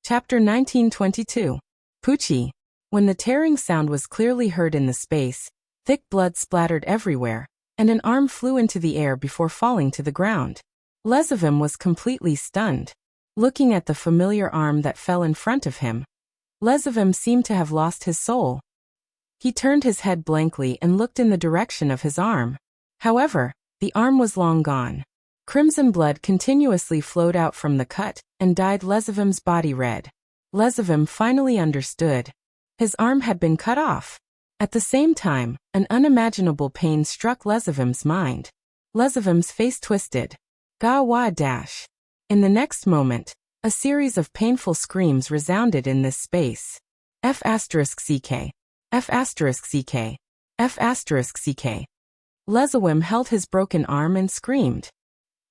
Chapter 1922. Poochie. When the tearing sound was clearly heard in the space, thick blood splattered everywhere, and an arm flew into the air before falling to the ground. Lezevim was completely stunned. Looking at the familiar arm that fell in front of him, Lezevim seemed to have lost his soul. He turned his head blankly and looked in the direction of his arm. However, the arm was long gone. Crimson blood continuously flowed out from the cut and dyed Lezevim's body red. Lezevim finally understood. His arm had been cut off. At the same time, an unimaginable pain struck Lezevim's mind. Lezevim's face twisted. Ga-wah dash. In the next moment, a series of painful screams resounded in this space. F***ck. F***ck. F***ck. Lezevim held his broken arm and screamed.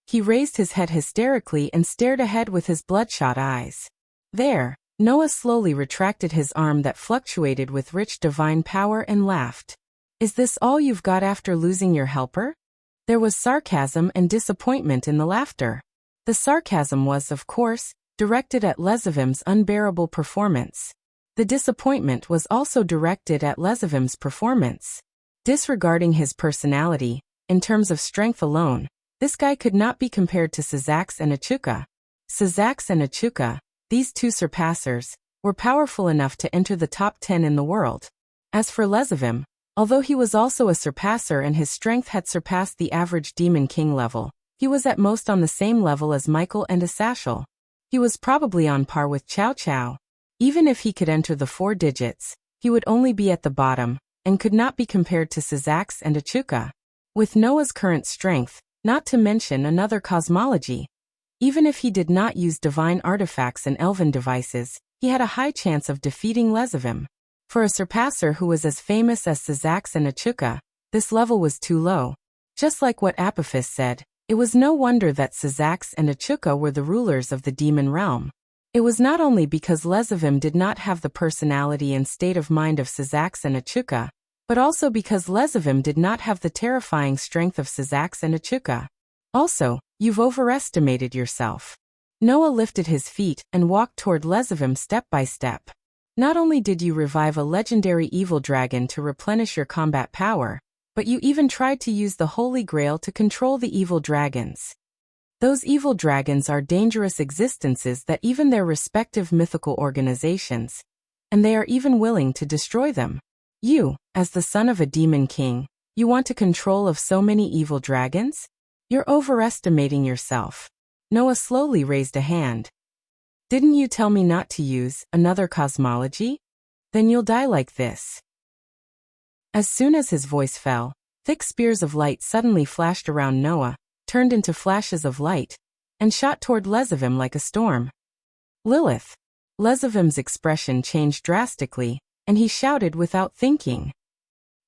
He raised his head hysterically and stared ahead with his bloodshot eyes. There, Noah slowly retracted his arm that fluctuated with rich divine power and laughed. Is this all you've got after losing your helper? There was sarcasm and disappointment in the laughter. The sarcasm was, of course, directed at Lezevim's unbearable performance. The disappointment was also directed at Lezevim's performance. Disregarding his personality, in terms of strength alone, this guy could not be compared to Sazax and Achuka. Sazax and Achuka, these two surpassers, were powerful enough to enter the top 10 in the world. As for Lezevim, although he was also a surpasser and his strength had surpassed the average Demon King level, he was at most on the same level as Michael and Asashel. He was probably on par with Chow Chow. Even if he could enter the 4 digits, he would only be at the bottom, and could not be compared to Sazax and Achuka. With Noah's current strength, not to mention another cosmology, even if he did not use divine artifacts and elven devices, he had a high chance of defeating Lezevim. For a surpasser who was as famous as Sazax and Achuka, this level was too low. Just like what Apophis said, it was no wonder that Sazax and Achuka were the rulers of the demon realm. It was not only because Lezevim did not have the personality and state of mind of Sazax and Achuka, but also because Lezevim did not have the terrifying strength of Sazax and Achuka. Also, you've overestimated yourself. Noah lifted his feet and walked toward Lezevim step by step. Not only did you revive a legendary evil dragon to replenish your combat power, but you even tried to use the Holy Grail to control the evil dragons. Those evil dragons are dangerous existences that even their respective mythical organizations, and they are even willing to destroy them. You, as the son of a demon king, you want to control of so many evil dragons? You're overestimating yourself. Noah slowly raised a hand. Didn't you tell me not to use another cosmology? Then you'll die like this. As soon as his voice fell, thick spears of light suddenly flashed around Noah, turned into flashes of light, and shot toward Lezevim like a storm. Lilith. Lezevim's expression changed drastically, and he shouted without thinking.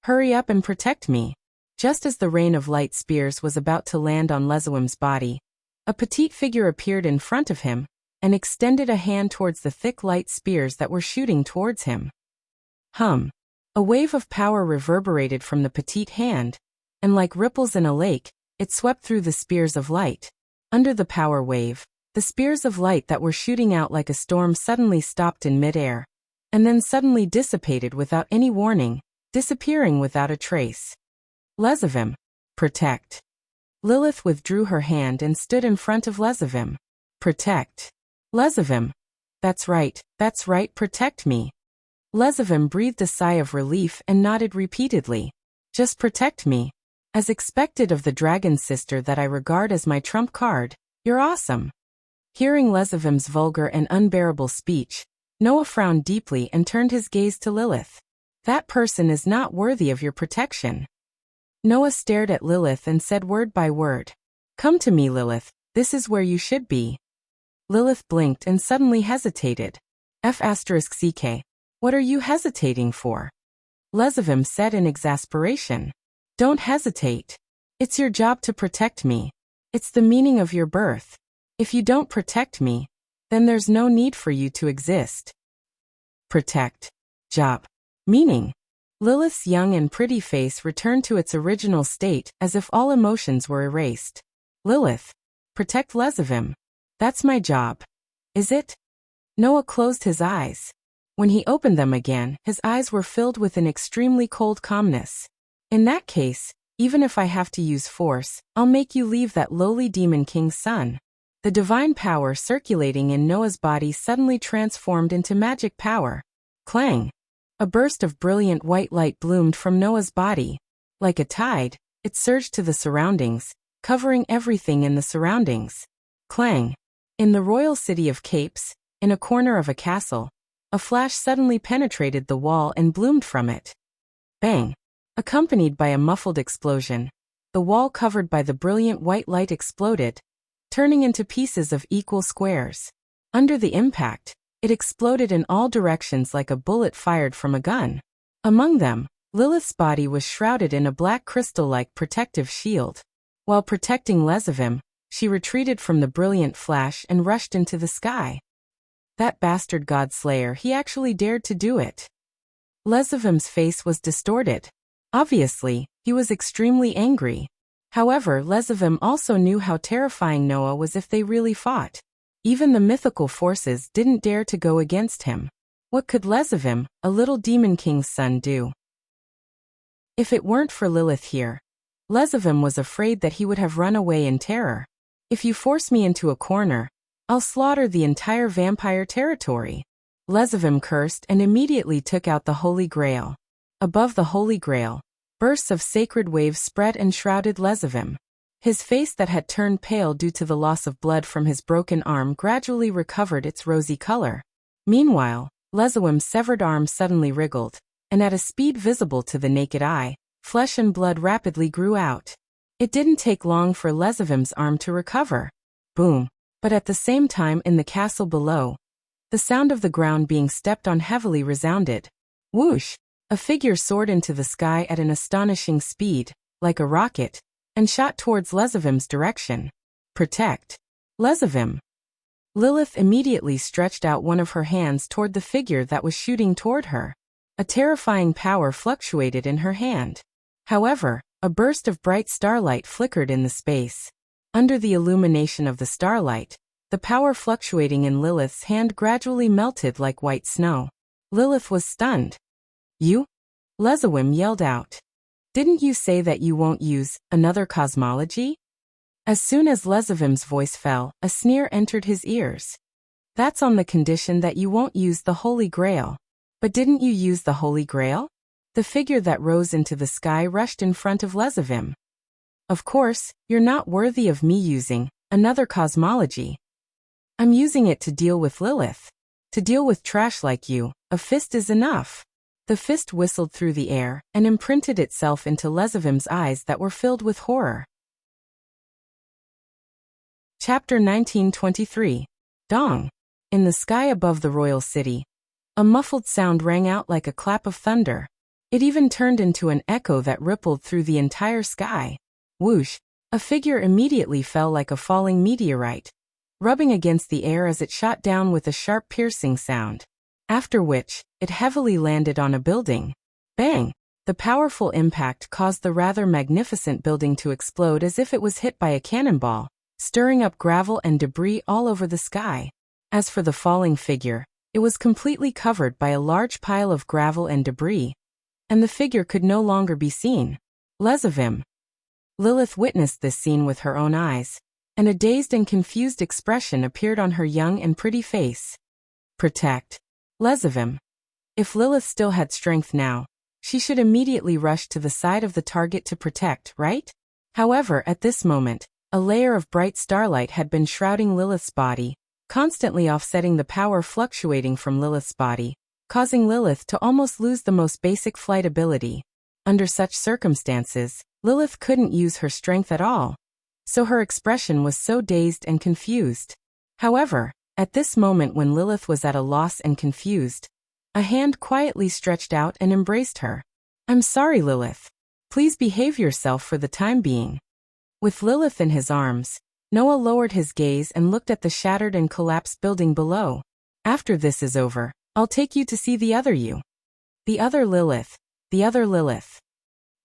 Hurry up and protect me. Just as the rain of light spears was about to land on Lezevim's body, a petite figure appeared in front of him, and extended a hand towards the thick light spears that were shooting towards him. Hum. A wave of power reverberated from the petite hand, and like ripples in a lake, it swept through the spears of light. Under the power wave, the spears of light that were shooting out like a storm suddenly stopped in midair, and then suddenly dissipated without any warning, disappearing without a trace. Lezevim. Protect. Lilith withdrew her hand and stood in front of Lezevim. Protect. Lezevim. That's right, protect me. Lezevim breathed a sigh of relief and nodded repeatedly. Just protect me. As expected of the dragon sister that I regard as my trump card, you're awesome. Hearing Lezevim's vulgar and unbearable speech, Noah frowned deeply and turned his gaze to Lilith. That person is not worthy of your protection. Noah stared at Lilith and said word by word. Come to me, Lilith, this is where you should be. Lilith blinked and suddenly hesitated. F***ck. What are you hesitating for? Lezevim said in exasperation. Don't hesitate. It's your job to protect me. It's the meaning of your birth. If you don't protect me, then there's no need for you to exist. Protect. Job. Meaning. Lilith's young and pretty face returned to its original state as if all emotions were erased. Lilith. Protect Lezevim. That's my job. Is it? Noah closed his eyes. When he opened them again, his eyes were filled with an extremely cold calmness. In that case, even if I have to use force, I'll make you leave that lowly demon king's son. The divine power circulating in Noah's body suddenly transformed into magic power. Clang! A burst of brilliant white light bloomed from Noah's body. Like a tide, it surged to the surroundings, covering everything in the surroundings. Clang! In the royal city of Capes, in a corner of a castle, a flash suddenly penetrated the wall and bloomed from it. Bang! Accompanied by a muffled explosion, the wall covered by the brilliant white light exploded, turning into pieces of equal squares. Under the impact, it exploded in all directions like a bullet fired from a gun. Among them, Lilith's body was shrouded in a black crystal-like protective shield. While protecting Lezavim, she retreated from the brilliant flash and rushed into the sky. That bastard God-slayer, he actually dared to do it. Lezavim's face was distorted. Obviously, he was extremely angry. However, Lezavim also knew how terrifying Noah was if they really fought. Even the mythical forces didn't dare to go against him. What could Lezavim, a little demon king's son, do? If it weren't for Lilith here, Lezavim was afraid that he would have run away in terror. If you force me into a corner, I'll slaughter the entire vampire territory. Lezavim cursed and immediately took out the Holy Grail. Above the Holy Grail, bursts of sacred waves spread and shrouded Lezavim. His face that had turned pale due to the loss of blood from his broken arm gradually recovered its rosy color. Meanwhile, Lezavim's severed arm suddenly wriggled, and at a speed visible to the naked eye, flesh and blood rapidly grew out. It didn't take long for Lezavim's arm to recover. Boom! But at the same time in the castle below, the sound of the ground being stepped on heavily resounded. Whoosh! A figure soared into the sky at an astonishing speed, like a rocket, and shot towards Lezavim's direction. Protect! Lezavim! Lilith immediately stretched out one of her hands toward the figure that was shooting toward her. A terrifying power fluctuated in her hand. However, a burst of bright starlight flickered in the space. Under the illumination of the starlight, the power fluctuating in Lilith's hand gradually melted like white snow. Lilith was stunned. You? Lezavim yelled out. Didn't you say that you won't use another cosmology? As soon as Lezavim's voice fell, a sneer entered his ears. That's on the condition that you won't use the Holy Grail. But didn't you use the Holy Grail? The figure that rose into the sky rushed in front of Lezavim. Of course, you're not worthy of me using another cosmology. I'm using it to deal with Lilith. To deal with trash like you, a fist is enough. The fist whistled through the air and imprinted itself into Lezavim's eyes that were filled with horror. Chapter 1923. Dong. In the sky above the royal city, a muffled sound rang out like a clap of thunder. It even turned into an echo that rippled through the entire sky. Whoosh! A figure immediately fell like a falling meteorite, rubbing against the air as it shot down with a sharp piercing sound. After which, it heavily landed on a building. Bang! The powerful impact caused the rather magnificent building to explode as if it was hit by a cannonball, stirring up gravel and debris all over the sky. As for the falling figure, it was completely covered by a large pile of gravel and debris, and the figure could no longer be seen. Lezavim. Lilith witnessed this scene with her own eyes, and a dazed and confused expression appeared on her young and pretty face. Protect. Lezavim. If Lilith still had strength now, she should immediately rush to the side of the target to protect, right? However, at this moment, a layer of bright starlight had been shrouding Lilith's body, constantly offsetting the power fluctuating from Lilith's body, causing Lilith to almost lose the most basic flight ability. Under such circumstances, Lilith couldn't use her strength at all, so her expression was so dazed and confused. However, at this moment when Lilith was at a loss and confused, a hand quietly stretched out and embraced her. I'm sorry, Lilith. Please behave yourself for the time being. With Lilith in his arms, Noah lowered his gaze and looked at the shattered and collapsed building below. After this is over, I'll take you to see the other you. The other Lilith. The other Lilith.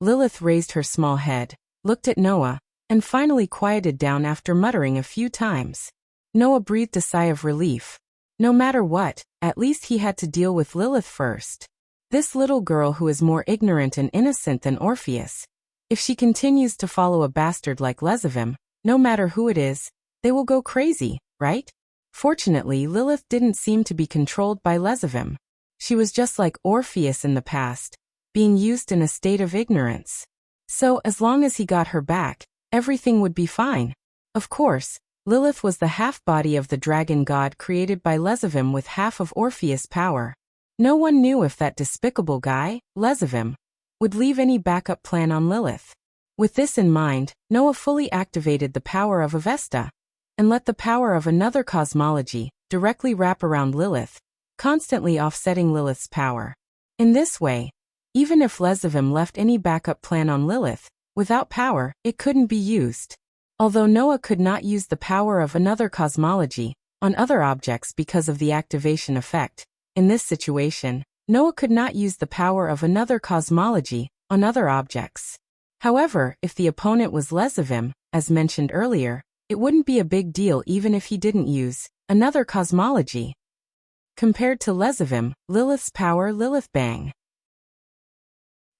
Lilith raised her small head, looked at Noah, and finally quieted down after muttering a few times. Noah breathed a sigh of relief. No matter what, at least he had to deal with Lilith first. This little girl who is more ignorant and innocent than Orpheus. If she continues to follow a bastard like Lesavim, no matter who it is, they will go crazy, right? Fortunately, Lilith didn't seem to be controlled by Lesavim. She was just like Orpheus in the past, being used in a state of ignorance. So, as long as he got her back, everything would be fine. Of course, Lilith was the half-body of the dragon god created by Lesavim with half of Orpheus' power. No one knew if that despicable guy, Lesavim, would leave any backup plan on Lilith. With this in mind, Noah fully activated the power of Avesta, and let the power of another cosmology directly wrap around Lilith, constantly offsetting Lilith's power. In this way, even if Lesavim left any backup plan on Lilith, without power, it couldn't be used. Although Noah could not use the power of another cosmology on other objects because of the activation effect, in this situation, Noah could not use the power of another cosmology on other objects. However, if the opponent was Lesavim, as mentioned earlier, it wouldn't be a big deal even if he didn't use another cosmology. Compared to Lesavim, Lilith's power, Lilith Bang.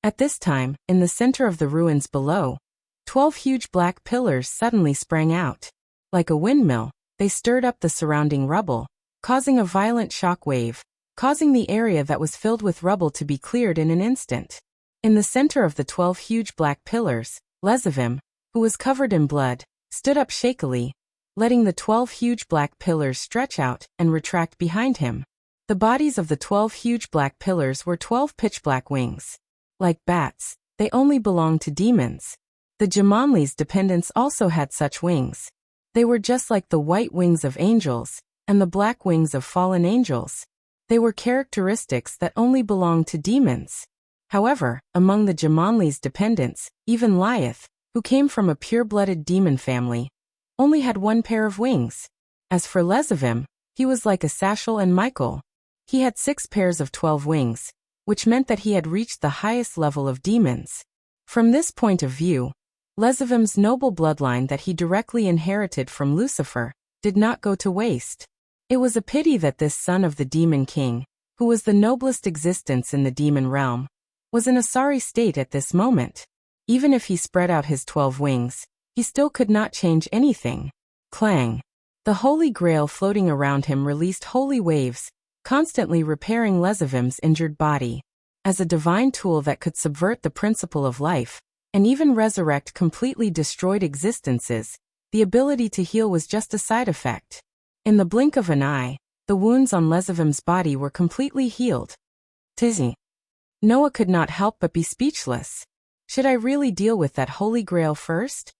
At this time, in the center of the ruins below, 12 huge black pillars suddenly sprang out. Like a windmill, they stirred up the surrounding rubble, causing a violent shock wave, causing the area that was filled with rubble to be cleared in an instant. In the center of the 12 huge black pillars, Lesavim, who was covered in blood, stood up shakily, letting the 12 huge black pillars stretch out and retract behind him. The bodies of the 12 huge black pillars were 12 pitch-black wings. Like bats, they only belonged to demons. The Jumanli's dependents also had such wings. They were just like the white wings of angels and the black wings of fallen angels. They were characteristics that only belonged to demons. However, among the Jumanli's dependents, even Lyath, who came from a pure-blooded demon family, only had one pair of wings. As for Lesavim, he was like a Sashal and Michael. He had 6 pairs of 12 wings, which meant that he had reached the highest level of demons. From this point of view, Lesavim's noble bloodline that he directly inherited from Lucifer did not go to waste. It was a pity that this son of the demon king, who was the noblest existence in the demon realm, was in a sorry state at this moment. Even if he spread out his 12 wings, he still could not change anything. Clang! The Holy Grail floating around him released holy waves, constantly repairing Lesavim's injured body. As a divine tool that could subvert the principle of life, and even resurrect completely destroyed existences, the ability to heal was just a side effect. In the blink of an eye, the wounds on Lesavim's body were completely healed. Tizzy. Noah could not help but be speechless. Should I really deal with that Holy Grail first?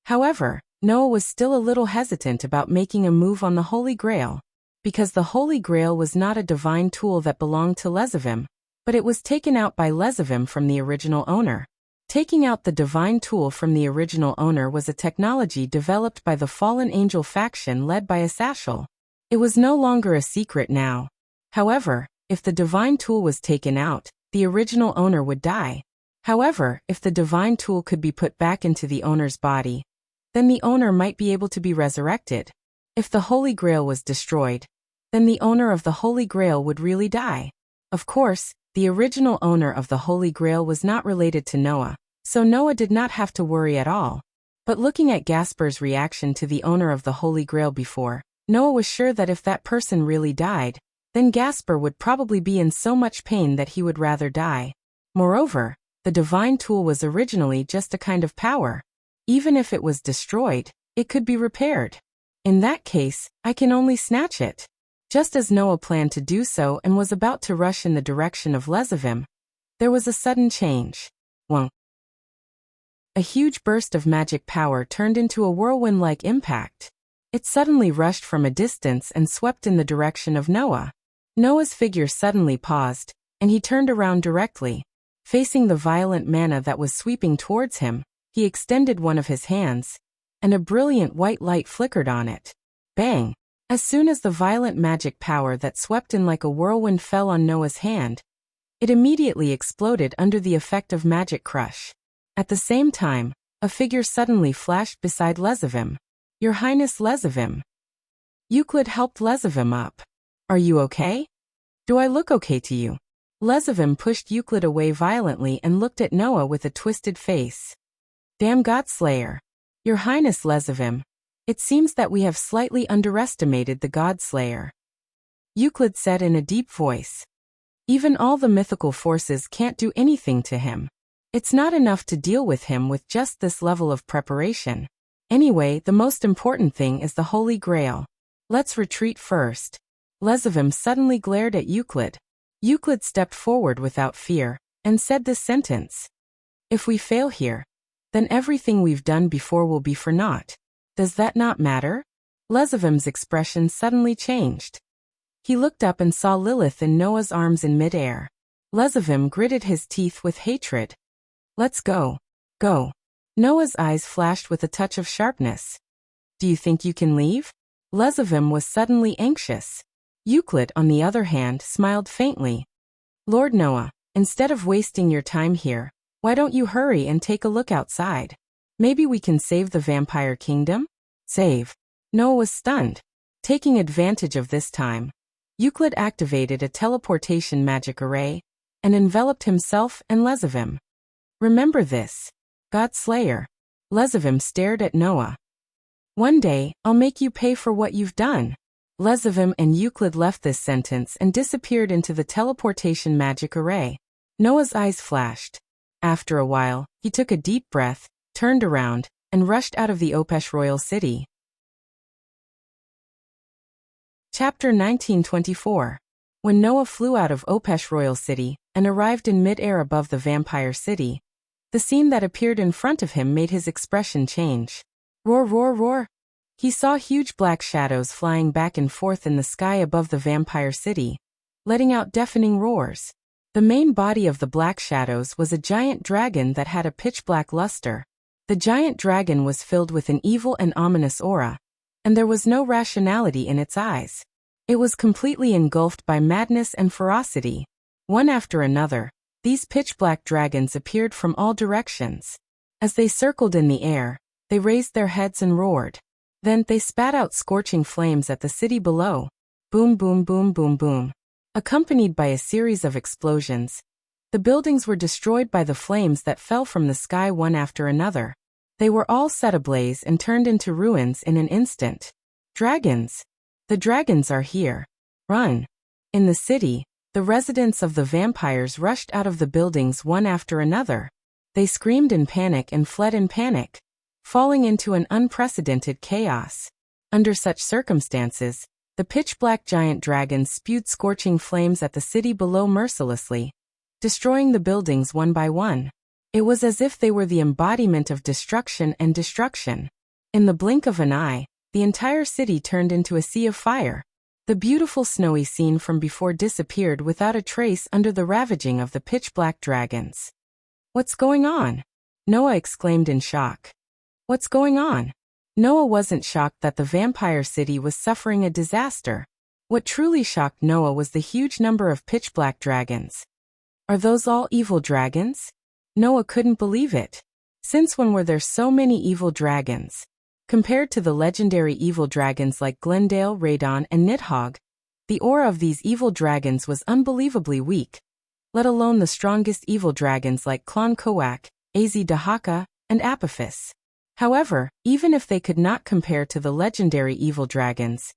However, Noah was still a little hesitant about making a move on the Holy Grail, because the Holy Grail was not a divine tool that belonged to Lesavim, but it was taken out by Lesavim from the original owner. Taking out the divine tool from the original owner was a technology developed by the fallen angel faction led by Asashel. It was no longer a secret now. However, if the divine tool was taken out, the original owner would die. However, if the divine tool could be put back into the owner's body, then the owner might be able to be resurrected. If the Holy Grail was destroyed, then the owner of the Holy Grail would really die. Of course, the original owner of the Holy Grail was not related to Noah, so Noah did not have to worry at all. But looking at Gasper's reaction to the owner of the Holy Grail before, Noah was sure that if that person really died, then Gasper would probably be in so much pain that he would rather die. Moreover, the divine tool was originally just a kind of power. Even if it was destroyed, it could be repaired. In that case, I can only snatch it. Just as Noah planned to do so and was about to rush in the direction of Lesavim, there was a sudden change. Wonk. A huge burst of magic power turned into a whirlwind-like impact. It suddenly rushed from a distance and swept in the direction of Noah. Noah's figure suddenly paused, and he turned around directly. Facing the violent manna that was sweeping towards him, he extended one of his hands, and a brilliant white light flickered on it. Bang! As soon as the violent magic power that swept in like a whirlwind fell on Noah's hand, it immediately exploded under the effect of magic crush. At the same time, a figure suddenly flashed beside Lesavim. Your Highness Lesavim. Euclid helped Lesavim up. Are you okay? Do I look okay to you? Lezavim pushed Euclid away violently and looked at Noah with a twisted face. Damn Godslayer. Your Highness Lezavim, it seems that we have slightly underestimated the Godslayer. Euclid said in a deep voice. Even all the mythical forces can't do anything to him. It's not enough to deal with him with just this level of preparation. Anyway, the most important thing is the Holy Grail. Let's retreat first. Lezavim suddenly glared at Euclid. Euclid stepped forward without fear, and said this sentence. If we fail here, then everything we've done before will be for naught. Does that not matter? Lezavim's expression suddenly changed. He looked up and saw Lilith in Noah's arms in midair. Lezavim gritted his teeth with hatred. Let's go. Go. Noah's eyes flashed with a touch of sharpness. Do you think you can leave? Lezavim was suddenly anxious. Euclid, on the other hand, smiled faintly. Lord Noah, instead of wasting your time here, why don't you hurry and take a look outside? Maybe we can save the vampire kingdom? Save. Noah was stunned. Taking advantage of this time, Euclid activated a teleportation magic array and enveloped himself and Lezavim. Remember this, Godslayer. Lezavim stared at Noah. One day, I'll make you pay for what you've done. Lezavim and Euclid left this sentence and disappeared into the teleportation magic array. Noah's eyes flashed. After a while, he took a deep breath, turned around, and rushed out of the Opesh royal city. Chapter 1924. When Noah flew out of Opesh royal city and arrived in mid-air above the vampire city, the scene that appeared in front of him made his expression change. Roar, roar, roar. He saw huge black shadows flying back and forth in the sky above the vampire city, letting out deafening roars. The main body of the black shadows was a giant dragon that had a pitch-black luster. The giant dragon was filled with an evil and ominous aura, and there was no rationality in its eyes. It was completely engulfed by madness and ferocity. One after another, these pitch-black dragons appeared from all directions. As they circled in the air, they raised their heads and roared. Then they spat out scorching flames at the city below. Boom, boom, boom, boom, boom. Accompanied by a series of explosions, the buildings were destroyed by the flames that fell from the sky one after another. They were all set ablaze and turned into ruins in an instant. Dragons! The dragons are here. Run! In the city, the residents of the vampires rushed out of the buildings one after another. They screamed in panic and fled in panic, falling into an unprecedented chaos. Under such circumstances, the pitch-black giant dragons spewed scorching flames at the city below mercilessly, destroying the buildings one by one. It was as if they were the embodiment of destruction and destruction. In the blink of an eye, the entire city turned into a sea of fire. The beautiful snowy scene from before disappeared without a trace under the ravaging of the pitch-black dragons. What's going on? Noah exclaimed in shock. What's going on? Noah wasn't shocked that the vampire city was suffering a disaster. What truly shocked Noah was the huge number of pitch-black dragons. Are those all evil dragons? Noah couldn't believe it. Since when were there so many evil dragons? Compared to the legendary evil dragons like Glendale, Radon, and Nidhogg, the aura of these evil dragons was unbelievably weak, let alone the strongest evil dragons like Klon Kowak, Az Dahaka, and Apophis. However, even if they could not compare to the legendary evil dragons,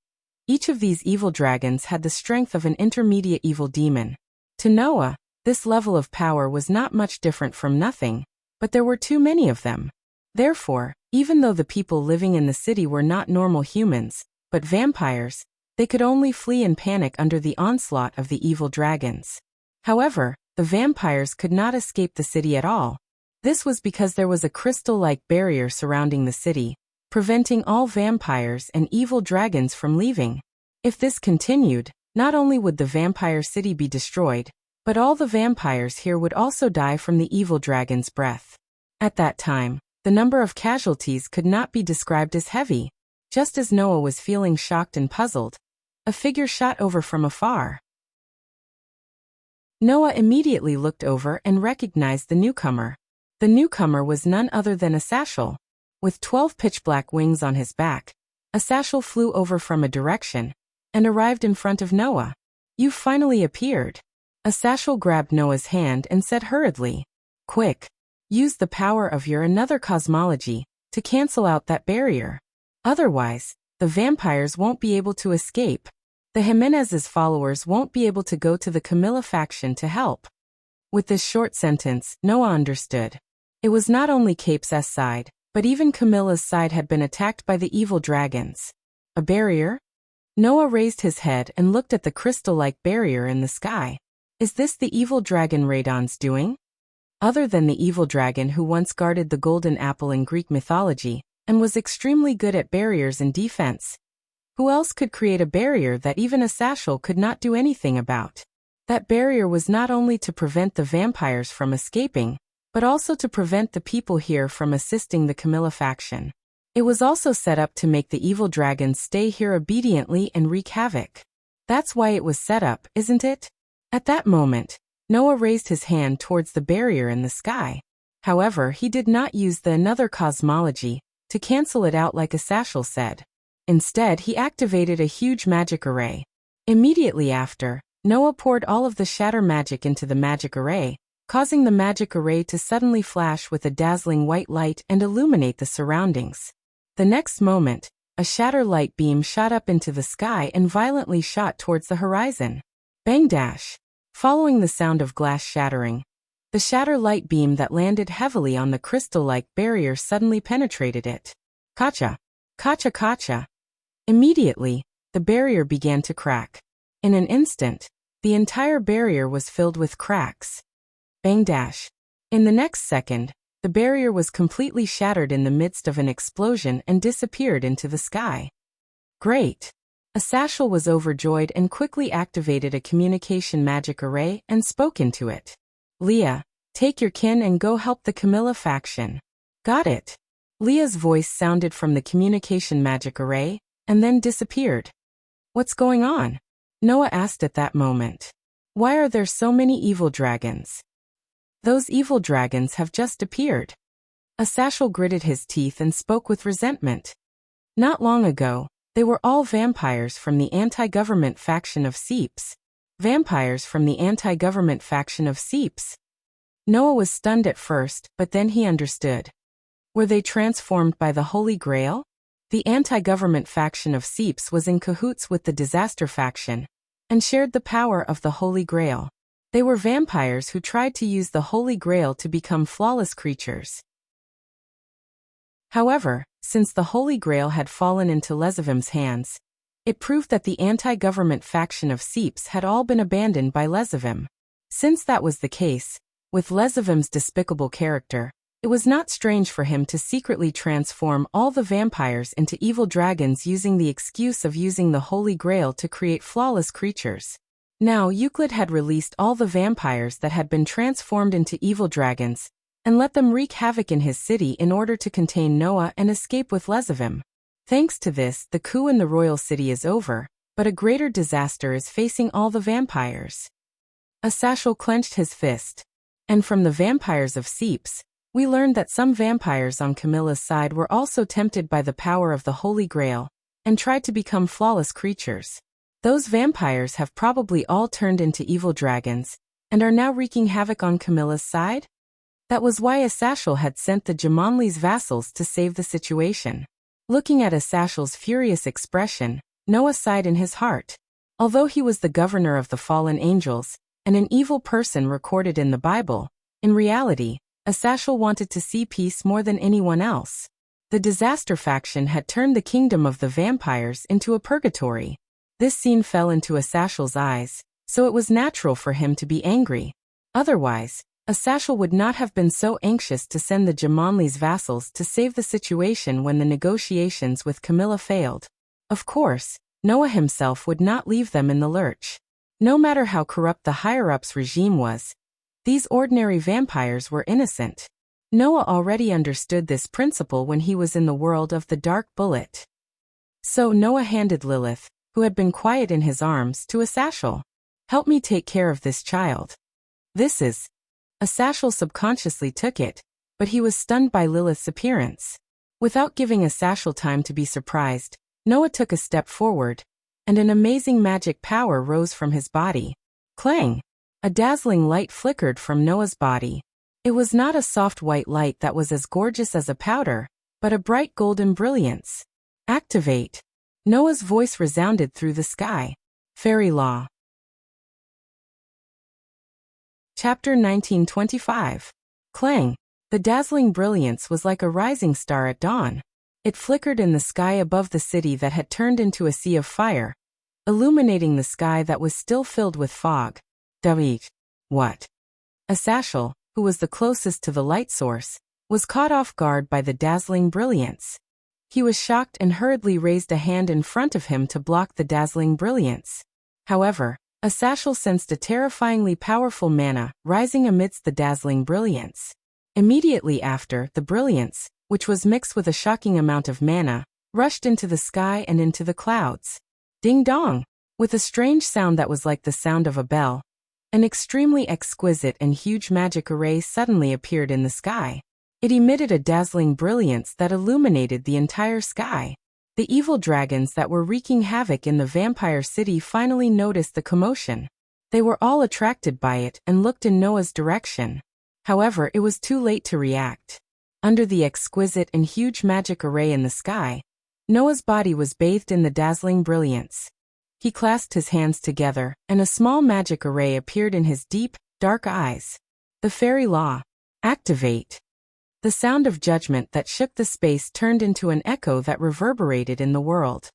each of these evil dragons had the strength of an intermediate evil demon. To Noah, this level of power was not much different from nothing, but there were too many of them. Therefore, even though the people living in the city were not normal humans, but vampires, they could only flee in panic under the onslaught of the evil dragons. However, the vampires could not escape the city at all. This was because there was a crystal-like barrier surrounding the city, preventing all vampires and evil dragons from leaving. If this continued, not only would the vampire city be destroyed, but all the vampires here would also die from the evil dragon's breath. At that time, the number of casualties could not be described as heavy. Just as Noah was feeling shocked and puzzled, a figure shot over from afar. Noah immediately looked over and recognized the newcomer. The newcomer was none other than a Satchel. With 12 pitch-black wings on his back, a Satchel flew over from a direction, and arrived in front of Noah. "You've finally appeared." Asashel grabbed Noah's hand and said hurriedly, "Quick, use the power of your another cosmology to cancel out that barrier. Otherwise, the vampires won't be able to escape. The Jimenez's followers won't be able to go to the Camilla faction to help." With this short sentence, Noah understood. It was not only Cape's side, but even Camilla's side had been attacked by the evil dragons. A barrier? Noah raised his head and looked at the crystal-like barrier in the sky. Is this the evil dragon Radon's doing? Other than the evil dragon who once guarded the golden apple in Greek mythology, and was extremely good at barriers and defense, who else could create a barrier that even Asashel could not do anything about? That barrier was not only to prevent the vampires from escaping, but also to prevent the people here from assisting the Camilla faction. It was also set up to make the evil dragons stay here obediently and wreak havoc. That's why it was set up, isn't it? At that moment, Noah raised his hand towards the barrier in the sky. However, he did not use the another cosmology to cancel it out like Asashel said. Instead, he activated a huge magic array. Immediately after, Noah poured all of the shatter magic into the magic array, causing the magic array to suddenly flash with a dazzling white light and illuminate the surroundings. The next moment, a shatter light beam shot up into the sky and violently shot towards the horizon. Bang dash! Following the sound of glass shattering, the shatter light beam that landed heavily on the crystal-like barrier suddenly penetrated it. Kacha! Kacha kacha! Immediately, the barrier began to crack. In an instant, the entire barrier was filled with cracks. Bang dash! In the next second, the barrier was completely shattered in the midst of an explosion and disappeared into the sky. Great! Asashel was overjoyed and quickly activated a communication magic array and spoke into it. "Leah, take your kin and go help the Camilla faction." "Got it." Leah's voice sounded from the communication magic array, and then disappeared. "What's going on?" Noah asked at that moment. "Why are there so many evil dragons?" "Those evil dragons have just appeared." Asashel gritted his teeth and spoke with resentment. "Not long ago, they were all vampires from the anti-government faction of Seeps." "Vampires from the anti-government faction of Seeps?" Noah was stunned at first, but then he understood. Were they transformed by the Holy Grail? The anti-government faction of Seeps was in cahoots with the Disaster faction, and shared the power of the Holy Grail. They were vampires who tried to use the Holy Grail to become flawless creatures. However, since the Holy Grail had fallen into Lezavim's hands, it proved that the anti-government faction of Seeps had all been abandoned by Lezavim. Since that was the case, with Lezavim's despicable character, it was not strange for him to secretly transform all the vampires into evil dragons using the excuse of using the Holy Grail to create flawless creatures. Now Euclid had released all the vampires that had been transformed into evil dragons, and let them wreak havoc in his city in order to contain Noah and escape with Lezavim. Thanks to this, the coup in the royal city is over, but a greater disaster is facing all the vampires. Asashel clenched his fist. And from the vampires of Seeps, we learned that some vampires on Camilla's side were also tempted by the power of the Holy Grail, and tried to become flawless creatures. Those vampires have probably all turned into evil dragons, and are now wreaking havoc on Camilla's side? That was why Asashel had sent the Jamonli's vassals to save the situation. Looking at Asashel's furious expression, Noah sighed in his heart. Although he was the governor of the fallen angels, and an evil person recorded in the Bible, in reality, Asashel wanted to see peace more than anyone else. The Disaster faction had turned the kingdom of the vampires into a purgatory. This scene fell into Asashel's eyes, so it was natural for him to be angry. Otherwise, Asashel would not have been so anxious to send the Jamonli's vassals to save the situation when the negotiations with Camilla failed. Of course, Noah himself would not leave them in the lurch. No matter how corrupt the higher-ups regime was, these ordinary vampires were innocent. Noah already understood this principle when he was in the world of the Dark Bullet. So Noah handed Lilith, who had been quiet in his arms, to Asashel. "Help me take care of this child." "This is..." Asashel subconsciously took it, but he was stunned by Lilith's appearance. Without giving Asashel time to be surprised, Noah took a step forward, and an amazing magic power rose from his body. Clang! A dazzling light flickered from Noah's body. It was not a soft white light that was as gorgeous as a powder, but a bright golden brilliance. Activate! Noah's voice resounded through the sky. Fairy Law. Chapter 1925. Clang! The dazzling brilliance was like a rising star at dawn. It flickered in the sky above the city that had turned into a sea of fire, illuminating the sky that was still filled with fog. David. What? Asashel, who was the closest to the light source, was caught off guard by the dazzling brilliance. He was shocked and hurriedly raised a hand in front of him to block the dazzling brilliance. However, Asashel sensed a terrifyingly powerful mana rising amidst the dazzling brilliance. Immediately after, the brilliance, which was mixed with a shocking amount of mana, rushed into the sky and into the clouds. Ding dong! With a strange sound that was like the sound of a bell, an extremely exquisite and huge magic array suddenly appeared in the sky. It emitted a dazzling brilliance that illuminated the entire sky. The evil dragons that were wreaking havoc in the vampire city finally noticed the commotion. They were all attracted by it and looked in Noah's direction. However, it was too late to react. Under the exquisite and huge magic array in the sky, Noah's body was bathed in the dazzling brilliance. He clasped his hands together, and a small magic array appeared in his deep, dark eyes. The Fairy Law. Activate! The sound of judgment that shook the space turned into an echo that reverberated in the world.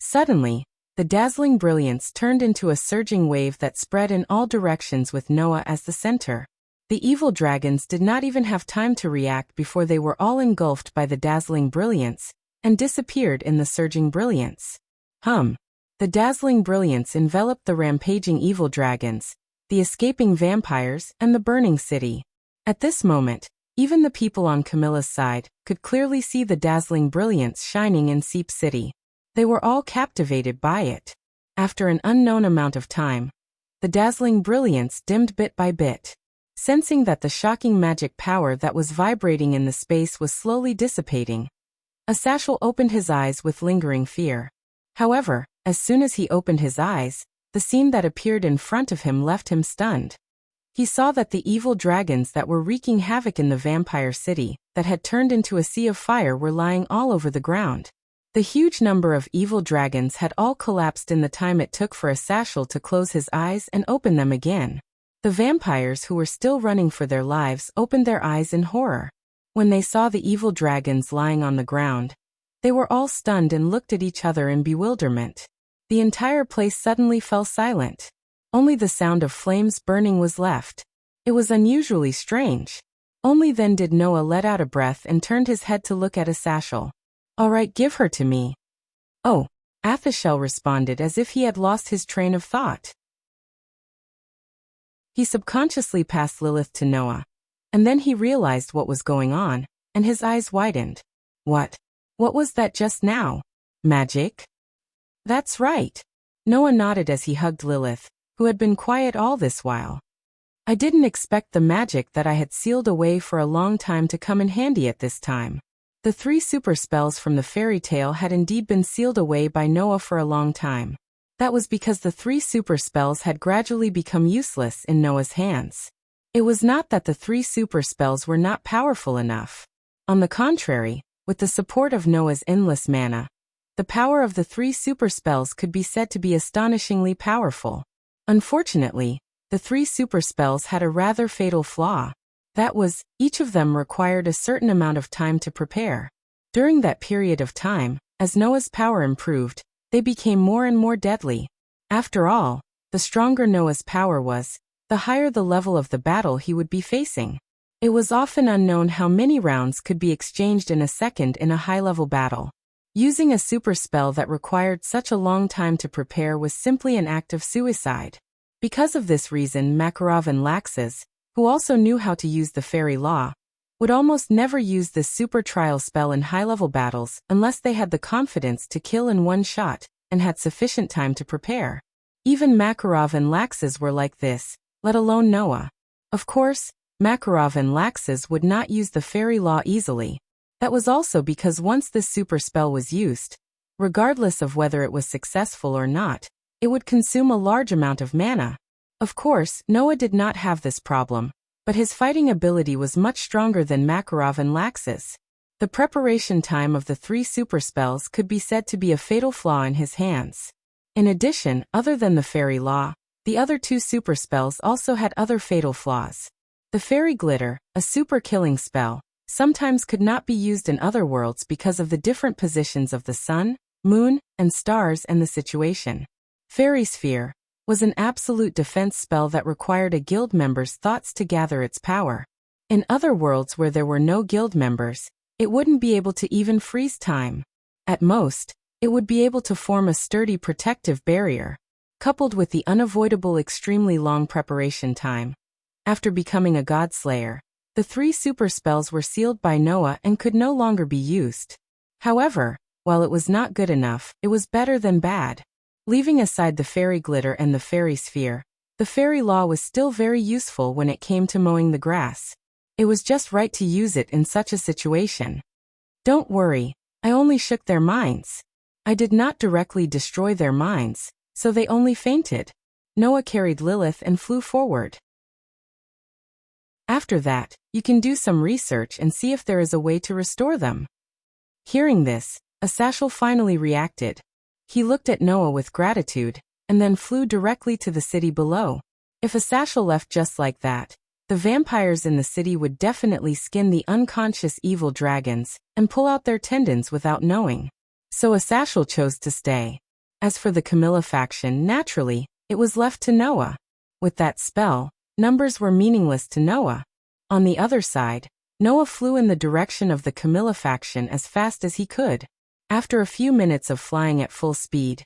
Suddenly, the dazzling brilliance turned into a surging wave that spread in all directions with Noah as the center. The evil dragons did not even have time to react before they were all engulfed by the dazzling brilliance and disappeared in the surging brilliance. The dazzling brilliance enveloped the rampaging evil dragons, the escaping vampires, and the burning city. At this moment, even the people on Camilla's side could clearly see the dazzling brilliance shining in Seep City. They were all captivated by it. After an unknown amount of time, the dazzling brilliance dimmed bit by bit. Sensing that the shocking magic power that was vibrating in the space was slowly dissipating, Asashel opened his eyes with lingering fear. However, as soon as he opened his eyes, the scene that appeared in front of him left him stunned. He saw that the evil dragons that were wreaking havoc in the vampire city, that had turned into a sea of fire, were lying all over the ground. The huge number of evil dragons had all collapsed in the time it took for Asashel to close his eyes and open them again. The vampires who were still running for their lives opened their eyes in horror. When they saw the evil dragons lying on the ground, they were all stunned and looked at each other in bewilderment. The entire place suddenly fell silent. Only the sound of flames burning was left. It was unusually strange. Only then did Noah let out a breath and turned his head to look at Asashel. "All right, give her to me." "Oh," Asashel responded as if he had lost his train of thought. He subconsciously passed Lilith to Noah. And then he realized what was going on, and his eyes widened. What was that just now? Magic? That's right. Noah nodded as he hugged Lilith, who had been quiet all this while. I didn't expect the magic that I had sealed away for a long time to come in handy at this time. The 3 super spells from the fairy tale had indeed been sealed away by Noah for a long time. That was because the 3 super spells had gradually become useless in Noah's hands. It was not that the 3 super spells were not powerful enough. On the contrary, with the support of Noah's endless mana, the power of the 3 super spells could be said to be astonishingly powerful. Unfortunately, the 3 super spells had a rather fatal flaw. That was, each of them required a certain amount of time to prepare. During that period of time, as Noah's power improved, they became more and more deadly. After all, the stronger Noah's power was, the higher the level of the battle he would be facing. It was often unknown how many rounds could be exchanged in a second in a high-level battle. Using a super spell that required such a long time to prepare was simply an act of suicide. Because of this reason, Makarov and Laxus, who also knew how to use the fairy law, would almost never use this super trial spell in high-level battles unless they had the confidence to kill in one shot and had sufficient time to prepare. Even Makarov and Laxus were like this, let alone Noah. Of course, Makarov and Laxus would not use the fairy law easily. That was also because once this super spell was used, Regardless of whether it was successful or not, it would consume a large amount of mana. Of course, Noah did not have this problem, but his fighting ability was much stronger than Makarov and Lax's. The preparation time of the 3 super spells could be said to be a fatal flaw in his hands. In addition, other than the fairy law, the other 2 super spells also had other fatal flaws. The fairy glitter, a super killing spell, sometimes could not be used in other worlds because of the different positions of the sun, moon, and stars and the situation. Fairy sphere was an absolute defense spell that required a guild member's thoughts to gather its power. In other worlds where there were no guild members, it wouldn't be able to even freeze time. At most, it would be able to form a sturdy protective barrier, coupled with the unavoidable extremely long preparation time. After becoming a godslayer, the 3 super spells were sealed by Noah and could no longer be used. However, while it was not good enough, it was better than bad. Leaving aside the fairy glitter and the fairy sphere, the fairy law was still very useful when it came to mowing the grass. It was just right to use it in such a situation. Don't worry, I only shook their minds. I did not directly destroy their minds, so they only fainted. Noah carried Lilith and flew forward. After that, you can do some research and see if there is a way to restore them. Hearing this, Asashel finally reacted. He looked at Noah with gratitude, and then flew directly to the city below. If Asashel left just like that, the vampires in the city would definitely skin the unconscious evil dragons and pull out their tendons without knowing. So Asashel chose to stay. As for the Camilla faction, naturally, it was left to Noah. With that spell, numbers were meaningless to Noah. On the other side, Noah flew in the direction of the Camilla faction as fast as he could. After a few minutes of flying at full speed,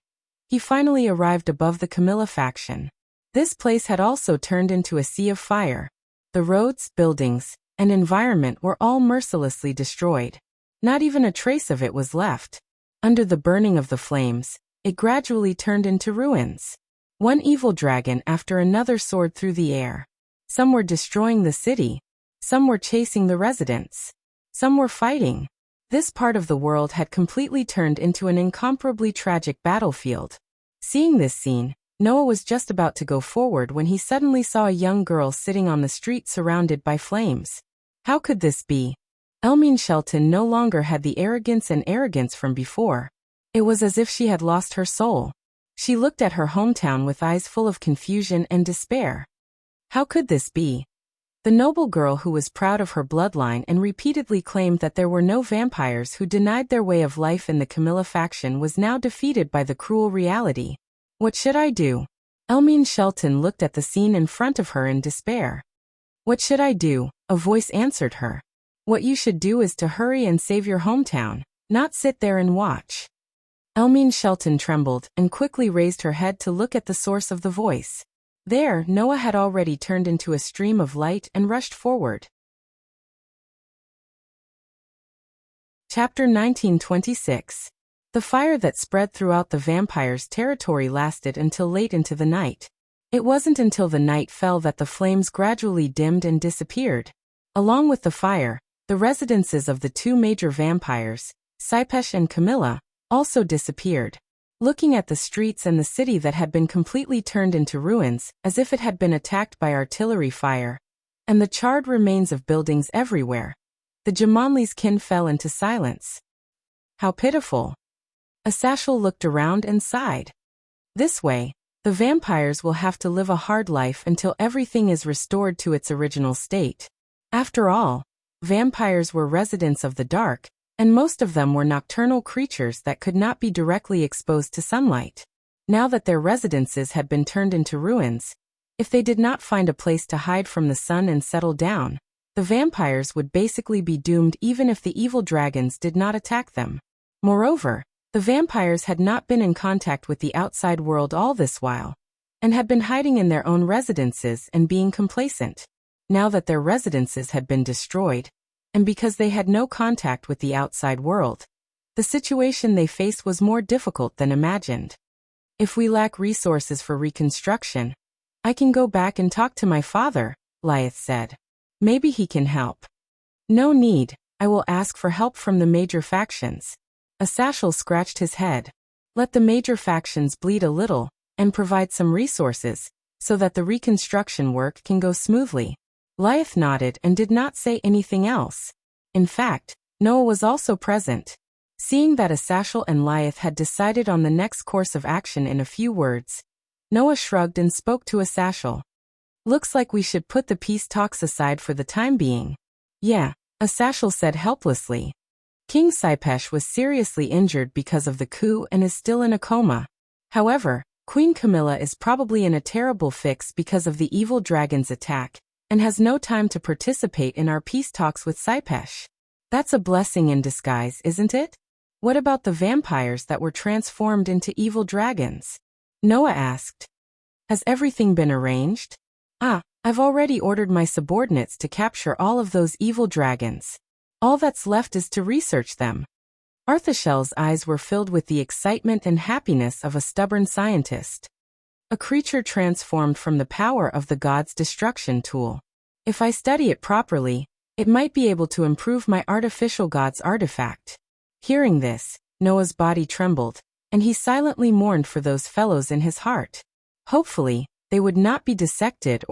he finally arrived above the Camilla faction. This place had also turned into a sea of fire. The roads, buildings, and environment were all mercilessly destroyed. Not even a trace of it was left. Under the burning of the flames, it gradually turned into ruins. One evil dragon after another soared through the air. Some were destroying the city. Some were chasing the residents. Some were fighting. This part of the world had completely turned into an incomparably tragic battlefield. Seeing this scene, Noah was just about to go forward when he suddenly saw a young girl sitting on the street surrounded by flames. How could this be? Elmine Shelton no longer had the arrogance from before. It was as if she had lost her soul. She looked at her hometown with eyes full of confusion and despair. How could this be? The noble girl who was proud of her bloodline and repeatedly claimed that there were no vampires who denied their way of life in the Camilla faction was now defeated by the cruel reality. What should I do? Elmine Shelton looked at the scene in front of her in despair. What should I do? A voice answered her. What you should do is to hurry and save your hometown, not sit there and watch. Elmine Shelton trembled and quickly raised her head to look at the source of the voice. There, Noah had already turned into a stream of light and rushed forward. Chapter 1926. The fire that spread throughout the vampires' territory lasted until late into the night. It wasn't until the night fell that the flames gradually dimmed and disappeared. Along with the fire, the residences of the 2 major vampires, Sypesh and Camilla, also disappeared. Looking at the streets and the city that had been completely turned into ruins, as if it had been attacked by artillery fire, and the charred remains of buildings everywhere, the Jamanli's kin fell into silence. How pitiful! Asashel looked around and sighed. This way, the vampires will have to live a hard life until everything is restored to its original state. After all, vampires were residents of the dark, and most of them were nocturnal creatures that could not be directly exposed to sunlight. Now that their residences had been turned into ruins, if they did not find a place to hide from the sun and settle down, the vampires would basically be doomed even if the evil dragons did not attack them. Moreover, the vampires had not been in contact with the outside world all this while, and had been hiding in their own residences and being complacent. Now that their residences had been destroyed, and because they had no contact with the outside world, the situation they faced was more difficult than imagined. If we lack resources for reconstruction, I can go back and talk to my father, Lyeth said. Maybe he can help. No need, I will ask for help from the major factions. A Sashal scratched his head. Let the major factions bleed a little, and provide some resources, so that the reconstruction work can go smoothly. Lyeth nodded and did not say anything else. In fact, Noah was also present. Seeing that Asashel and Lyeth had decided on the next course of action in a few words, Noah shrugged and spoke to Asashel. Looks like we should put the peace talks aside for the time being. Yeah, Asashel said helplessly. King Saipesh was seriously injured because of the coup and is still in a coma. However, Queen Camilla is probably in a terrible fix because of the evil dragon's attack, and has no time to participate in our peace talks with Saipesh. That's a blessing in disguise, isn't it? What about the vampires that were transformed into evil dragons? Noah asked. Has everything been arranged? I've already ordered my subordinates to capture all of those evil dragons. All that's left is to research them. Arthashel's eyes were filled with the excitement and happiness of a stubborn scientist. A creature transformed from the power of the god's destruction tool. If I study it properly, it might be able to improve my artificial god's artifact. Hearing this, Noah's body trembled, and he silently mourned for those fellows in his heart. Hopefully, they would not be dissected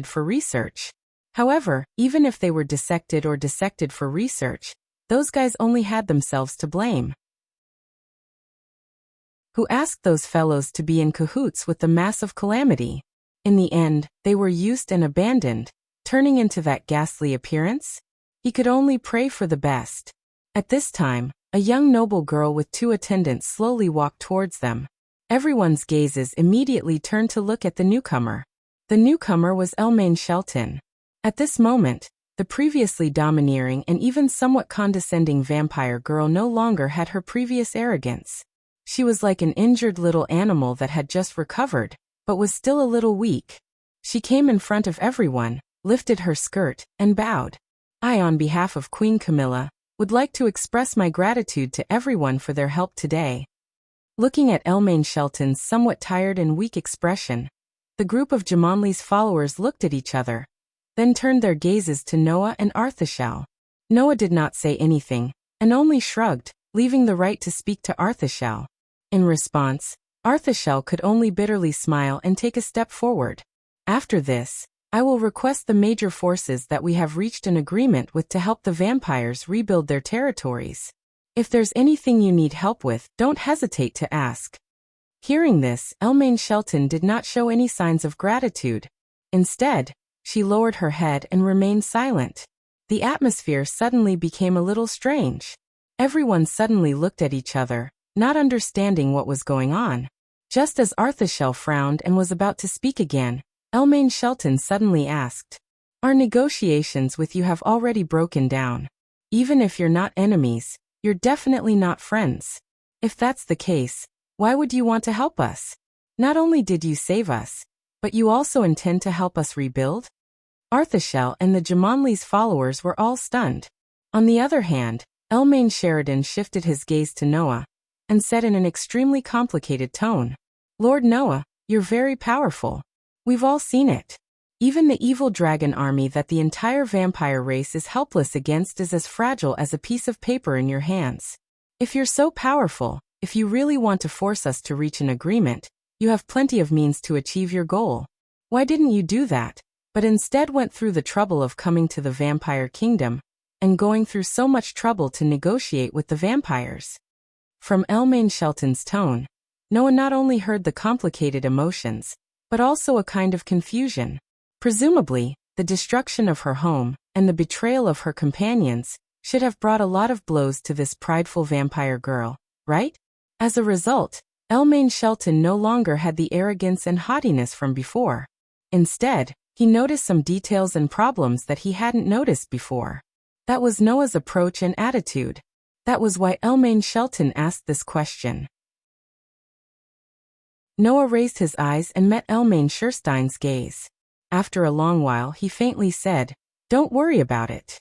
for research. However, even if they were dissected for research, those guys only had themselves to blame. Who asked those fellows to be in cahoots with the massive calamity? In the end, they were used and abandoned, turning into that ghastly appearance? He could only pray for the best. At this time, a young noble girl with 2 attendants slowly walked towards them. Everyone's gazes immediately turned to look at the newcomer. The newcomer was Elmaine Shelton. At this moment, the previously domineering and even somewhat condescending vampire girl no longer had her previous arrogance. She was like an injured little animal that had just recovered, but was still a little weak. She came in front of everyone, lifted her skirt, and bowed. I, on behalf of Queen Camilla, would like to express my gratitude to everyone for their help today. Looking at Elmaine Shelton's somewhat tired and weak expression, the group of Jamonli's followers looked at each other, then turned their gazes to Noah and Arthashel. Noah did not say anything, and only shrugged, leaving the right to speak to Arthashel. In response, Arthashel could only bitterly smile and take a step forward. After this, I will request the major forces that we have reached an agreement with to help the vampires rebuild their territories. If there's anything you need help with, don't hesitate to ask. Hearing this, Elmaine Shelton did not show any signs of gratitude. Instead, she lowered her head and remained silent. The atmosphere suddenly became a little strange. Everyone suddenly looked at each other, not understanding what was going on. Just as Arthashel frowned and was about to speak again, Elmaine Shelton suddenly asked, "Our negotiations with you have already broken down. Even if you're not enemies, you're definitely not friends. If that's the case, why would you want to help us? Not only did you save us, but you also intend to help us rebuild?" Arthashel and the Jamonli's followers were all stunned. On the other hand, Elmaine Sheridan shifted his gaze to Noah, and said in an extremely complicated tone, "Lord Noah, you're very powerful. We've all seen it. Even the evil dragon army that the entire vampire race is helpless against is as fragile as a piece of paper in your hands. If you're so powerful, if you really want to force us to reach an agreement, you have plenty of means to achieve your goal. Why didn't you do that, but instead went through the trouble of coming to the vampire kingdom, and going through so much trouble to negotiate with the vampires?" From Elmaine Shelton's tone, Noah not only heard the complicated emotions, but also a kind of confusion. Presumably, the destruction of her home, and the betrayal of her companions, should have brought a lot of blows to this prideful vampire girl, right? As a result, Elmaine Shelton no longer had the arrogance and haughtiness from before. Instead, he noticed some details and problems that he hadn't noticed before. That was Noah's approach and attitude. That was why Elmaine Shelton asked this question. Noah raised his eyes and met Elmaine Sherstein's gaze. After a long while he faintly said, "Don't worry about it.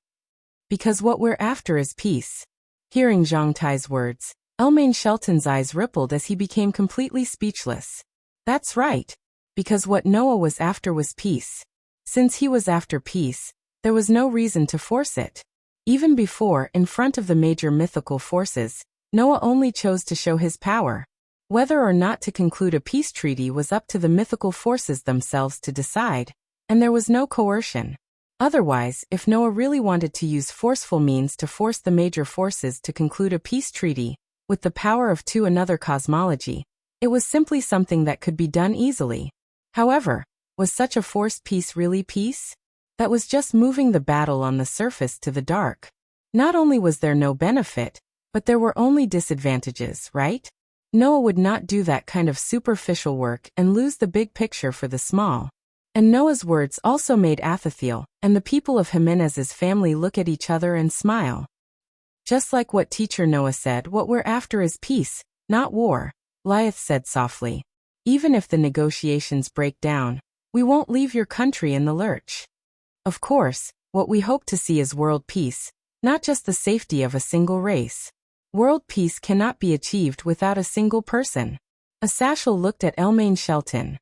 Because what we're after is peace." Hearing Zhang Tai's words, Elmaine Shelton's eyes rippled as he became completely speechless. That's right. Because what Noah was after was peace. Since he was after peace, there was no reason to force it. Even before, in front of the major mythical forces, Noah only chose to show his power. Whether or not to conclude a peace treaty was up to the mythical forces themselves to decide, and there was no coercion. Otherwise, if Noah really wanted to use forceful means to force the major forces to conclude a peace treaty, with the power of another cosmology, it was simply something that could be done easily. However, was such a forced peace really peace? That was just moving the battle on the surface to the dark. Not only was there no benefit, but there were only disadvantages, right? Noah would not do that kind of superficial work and lose the big picture for the small. And Noah's words also made Athathiel and the people of Jimenez's family look at each other and smile. Just like what teacher Noah said, what we're after is peace, not war, Liath said softly. Even if the negotiations break down, we won't leave your country in the lurch. Of course, what we hope to see is world peace, not just the safety of a single race. World peace cannot be achieved without a single person. Asashel looked at Elmain Shelton.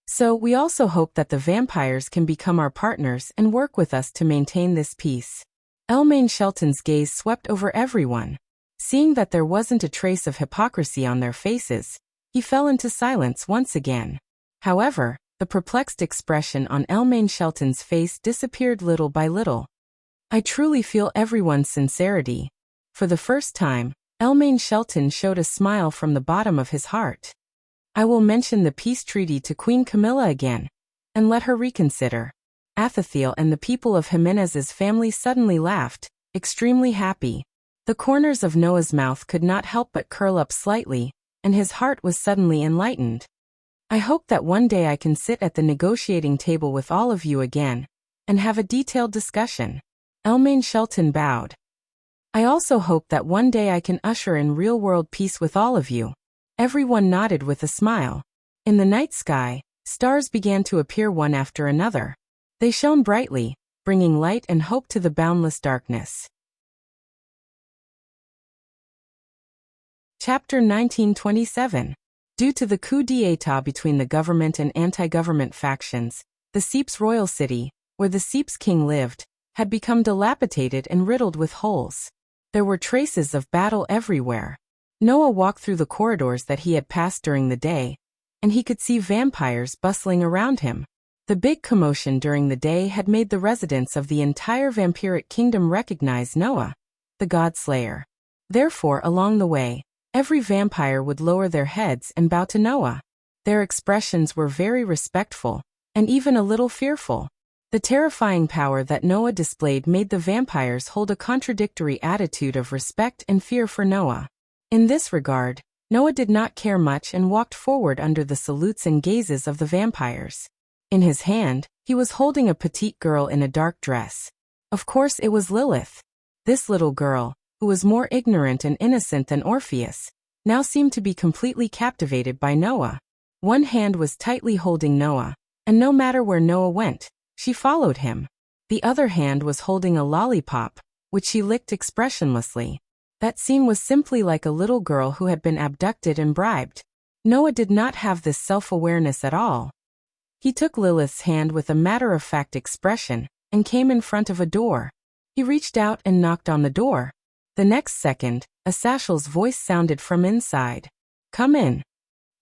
So we also hope that the vampires can become our partners and work with us to maintain this peace. Elmain Shelton's gaze swept over everyone. Seeing that there wasn't a trace of hypocrisy on their faces, he fell into silence once again. However, the perplexed expression on Elmain Shelton's face disappeared little by little. I truly feel everyone's sincerity. For the first time, Elmain Shelton showed a smile from the bottom of his heart. I will mention the peace treaty to Queen Camilla again, and let her reconsider. Athathiel and the people of Jimenez's family suddenly laughed, extremely happy. The corners of Noah's mouth could not help but curl up slightly, and his heart was suddenly enlightened. I hope that one day I can sit at the negotiating table with all of you again, and have a detailed discussion. Elmain Shelton bowed. I also hope that one day I can usher in real-world peace with all of you. Everyone nodded with a smile. In the night sky, stars began to appear one after another. They shone brightly, bringing light and hope to the boundless darkness. Chapter 1927. Due to the coup d'état between the government and anti-government factions, the Seeps royal city, where the Seeps king lived, had become dilapidated and riddled with holes. There were traces of battle everywhere. Noah walked through the corridors that he had passed during the day, and he could see vampires bustling around him. The big commotion during the day had made the residents of the entire vampiric kingdom recognize Noah, the God Slayer. Therefore, along the way, every vampire would lower their heads and bow to Noah. Their expressions were very respectful, and even a little fearful. The terrifying power that Noah displayed made the vampires hold a contradictory attitude of respect and fear for Noah. In this regard, Noah did not care much and walked forward under the salutes and gazes of the vampires. In his hand, he was holding a petite girl in a dark dress. Of course it was Lilith. This little girl, who was more ignorant and innocent than Orpheus, now seemed to be completely captivated by Noah. One hand was tightly holding Noah, and no matter where Noah went, she followed him. The other hand was holding a lollipop, which she licked expressionlessly. That scene was simply like a little girl who had been abducted and bribed. Noah did not have this self-awareness at all. He took Lilith's hand with a matter-of-fact expression, and came in front of a door. He reached out and knocked on the door. The next second, Asashel's voice sounded from inside. "Come in."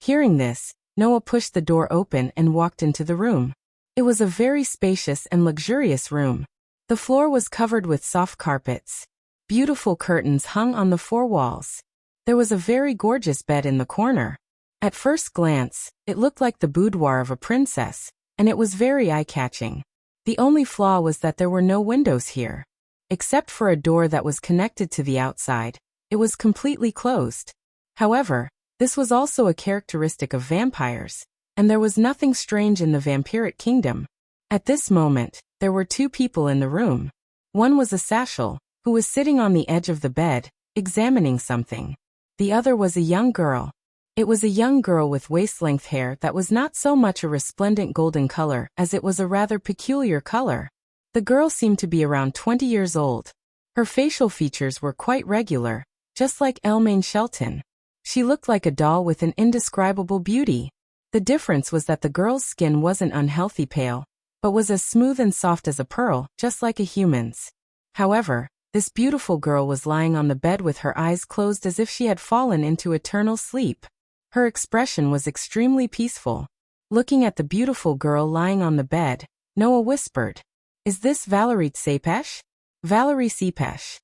Hearing this, Noah pushed the door open and walked into the room. It was a very spacious and luxurious room. The floor was covered with soft carpets. Beautiful curtains hung on the four walls. There was a very gorgeous bed in the corner. At first glance, it looked like the boudoir of a princess, and it was very eye-catching. The only flaw was that there were no windows here. Except for a door that was connected to the outside, it was completely closed. However, this was also a characteristic of vampires, and there was nothing strange in the vampiric kingdom. At this moment, there were two people in the room. One was Asashel, who was sitting on the edge of the bed, examining something. The other was a young girl. It was a young girl with waist-length hair that was not so much a resplendent golden color as it was a rather peculiar color. The girl seemed to be around 20 years old. Her facial features were quite regular, just like Elmain Shelton. She looked like a doll with an indescribable beauty. The difference was that the girl's skin wasn't unhealthy pale, but was as smooth and soft as a pearl, just like a human's. However, this beautiful girl was lying on the bed with her eyes closed as if she had fallen into eternal sleep. Her expression was extremely peaceful. Looking at the beautiful girl lying on the bed, Noah whispered, "Is this Valerie Tsepesh? Valerie Tsepesh."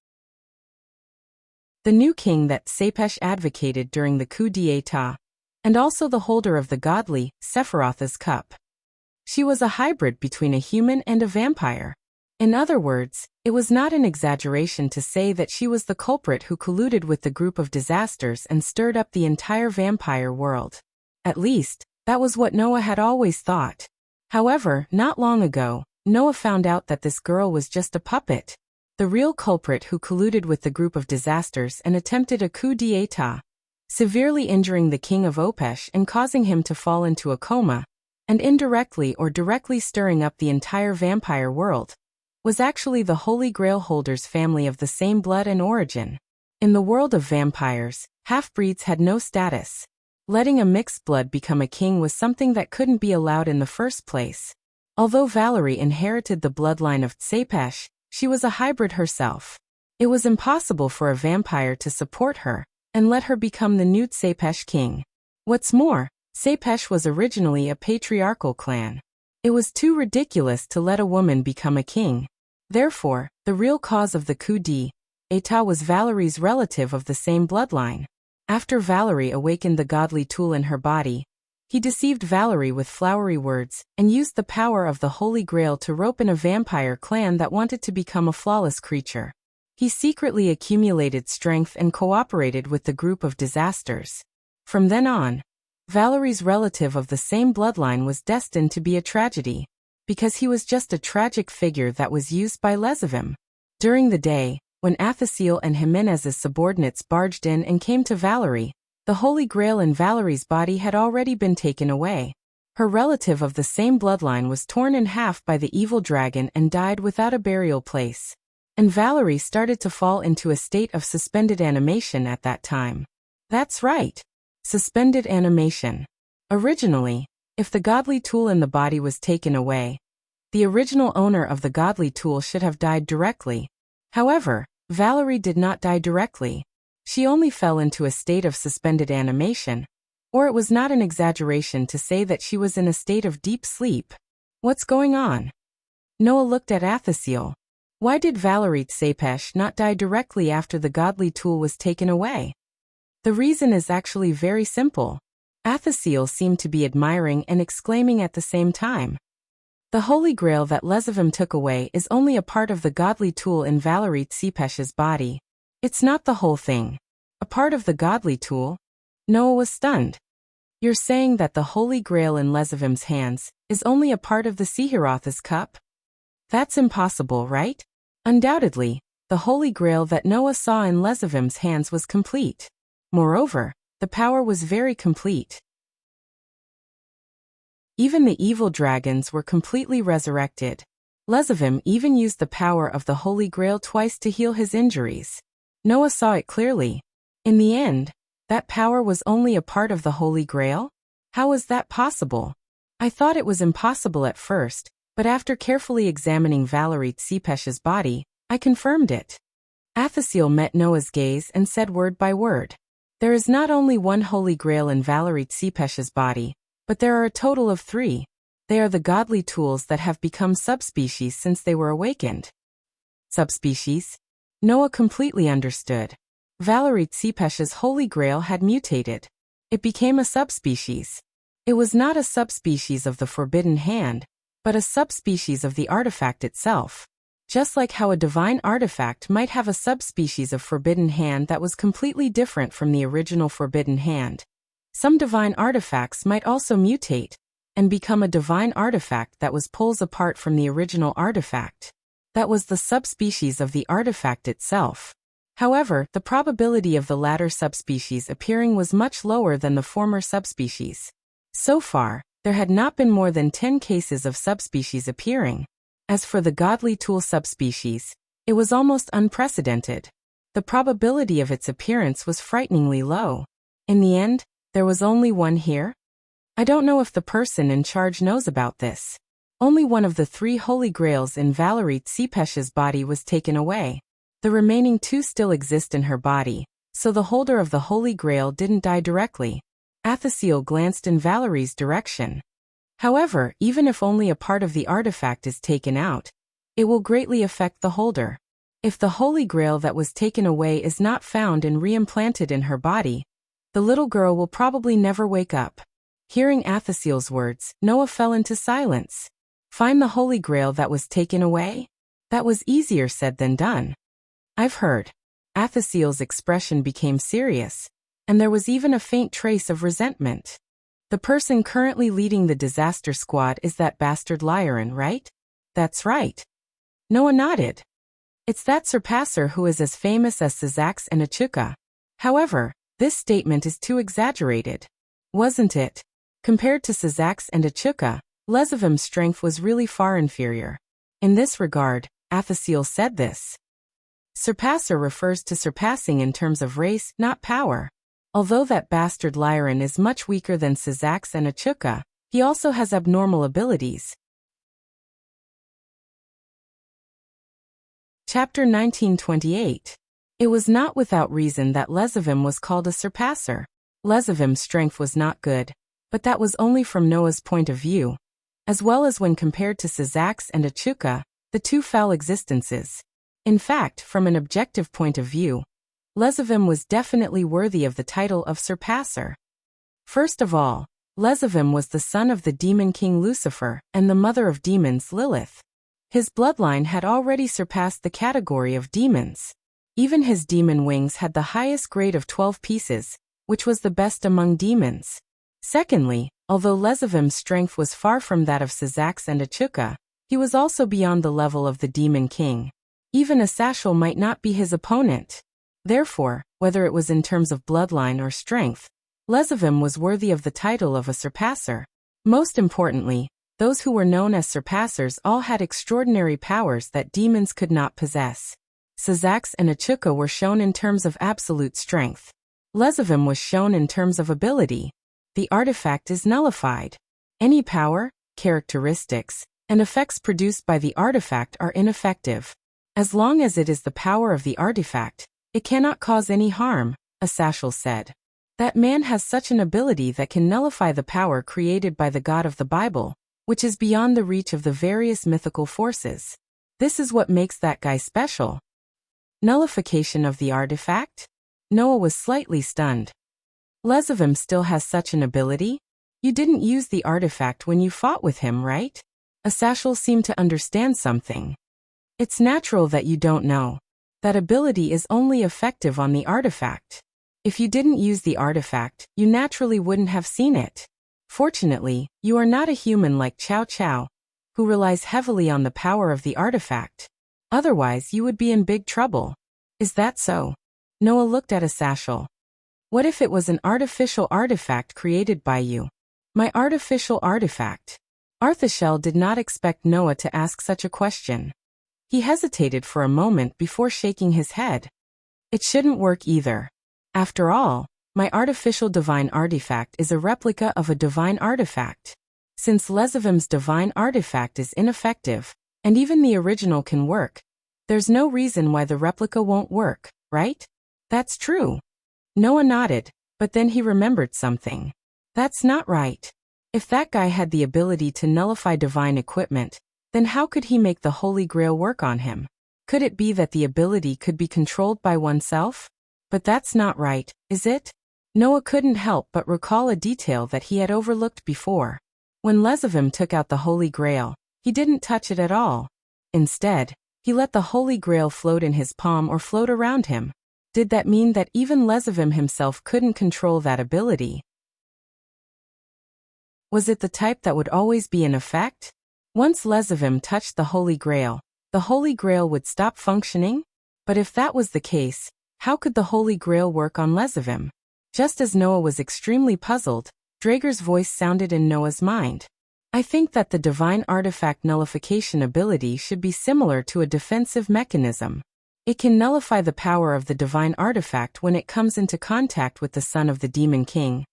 The new king that Tsepesh advocated during the coup d'état, and also the holder of the godly Sephiroth's cup. She was a hybrid between a human and a vampire. In other words, it was not an exaggeration to say that she was the culprit who colluded with the group of disasters and stirred up the entire vampire world. At least, that was what Noah had always thought. However, not long ago, Noah found out that this girl was just a puppet. The real culprit who colluded with the group of disasters and attempted a coup d'état, severely injuring the king of Opesh and causing him to fall into a coma, and indirectly or directly stirring up the entire vampire world, was actually the Holy Grail holder's family of the same blood and origin. In the world of vampires, half-breeds had no status. Letting a mixed blood become a king was something that couldn't be allowed in the first place. Although Valerie inherited the bloodline of Tsepesh, she was a hybrid herself. It was impossible for a vampire to support her and let her become the new Tsepesh king. What's more, Tsepesh was originally a patriarchal clan. It was too ridiculous to let a woman become a king. Therefore, the real cause of the coup d'état was Valerie's relative of the same bloodline. After Valerie awakened the godly tool in her body, he deceived Valerie with flowery words and used the power of the Holy Grail to rope in a vampire clan that wanted to become a flawless creature. He secretly accumulated strength and cooperated with the group of disasters. From then on, Valerie's relative of the same bloodline was destined to be a tragedy, because he was just a tragic figure that was used by Lesavim. During the day, when Athasiel and Jimenez's subordinates barged in and came to Valerie, the Holy Grail in Valerie's body had already been taken away. Her relative of the same bloodline was torn in half by the evil dragon and died without a burial place. And Valerie started to fall into a state of suspended animation at that time. That's right. Suspended animation. Originally, if the godly tool in the body was taken away, the original owner of the godly tool should have died directly. However, Valerie did not die directly. She only fell into a state of suspended animation, or it was not an exaggeration to say that she was in a state of deep sleep. What's going on? Noah looked at Athasiel. Why did Valerie Tsepesh not die directly after the godly tool was taken away? The reason is actually very simple. Athasiel seemed to be admiring and exclaiming at the same time. The Holy Grail that Lesavim took away is only a part of the godly tool in Valerie Tsepesh's body. It's not the whole thing. A part of the godly tool? Noah was stunned. You're saying that the Holy Grail in Lesavim's hands is only a part of the Sephiroth's cup? That's impossible, right? Undoubtedly, the Holy Grail that Noah saw in Lesavim's hands was complete. Moreover, the power was very complete. Even the evil dragons were completely resurrected. Lesavim even used the power of the Holy Grail twice to heal his injuries. Noah saw it clearly. In the end, that power was only a part of the Holy Grail? How was that possible? I thought it was impossible at first, but after carefully examining Valerie Tsepesh's body, I confirmed it. Athasiel met Noah's gaze and said word by word. There is not only one Holy Grail in Valerie Tsepesh's body, but there are a total of 3. They are the godly tools that have become subspecies since they were awakened. Subspecies? Noah completely understood. Valerie Tsepesh's Holy Grail had mutated. It became a subspecies. It was not a subspecies of the Forbidden Hand, but a subspecies of the artifact itself. Just like how a divine artifact might have a subspecies of Forbidden Hand that was completely different from the original Forbidden Hand. Some divine artifacts might also mutate and become a divine artifact that was pulls apart from the original artifact. That was the subspecies of the artifact itself. However, the probability of the latter subspecies appearing was much lower than the former subspecies. So far, there had not been more than 10 cases of subspecies appearing. As for the godly tool subspecies, it was almost unprecedented. The probability of its appearance was frighteningly low. In the end, there was only one here? I don't know if the person in charge knows about this. Only one of the 3 Holy Grails in Valerie Tsepesh's body was taken away. The remaining two still exist in her body, so the holder of the Holy Grail didn't die directly. Athasiel glanced in Valerie's direction. However, even if only a part of the artifact is taken out, it will greatly affect the holder. If the Holy Grail that was taken away is not found and reimplanted in her body, the little girl will probably never wake up. Hearing Athasiel's words, Noah fell into silence. Find the Holy Grail that was taken away? That was easier said than done. I've heard. Athasiel's expression became serious, and there was even a faint trace of resentment. The person currently leading the disaster squad is that bastard Lyran, right? That's right. Noah nodded. It's that surpasser who is as famous as Syzax and Achuka. However, this statement is too exaggerated. Wasn't it? Compared to Syzax and Achuka, Lezavim's strength was really far inferior. In this regard, Athasiel said this. Surpasser refers to surpassing in terms of race, not power. Although that bastard Lyran is much weaker than Syzax and Achuka, he also has abnormal abilities. Chapter 1928. It was not without reason that Lezavim was called a surpasser. Lezavim's strength was not good, but that was only from Noah's point of view. As well as when compared to Syzax and Achuka, the two foul existences. In fact, from an objective point of view, Lezavim was definitely worthy of the title of surpasser. First of all, Lezavim was the son of the demon king Lucifer and the mother of demons Lilith. His bloodline had already surpassed the category of demons. Even his demon wings had the highest grade of 12 pieces, which was the best among demons. Secondly, although Lezavim's strength was far from that of Syzax and Achuka, he was also beyond the level of the demon king. Even Asashel might not be his opponent. Therefore, whether it was in terms of bloodline or strength, Lezavim was worthy of the title of a surpasser. Most importantly, those who were known as surpassers all had extraordinary powers that demons could not possess. Syzax and Achuka were shown in terms of absolute strength. Lezavim was shown in terms of ability. The artifact is nullified. Any power, characteristics, and effects produced by the artifact are ineffective. As long as it is the power of the artifact, it cannot cause any harm, Asashel said. That man has such an ability that can nullify the power created by the God of the Bible, which is beyond the reach of the various mythical forces. This is what makes that guy special. Nullification of the artifact? Noah was slightly stunned. Lezavim still has such an ability? You didn't use the artifact when you fought with him, right? Asashel seemed to understand something. It's natural that you don't know. That ability is only effective on the artifact. If you didn't use the artifact, you naturally wouldn't have seen it. Fortunately, you are not a human like Chow Chow, who relies heavily on the power of the artifact. Otherwise, you would be in big trouble. Is that so? Noah looked at Asashel. What if it was an artificial artifact created by you? My artificial artifact. Arthashel did not expect Noah to ask such a question. He hesitated for a moment before shaking his head. It shouldn't work either. After all, my artificial divine artifact is a replica of a divine artifact. Since Lezavim's divine artifact is ineffective, and even the original can work, there's no reason why the replica won't work, right? That's true. Noah nodded, but then he remembered something. That's not right. If that guy had the ability to nullify divine equipment, then how could he make the Holy Grail work on him? Could it be that the ability could be controlled by oneself? But that's not right, is it? Noah couldn't help but recall a detail that he had overlooked before. When Lezavim took out the Holy Grail, he didn't touch it at all. Instead, he let the Holy Grail float in his palm or float around him. Did that mean that even Lezavim himself couldn't control that ability? Was it the type that would always be in effect? Once Lezavim touched the Holy Grail would stop functioning? But if that was the case, how could the Holy Grail work on Lezavim? Just as Noah was extremely puzzled, Draeger's voice sounded in Noah's mind. I think that the divine artifact nullification ability should be similar to a defensive mechanism. It can nullify the power of the divine artifact when it comes into contact with the son of the Demon King.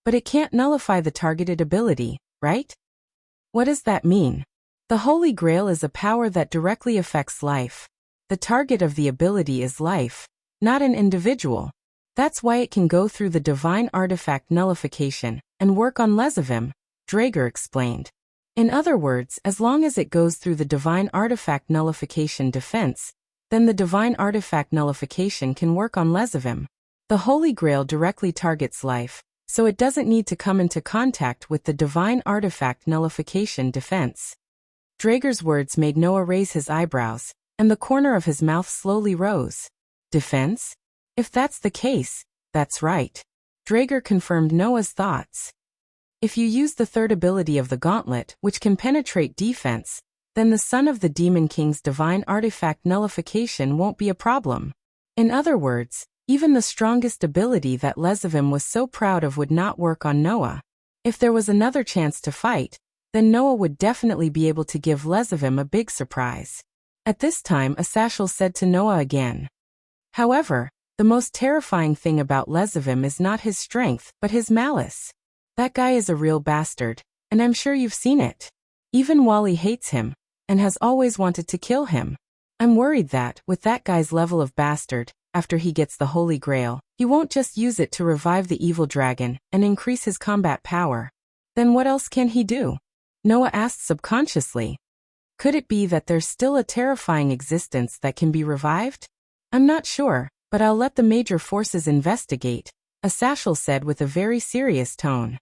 But it can't nullify the targeted ability, right? What does that mean? The Holy Grail is a power that directly affects life. The target of the ability is life, not an individual. That's why it can go through the divine artifact nullification and work on Lezavim, Draeger explained. In other words, as long as it goes through the divine artifact nullification defense, then the divine artifact nullification can work on Lezavim. The Holy Grail directly targets life, so it doesn't need to come into contact with the divine artifact nullification defense. Draeger's words made Noah raise his eyebrows, and the corner of his mouth slowly rose. Defense? If that's the case, that's right. Draeger confirmed Noah's thoughts. If you use the third ability of the gauntlet, which can penetrate defense, then the son of the Demon King's divine artifact nullification won't be a problem. In other words, even the strongest ability that Lezavim was so proud of would not work on Noah. If there was another chance to fight, then Noah would definitely be able to give Lezavim a big surprise. At this time, Asashel said to Noah again. However, the most terrifying thing about Lezavim is not his strength, but his malice. That guy is a real bastard, and I'm sure you've seen it. Even Wally hates him, and has always wanted to kill him. I'm worried that, with that guy's level of bastard, after he gets the Holy Grail, he won't just use it to revive the evil dragon and increase his combat power. Then what else can he do? Noah asked subconsciously. Could it be that there's still a terrifying existence that can be revived? I'm not sure, but I'll let the major forces investigate, Asashel said with a very serious tone.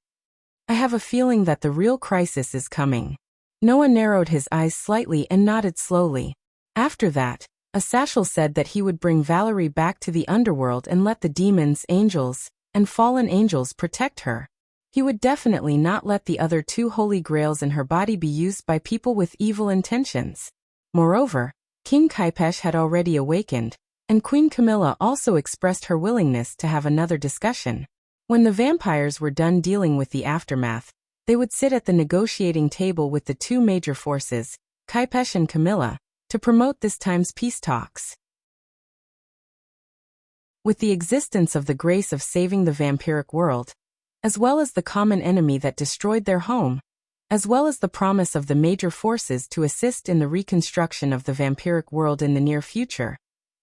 I have a feeling that the real crisis is coming. Noah narrowed his eyes slightly and nodded slowly. After that, Asashel said that he would bring Valerie back to the underworld and let the demons, angels, and fallen angels protect her. He would definitely not let the other two holy grails in her body be used by people with evil intentions. Moreover, King Kaipesh had already awakened, and Queen Camilla also expressed her willingness to have another discussion. When the vampires were done dealing with the aftermath, they would sit at the negotiating table with the two major forces, Kaipesh and Camilla, to promote this time's peace talks. With the existence of the grace of saving the vampiric world, as well as the common enemy that destroyed their home, as well as the promise of the major forces to assist in the reconstruction of the vampiric world in the near future,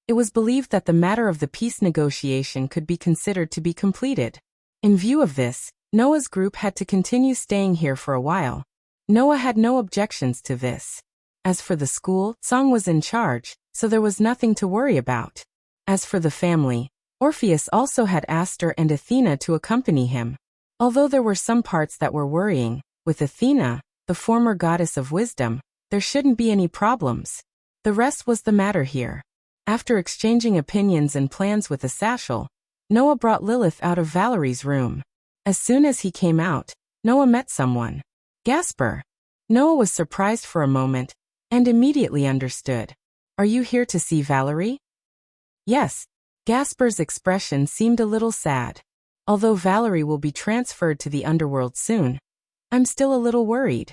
it was believed that the matter of the peace negotiation could be considered to be completed. In view of this, Noah's group had to continue staying here for a while. Noah had no objections to this. As for the school, Song was in charge, so there was nothing to worry about. As for the family, Orpheus also had Aster and Athena to accompany him. Although there were some parts that were worrying, with Athena, the former goddess of wisdom, there shouldn't be any problems. The rest was the matter here. After exchanging opinions and plans with Asashel, Noah brought Lilith out of Valerie's room. As soon as he came out, Noah met someone. Gasper. Noah was surprised for a moment, and immediately understood. Are you here to see Valerie? Yes. Gasper's expression seemed a little sad. Although Valerie will be transferred to the underworld soon, I'm still a little worried.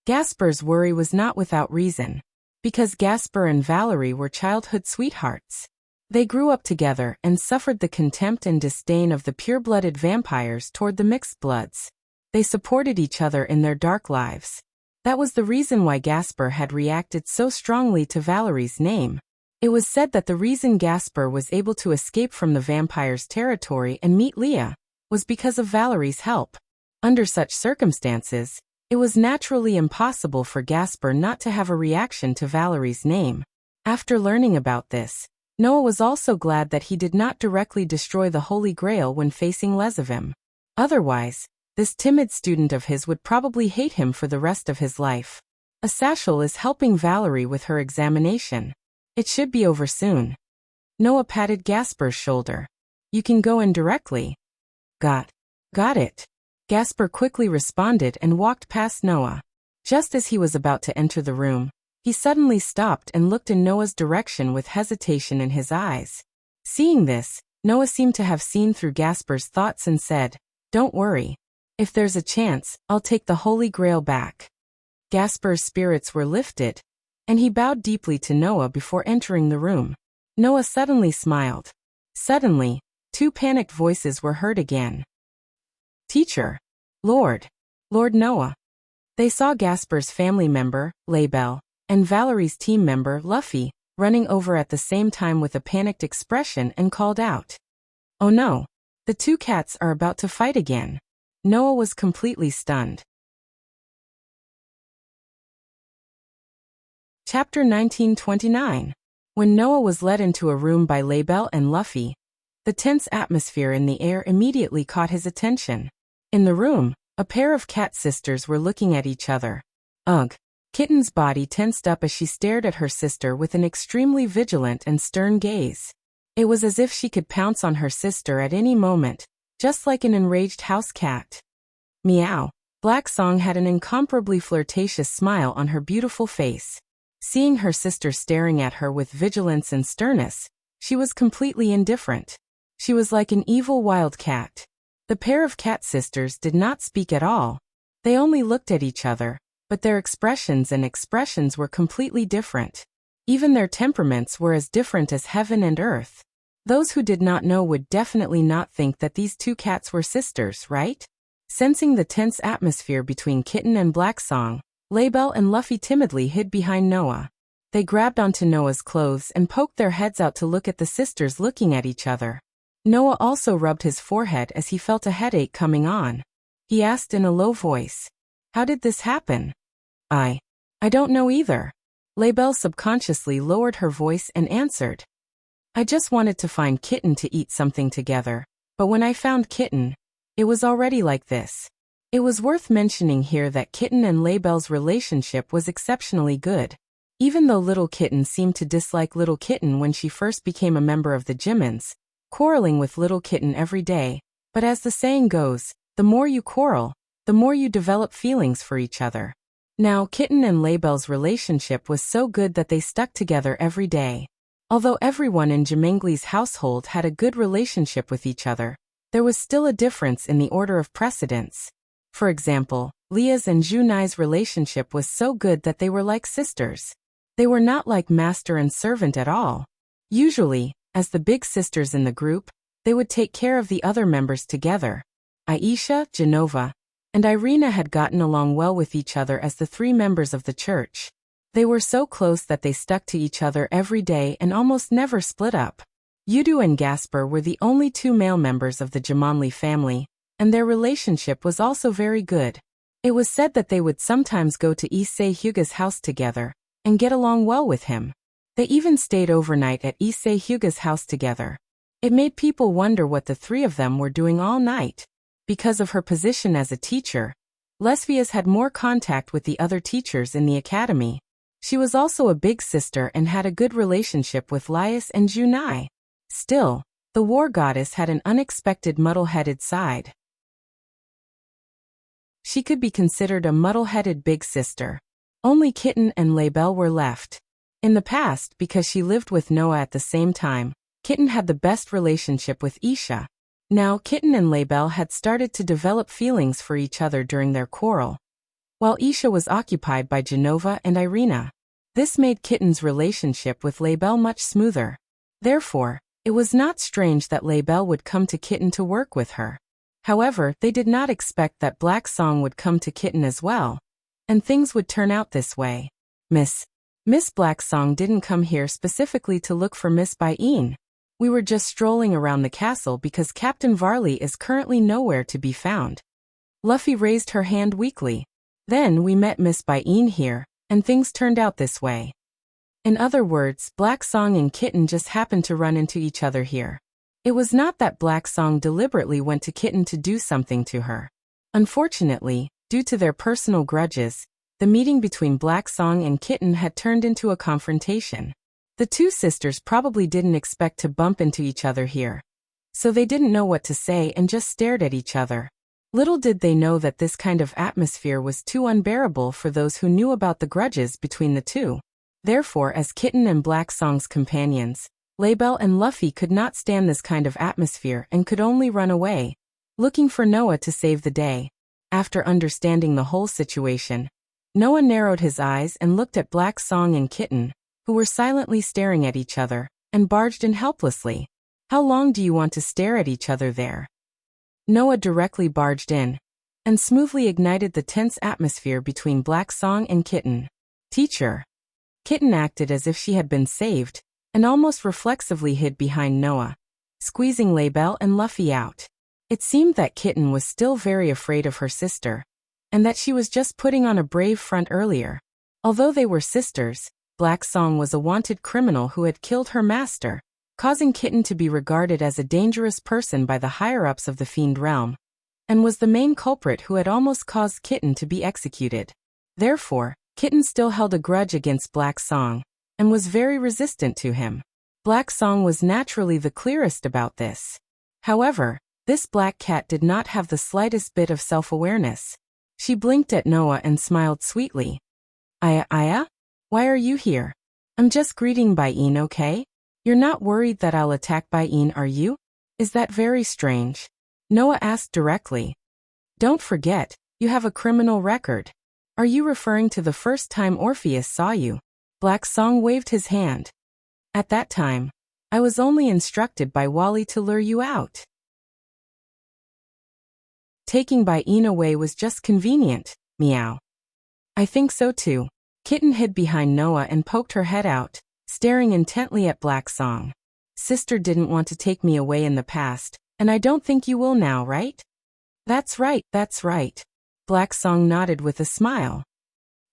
Gasper's worry was not without reason, because Gasper and Valerie were childhood sweethearts. They grew up together and suffered the contempt and disdain of the pure-blooded vampires toward the mixed bloods. They supported each other in their dark lives. That was the reason why Gasper had reacted so strongly to Valerie's name. It was said that the reason Gasper was able to escape from the vampire's territory and meet Leah was because of Valerie's help. Under such circumstances, it was naturally impossible for Gasper not to have a reaction to Valerie's name. After learning about this, Noah was also glad that he did not directly destroy the Holy Grail when facing Lezavim. Otherwise, this timid student of his would probably hate him for the rest of his life. Asashel is helping Valerie with her examination. It should be over soon. Noah patted Gasper's shoulder. You can go in directly. Got it. Gasper quickly responded and walked past Noah. Just as he was about to enter the room, he suddenly stopped and looked in Noah's direction with hesitation in his eyes. Seeing this, Noah seemed to have seen through Gasper's thoughts and said, "Don't worry. If there's a chance, I'll take the Holy Grail back." Gasper's spirits were lifted, and he bowed deeply to Noah before entering the room. Noah suddenly smiled. Suddenly, two panicked voices were heard again. "Teacher! Lord Noah!" They saw Gasper's family member, Laybell, and Valerie's team member, Luffy, running over at the same time with a panicked expression, and called out, "Oh no! The two cats are about to fight again." Noah was completely stunned. Chapter 1929. When Noah was led into a room by Labelle and Luffy, the tense atmosphere in the air immediately caught his attention. In the room, a pair of cat sisters were looking at each other. Ugh! Kitten's body tensed up as she stared at her sister with an extremely vigilant and stern gaze. It was as if she could pounce on her sister at any moment, just like an enraged house cat. Meow! Black Song had an incomparably flirtatious smile on her beautiful face. Seeing her sister staring at her with vigilance and sternness, she was completely indifferent. She was like an evil wild cat. The pair of cat sisters did not speak at all. They only looked at each other, but their expressions were completely different. Even their temperaments were as different as heaven and earth. Those who did not know would definitely not think that these two cats were sisters, right? Sensing the tense atmosphere between Kitten and Black Song, Labelle and Luffy timidly hid behind Noah. They grabbed onto Noah's clothes and poked their heads out to look at the sisters looking at each other. Noah also rubbed his forehead as he felt a headache coming on. He asked in a low voice, "How did this happen?" I don't know either." Labelle subconsciously lowered her voice and answered, "I just wanted to find Kitten to eat something together, but when I found Kitten, it was already like this." It was worth mentioning here that Kitten and Labelle's relationship was exceptionally good. Even though Little Kitten seemed to dislike Little Kitten when she first became a member of the Jimmins, quarreling with Little Kitten every day, but as the saying goes, the more you quarrel, the more you develop feelings for each other. Now Kitten and Labelle's relationship was so good that they stuck together every day. Although everyone in Jimengli's household had a good relationship with each other, there was still a difference in the order of precedence. For example, Leah's and Junai's relationship was so good that they were like sisters. They were not like master and servant at all. Usually, as the big sisters in the group, they would take care of the other members together. Aisha, Genova, and Irina had gotten along well with each other as the three members of the church. They were so close that they stuck to each other every day and almost never split up. Yudu and Gasper were the only two male members of the Jumanli family, and their relationship was also very good. It was said that they would sometimes go to Issei Hyuga's house together, and get along well with him. They even stayed overnight at Issei Hyuga's house together. It made people wonder what the three of them were doing all night. Because of her position as a teacher, Lesvias had more contact with the other teachers in the academy. She was also a big sister and had a good relationship with Laius and Junai. Still, the war goddess had an unexpected muddle-headed side. She could be considered a muddle-headed big sister. Only Kitten and Labelle were left. In the past, because she lived with Noah at the same time, Kitten had the best relationship with Isha. Now Kitten and Labelle had started to develop feelings for each other during their quarrel, while Isha was occupied by Genova and Irina. This made Kitten's relationship with Labelle much smoother. Therefore, it was not strange that Labelle would come to Kitten to work with her. However, they did not expect that Black Song would come to Kitten as well, and things would turn out this way. Miss Black Song didn't come here specifically to look for Miss Bain. We were just strolling around the castle because Captain Varley is currently nowhere to be found. Luffy raised her hand weakly. Then we met Miss Bain here, and things turned out this way. In other words, Black Song and Kitten just happened to run into each other here. It was not that Black Song deliberately went to Kitten to do something to her. Unfortunately, due to their personal grudges, the meeting between Black Song and Kitten had turned into a confrontation. The two sisters probably didn't expect to bump into each other here, so they didn't know what to say and just stared at each other. Little did they know that this kind of atmosphere was too unbearable for those who knew about the grudges between the two. Therefore, as Kitten and Black Song's companions, Labelle and Luffy could not stand this kind of atmosphere and could only run away, looking for Noah to save the day. After understanding the whole situation, Noah narrowed his eyes and looked at Black Song and Kitten, who were silently staring at each other, and barged in helplessly. "How long do you want to stare at each other there?" Noah directly barged in, and smoothly ignited the tense atmosphere between Black Song and Kitten. "Teacher." Kitten acted as if she had been saved, and almost reflexively hid behind Noah, squeezing Label and Luffy out. It seemed that Kitten was still very afraid of her sister, and that she was just putting on a brave front earlier. Although they were sisters, Black Song was a wanted criminal who had killed her master, causing Kitten to be regarded as a dangerous person by the higher-ups of the Fiend realm, and was the main culprit who had almost caused Kitten to be executed. Therefore, Kitten still held a grudge against Black Song, and was very resistant to him. Black Song was naturally the clearest about this. However, this black cat did not have the slightest bit of self-awareness. She blinked at Noah and smiled sweetly. Aya? Why are you here? I'm just greeting Bain, okay? You're not worried that I'll attack Bain, are you? Is that very strange? Noah asked directly. Don't forget, you have a criminal record. Are you referring to the first time Orpheus saw you? Black Song waved his hand. At that time, I was only instructed by Wally to lure you out. Taking Bain away was just convenient, meow. I think so too. Kitten hid behind Noah and poked her head out, staring intently at Black Song. Sister didn't want to take me away in the past, and I don't think you will now, right? That's right. Black Song nodded with a smile.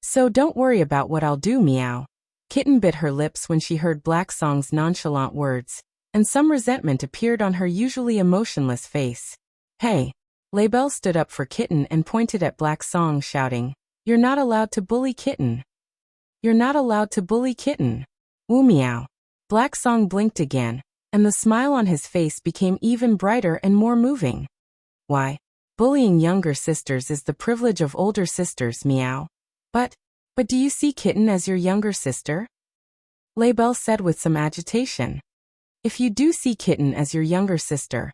So don't worry about what I'll do, meow. Kitten bit her lips when she heard Black Song's nonchalant words, and some resentment appeared on her usually emotionless face. Hey! Label stood up for Kitten and pointed at Black Song, shouting, You're not allowed to bully Kitten. You're not allowed to bully Kitten. Woo meow. Black Song blinked again, and the smile on his face became even brighter and more moving. Why? Bullying younger sisters is the privilege of older sisters, meow. But do you see Kitten as your younger sister? Label said with some agitation. If you do see Kitten as your younger sister,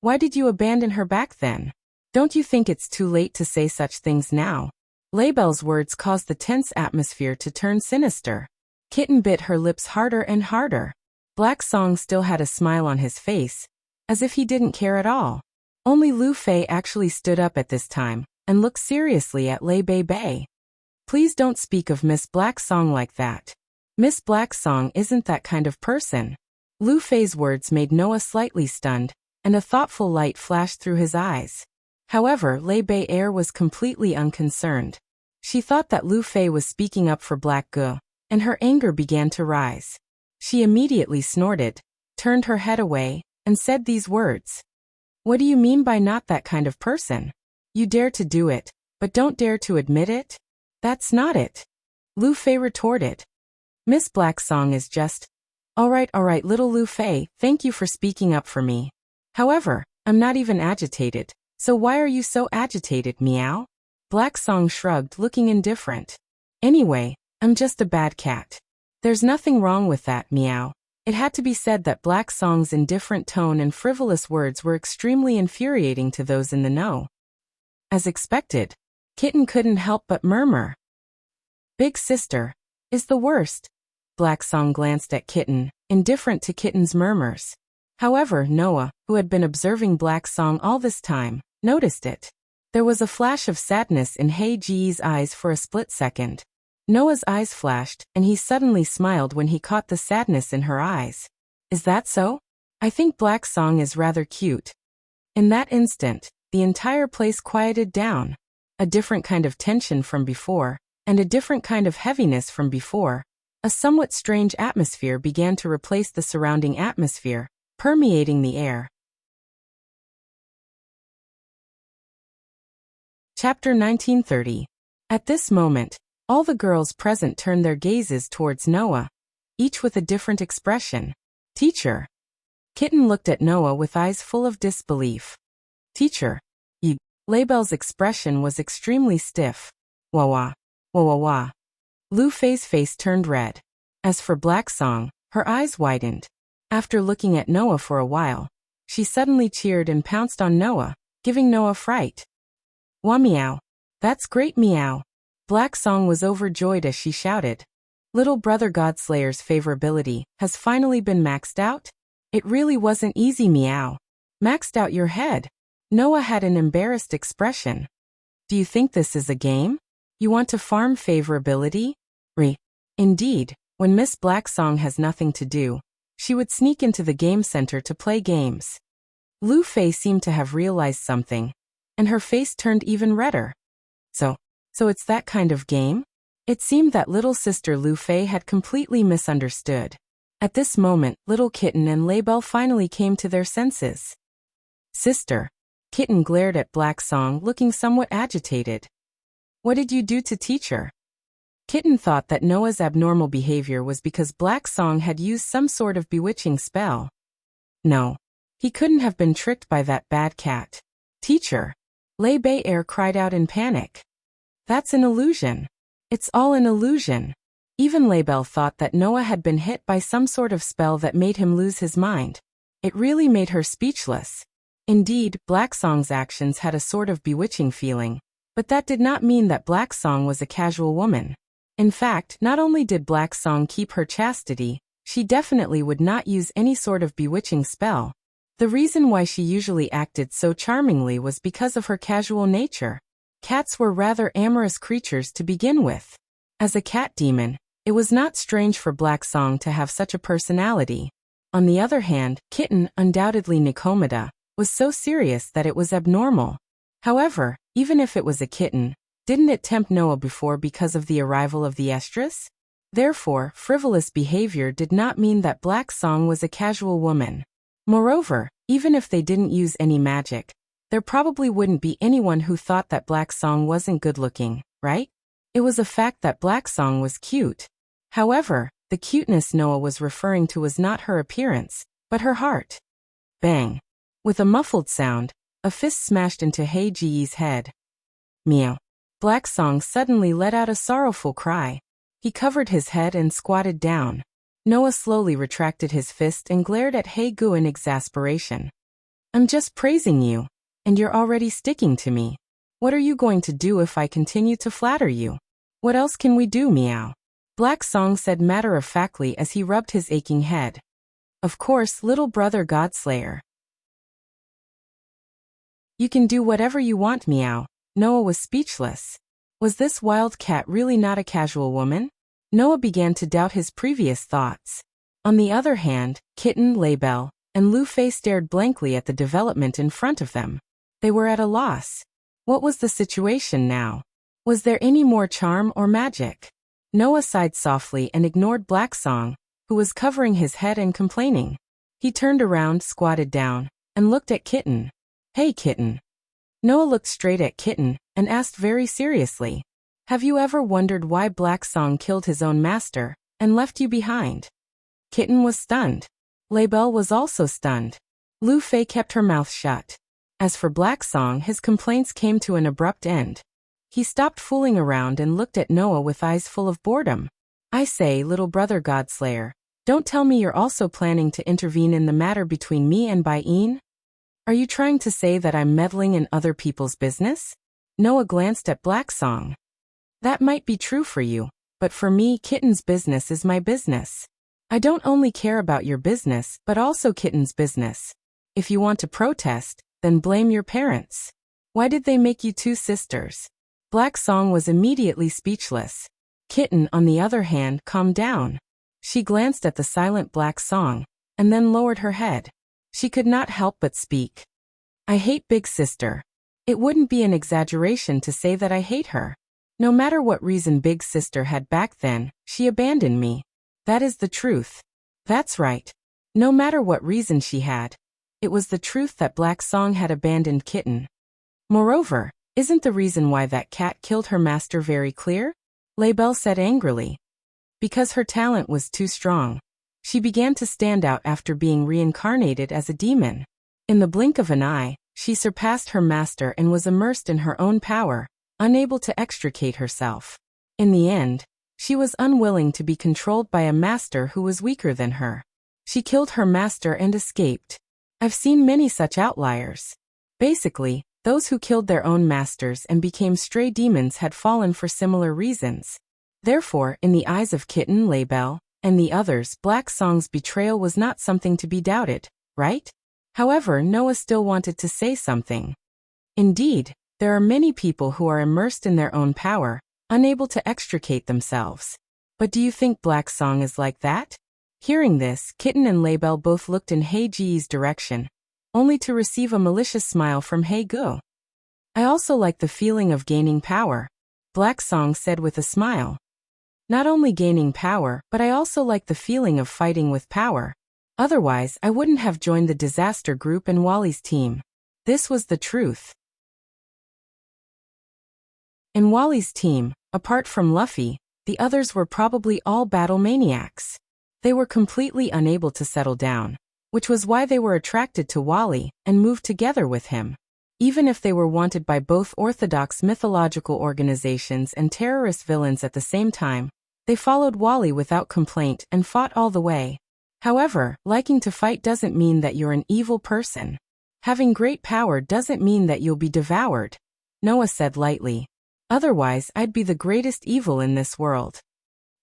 why did you abandon her back then? Don't you think it's too late to say such things now? Label's words caused the tense atmosphere to turn sinister. Kitten bit her lips harder and harder. Black Song still had a smile on his face, as if he didn't care at all. Only Lu Fei actually stood up at this time, and looked seriously at Lei Bei Bei. Please don't speak of Miss Black Song like that. Miss Black Song isn't that kind of person. Lu Fei's words made Noah slightly stunned, and a thoughtful light flashed through his eyes. However, Lei Bei Air was completely unconcerned. She thought that Lu Fei was speaking up for Black Gu, and her anger began to rise. She immediately snorted, turned her head away, and said these words. What do you mean by not that kind of person? You dare to do it, but don't dare to admit it? That's not it. Lu Fei retorted. Miss Black Song is just... All right, little Lu Fei, thank you for speaking up for me. However, I'm not even agitated, so why are you so agitated, meow? Black Song shrugged, looking indifferent. Anyway, I'm just a bad cat. There's nothing wrong with that, meow. It had to be said that Black Song's indifferent tone and frivolous words were extremely infuriating to those in the know. As expected, Kitten couldn't help but murmur. Big sister is the worst. Black Song glanced at Kitten, indifferent to Kitten's murmurs. However, Noah, who had been observing Black Song all this time, noticed it. There was a flash of sadness in Hei Ji's eyes for a split second. Noah's eyes flashed, and he suddenly smiled when he caught the sadness in her eyes. Is that so? I think Black Song is rather cute. In that instant, the entire place quieted down. A different kind of tension from before, and a different kind of heaviness from before. A somewhat strange atmosphere began to replace the surrounding atmosphere, permeating the air. Chapter 1930. At this moment, all the girls present turned their gazes towards Noah, each with a different expression. Teacher. Kitten looked at Noah with eyes full of disbelief. Teacher. You. Label's expression was extremely stiff. Wah wah. Lu Fei's face turned red. As for Black Song, her eyes widened. After looking at Noah for a while, she suddenly cheered and pounced on Noah, giving Noah fright. Wah meow. That's great, meow. Black Song was overjoyed as she shouted. Little brother Godslayer's favorability has finally been maxed out? It really wasn't easy, meow. Maxed out your head. Noah had an embarrassed expression. Do you think this is a game? You want to farm favorability? Indeed, When Miss Blacksong has nothing to do, she would sneak into the game center to play games. Lu Fei seemed to have realized something, and her face turned even redder. So it's that kind of game? It seemed that little sister Lu Fei had completely misunderstood. At this moment, little Kitten and Label finally came to their senses. Sister. Kitten glared at Blacksong, looking somewhat agitated. What did you do to teacher? Kitten thought that Noah's abnormal behavior was because Blacksong had used some sort of bewitching spell. No. He couldn't have been tricked by that bad cat. Teacher. Lei Bei Er cried out in panic. That's an illusion. It's all an illusion. Even Label thought that Noah had been hit by some sort of spell that made him lose his mind. It really made her speechless. Indeed, Blacksong's actions had a sort of bewitching feeling, but that did not mean that Blacksong was a casual woman. In fact, not only did Blacksong keep her chastity, she definitely would not use any sort of bewitching spell. The reason why she usually acted so charmingly was because of her casual nature. Cats were rather amorous creatures to begin with. As a cat demon, it was not strange for Blacksong to have such a personality. On the other hand, Kitten, undoubtedly Nikomata, was so serious that it was abnormal. However, even if it was a kitten, didn't it tempt Noah before because of the arrival of the estrus? Therefore, frivolous behavior did not mean that Blacksong was a casual woman. Moreover, even if they didn't use any magic, there probably wouldn't be anyone who thought that Blacksong wasn't good-looking, right? It was a fact that Blacksong was cute. However, the cuteness Noah was referring to was not her appearance, but her heart. Bang! With a muffled sound, a fist smashed into Hei Ji's head. Meow. Blacksong suddenly let out a sorrowful cry. He covered his head and squatted down. Noah slowly retracted his fist and glared at Hei Gu in exasperation. I'm just praising you, and you're already sticking to me. What are you going to do if I continue to flatter you? What else can we do, meow? Blacksong said matter-of-factly as he rubbed his aching head. Of course, little brother Godslayer. You can do whatever you want, meow. Noah was speechless. Was this wild cat really not a casual woman? Noah began to doubt his previous thoughts. On the other hand, Kitten, Label, and Lu Fei stared blankly at the development in front of them. They were at a loss. What was the situation now? Was there any more charm or magic? Noah sighed softly and ignored Blacksong, who was covering his head and complaining. He turned around, squatted down, and looked at Kitten. Hey, Kitten. Noah looked straight at Kitten and asked very seriously, have you ever wondered why Blacksong killed his own master and left you behind? Kitten was stunned. Label was also stunned. Lu Fei kept her mouth shut. As for Blacksong, his complaints came to an abrupt end. He stopped fooling around and looked at Noah with eyes full of boredom. I say, little brother Godslayer, don't tell me you're also planning to intervene in the matter between me and Bai-in? Are you trying to say that I'm meddling in other people's business? Noah glanced at Blacksong. That might be true for you, but for me, Kitten's business is my business. I don't only care about your business, but also Kitten's business. If you want to protest, then blame your parents. Why did they make you two sisters? Blacksong was immediately speechless. Kitten, on the other hand, calmed down. She glanced at the silent Blacksong, and then lowered her head. She could not help but speak. I hate Big Sister. It wouldn't be an exaggeration to say that I hate her. No matter what reason Big Sister had back then, she abandoned me. That is the truth. That's right. No matter what reason she had. It was the truth that Blacksong had abandoned Kitten. Moreover, isn't the reason why that cat killed her master very clear? Label said angrily. Because her talent was too strong. She began to stand out after being reincarnated as a demon. In the blink of an eye, she surpassed her master and was immersed in her own power, unable to extricate herself. In the end, she was unwilling to be controlled by a master who was weaker than her. She killed her master and escaped. I've seen many such outliers. Basically, those who killed their own masters and became stray demons had fallen for similar reasons. Therefore, in the eyes of Kitten, Label, and the others, Blacksong's betrayal was not something to be doubted, right? However, Noah still wanted to say something. Indeed, there are many people who are immersed in their own power, unable to extricate themselves. But do you think Black Song is like that? Hearing this, Kitten and Label both looked in Hei Ji's direction, only to receive a malicious smile from Hei Gu. I also like the feeling of gaining power, Black Song said with a smile. Not only gaining power, but I also like the feeling of fighting with power. Otherwise, I wouldn't have joined the disaster group and Wally's team. This was the truth. In Wally's team, apart from Luffy, the others were probably all battle maniacs. They were completely unable to settle down, which was why they were attracted to Wally and moved together with him. Even if they were wanted by both orthodox mythological organizations and terrorist villains at the same time, they followed Wally without complaint and fought all the way. However, liking to fight doesn't mean that you're an evil person. Having great power doesn't mean that you'll be devoured, Noah said lightly. Otherwise, I'd be the greatest evil in this world.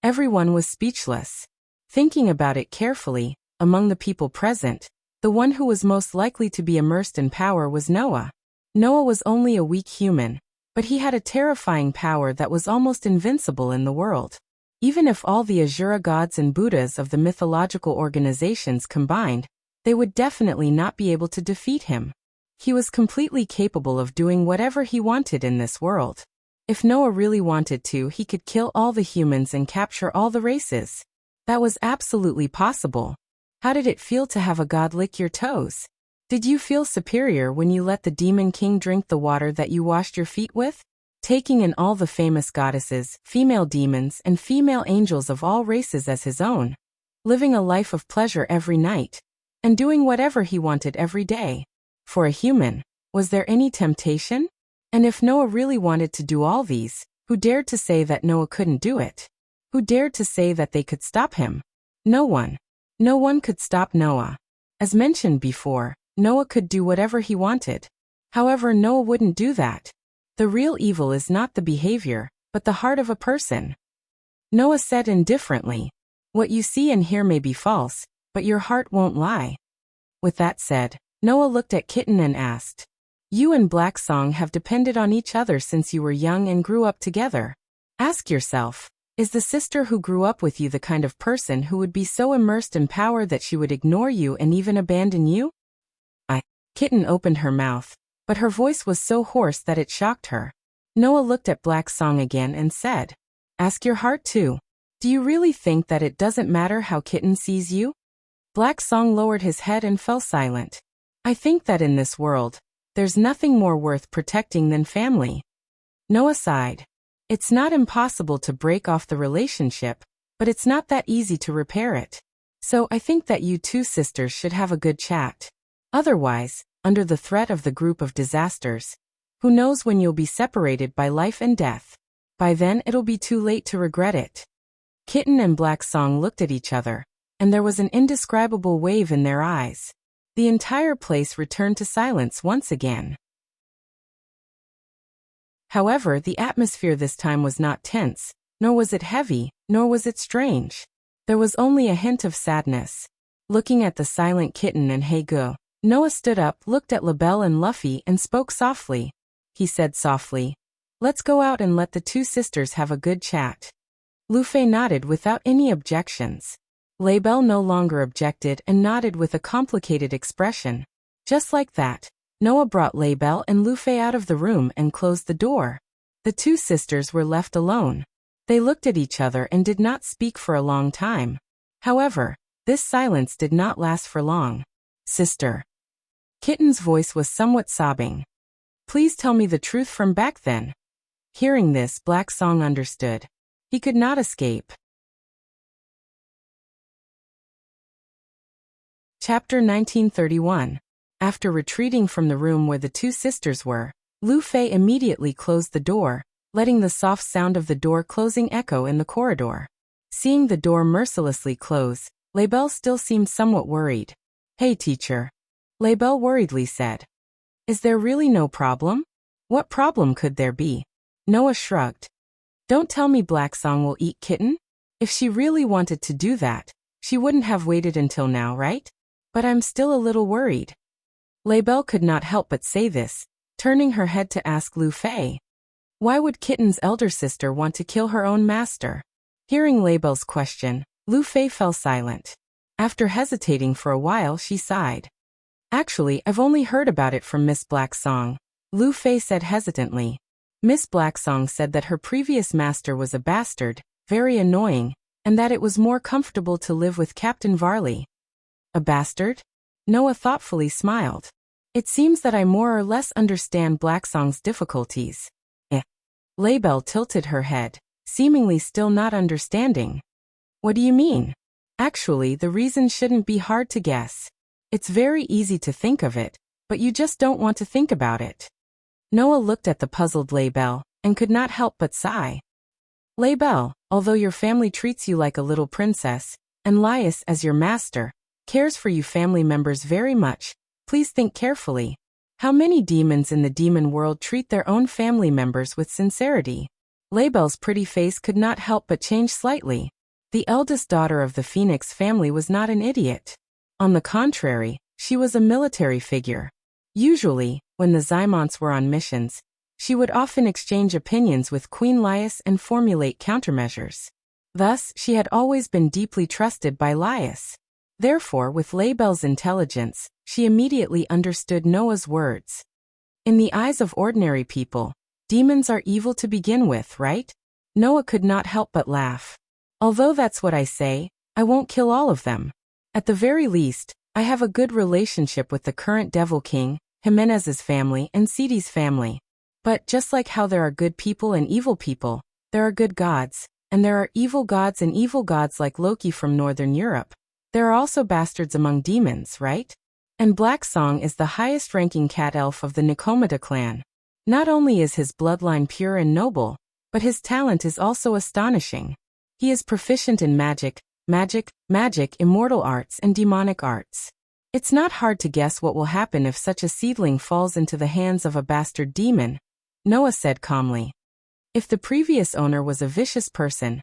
Everyone was speechless. Thinking about it carefully, among the people present, the one who was most likely to be immersed in power was Noah. Noah was only a weak human, but he had a terrifying power that was almost invincible in the world. Even if all the Asura gods and Buddhas of the mythological organizations combined, they would definitely not be able to defeat him. He was completely capable of doing whatever he wanted in this world. If Noah really wanted to, he could kill all the humans and capture all the races. That was absolutely possible. How did it feel to have a god lick your toes? Did you feel superior when you let the Demon King drink the water that you washed your feet with? Taking in all the famous goddesses, female demons, and female angels of all races as his own. Living a life of pleasure every night. And doing whatever he wanted every day. For a human, was there any temptation? And if Noah really wanted to do all these, who dared to say that Noah couldn't do it? Who dared to say that they could stop him? No one. No one could stop Noah. As mentioned before, Noah could do whatever he wanted. However, Noah wouldn't do that. The real evil is not the behavior, but the heart of a person. Noah said indifferently. What you see and hear may be false, but your heart won't lie. With that said, Noah looked at Kitten and asked, You and Black Song have depended on each other since you were young and grew up together. Ask yourself, is the sister who grew up with you the kind of person who would be so immersed in power that she would ignore you and even abandon you? Kitten opened her mouth, but her voice was so hoarse that it shocked her. Noah looked at Black Song again and said, Ask your heart too. Do you really think that it doesn't matter how Kitten sees you? Black Song lowered his head and fell silent. I think that in this world, there's nothing more worth protecting than family. Noah sighed. It's not impossible to break off the relationship, but it's not that easy to repair it. So I think that you two sisters should have a good chat. Otherwise, under the threat of the group of disasters, who knows when you'll be separated by life and death. By then it'll be too late to regret it. Kitten and Black Song looked at each other, and there was an indescribable wave in their eyes. The entire place returned to silence once again. However, the atmosphere this time was not tense, nor was it heavy, nor was it strange. There was only a hint of sadness. Looking at the silent Kitten and Hei Gu, Noah stood up, looked at Labelle and Luffy, and spoke softly. He said softly, Let's go out and let the two sisters have a good chat. Luffy nodded without any objections. Labelle no longer objected and nodded with a complicated expression. Just like that, Noah brought Labelle and Luffy out of the room and closed the door. The two sisters were left alone. They looked at each other and did not speak for a long time. However, this silence did not last for long. Sister. Kitten's voice was somewhat sobbing. Please tell me the truth from back then. Hearing this, Black Song understood. He could not escape. Chapter 1931. After retreating from the room where the two sisters were, Luffy immediately closed the door, letting the soft sound of the door closing echo in the corridor. Seeing the door mercilessly close, Labelle still seemed somewhat worried. Hey teacher. Labelle worriedly said. Is there really no problem? What problem could there be? Noah shrugged. Don't tell me Black Song will eat Kitten? If she really wanted to do that, she wouldn't have waited until now, right? But I'm still a little worried. Labelle could not help but say this, turning her head to ask Luffy. Why would Kitten's elder sister want to kill her own master? Hearing Label's question, Lu Fei fell silent. After hesitating for a while, she sighed. Actually, I've only heard about it from Miss Blacksong, Lu Fei said hesitantly. Miss Blacksong said that her previous master was a bastard, very annoying, and that it was more comfortable to live with Captain Varley. A bastard? Noah thoughtfully smiled. It seems that I more or less understand Blacksong's difficulties. Label tilted her head, seemingly still not understanding. What do you mean? Actually, the reason shouldn't be hard to guess. It's very easy to think of it, but you just don't want to think about it. Noah looked at the puzzled Label, and could not help but sigh. Label, although your family treats you like a little princess, and Laius as your master, cares for you family members very much, please think carefully. How many demons in the demon world treat their own family members with sincerity? Label's pretty face could not help but change slightly. The eldest daughter of the Phoenix family was not an idiot. On the contrary, she was a military figure. Usually, when the Zymonts were on missions, she would often exchange opinions with Queen Laius and formulate countermeasures. Thus, she had always been deeply trusted by Laius. Therefore, with Label's intelligence, she immediately understood Noah's words. In the eyes of ordinary people, demons are evil to begin with, right? Noah could not help but laugh. Although that's what I say, I won't kill all of them. At the very least, I have a good relationship with the current Devil King, Jimenez's family, and Sidi's family. But just like how there are good people and evil people, there are good gods, and there are evil gods and evil gods like Loki from Northern Europe. There are also bastards among demons, right? And Blacksong is the highest-ranking cat elf of the Nicomeda clan. Not only is his bloodline pure and noble, but his talent is also astonishing. He is proficient in magic, immortal arts, and demonic arts. It's not hard to guess what will happen if such a seedling falls into the hands of a bastard demon, Noah said calmly. If the previous owner was a vicious person,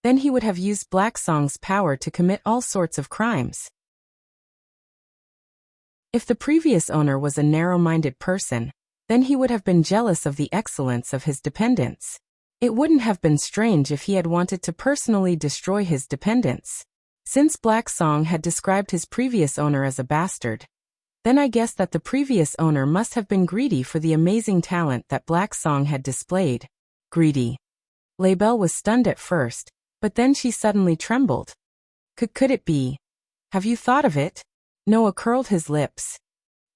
then he would have used Blacksong's power to commit all sorts of crimes. If the previous owner was a narrow-minded person, then he would have been jealous of the excellence of his dependents. It wouldn't have been strange if he had wanted to personally destroy his dependents. Since Blacksong had described his previous owner as a bastard, then I guess that the previous owner must have been greedy for the amazing talent that Blacksong had displayed. Greedy. Label was stunned at first, but then she suddenly trembled. Could it be? Have you thought of it? Noah curled his lips.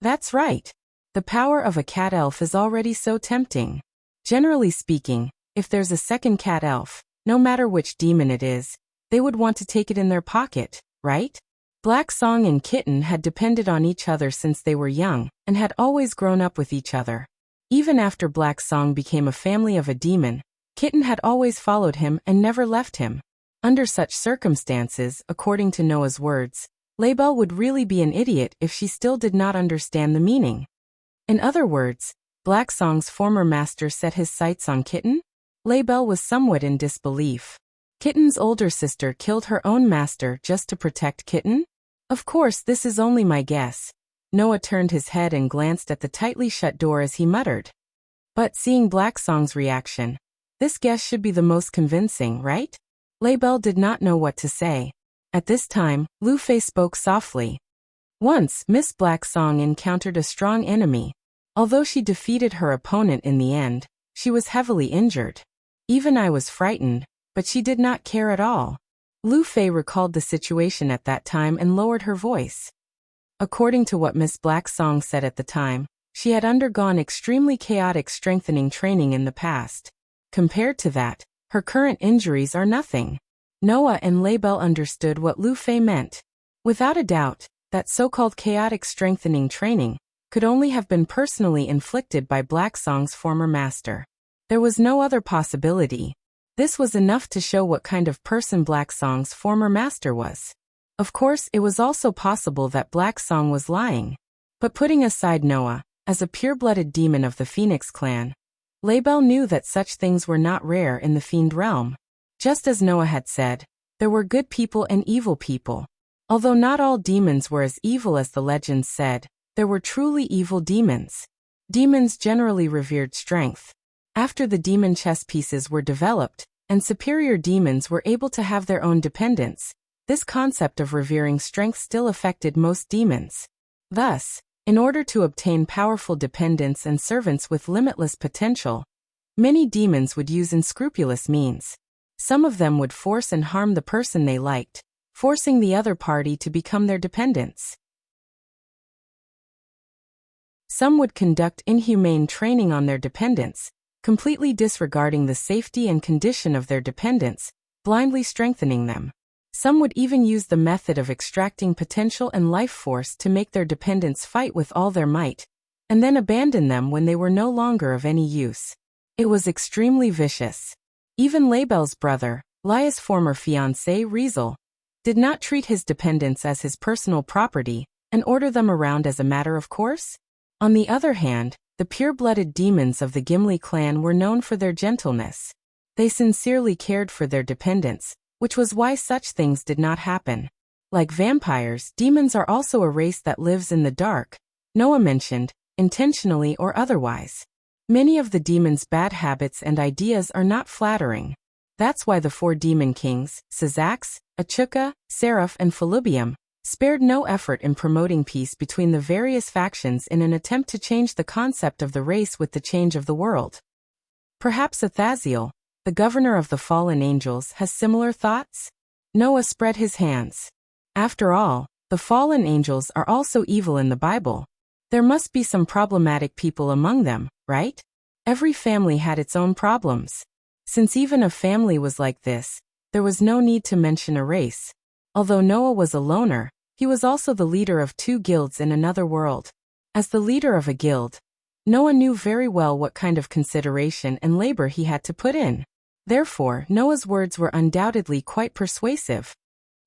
That's right. The power of a cat elf is already so tempting. Generally speaking, if there's a second cat elf, no matter which demon it is, they would want to take it in their pocket, right? Blacksong and Kitten had depended on each other since they were young, and had always grown up with each other. Even after Blacksong became a family of a demon, Kitten had always followed him and never left him. Under such circumstances, according to Noah's words, Label would really be an idiot if she still did not understand the meaning. In other words, Blacksong's former master set his sights on Kitten? Label was somewhat in disbelief. Kitten's older sister killed her own master just to protect Kitten? Of course, this is only my guess. Noah turned his head and glanced at the tightly shut door as he muttered. But seeing Blacksong's reaction, this guess should be the most convincing, right? Label did not know what to say. At this time, Lu Fei spoke softly. Once, Miss Blacksong encountered a strong enemy. Although she defeated her opponent in the end, she was heavily injured. Even I was frightened, but she did not care at all. Lu Fei recalled the situation at that time and lowered her voice. According to what Miss Blacksong said at the time, she had undergone extremely chaotic strengthening training in the past. Compared to that, her current injuries are nothing. Noah and Label understood what Lu Fei meant. Without a doubt, that so-called chaotic strengthening training could only have been personally inflicted by Blacksong's former master. There was no other possibility. This was enough to show what kind of person Blacksong's former master was. Of course, it was also possible that Blacksong was lying. But putting aside Noah, as a pure-blooded demon of the Phoenix clan, Label knew that such things were not rare in the fiend realm. Just as Noah had said, there were good people and evil people. Although not all demons were as evil as the legends said, there were truly evil demons. Demons generally revered strength. After the demon chess pieces were developed, and superior demons were able to have their own dependents. This concept of revering strength still affected most demons. Thus, in order to obtain powerful dependents and servants with limitless potential, many demons would use unscrupulous means. Some of them would force and harm the person they liked, forcing the other party to become their dependents. Some would conduct inhumane training on their dependents, completely disregarding the safety and condition of their dependents, blindly strengthening them. Some would even use the method of extracting potential and life force to make their dependents fight with all their might, and then abandon them when they were no longer of any use. It was extremely vicious. Even Label's brother, Laia's former fiancé Riesel, did not treat his dependents as his personal property and order them around as a matter of course. On the other hand, the pure-blooded demons of the Gimli clan were known for their gentleness. They sincerely cared for their dependents, which was why such things did not happen. Like vampires, demons are also a race that lives in the dark, Noah mentioned, intentionally or otherwise. Many of the demons' bad habits and ideas are not flattering. That's why the 4 demon kings, Sazax, Achuka, Seraph and Felubium, spared no effort in promoting peace between the various factions in an attempt to change the concept of the race with the change of the world. Perhaps Athaziel, the governor of the fallen angels, has similar thoughts? Noah spread his hands. After all, the fallen angels are also evil in the Bible. There must be some problematic people among them, right? Every family had its own problems. Since even a family was like this, there was no need to mention a race. Although Noah was a loner, he was also the leader of 2 guilds in another world. As the leader of a guild, Noah knew very well what kind of consideration and labor he had to put in. Therefore, Noah's words were undoubtedly quite persuasive.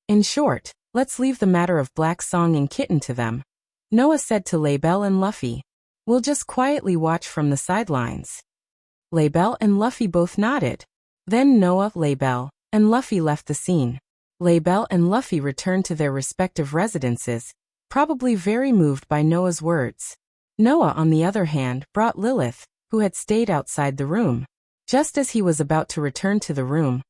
In short, let's leave the matter of Black Song and Kitten to them, Noah said to Label and Luffy. We'll just quietly watch from the sidelines. Label and Luffy both nodded. Then Noah, Label, and Luffy left the scene. Label and Luffy returned to their respective residences, probably very moved by Noah's words. Noah, on the other hand, brought Lilith, who had stayed outside the room. Just as he was about to return to the room,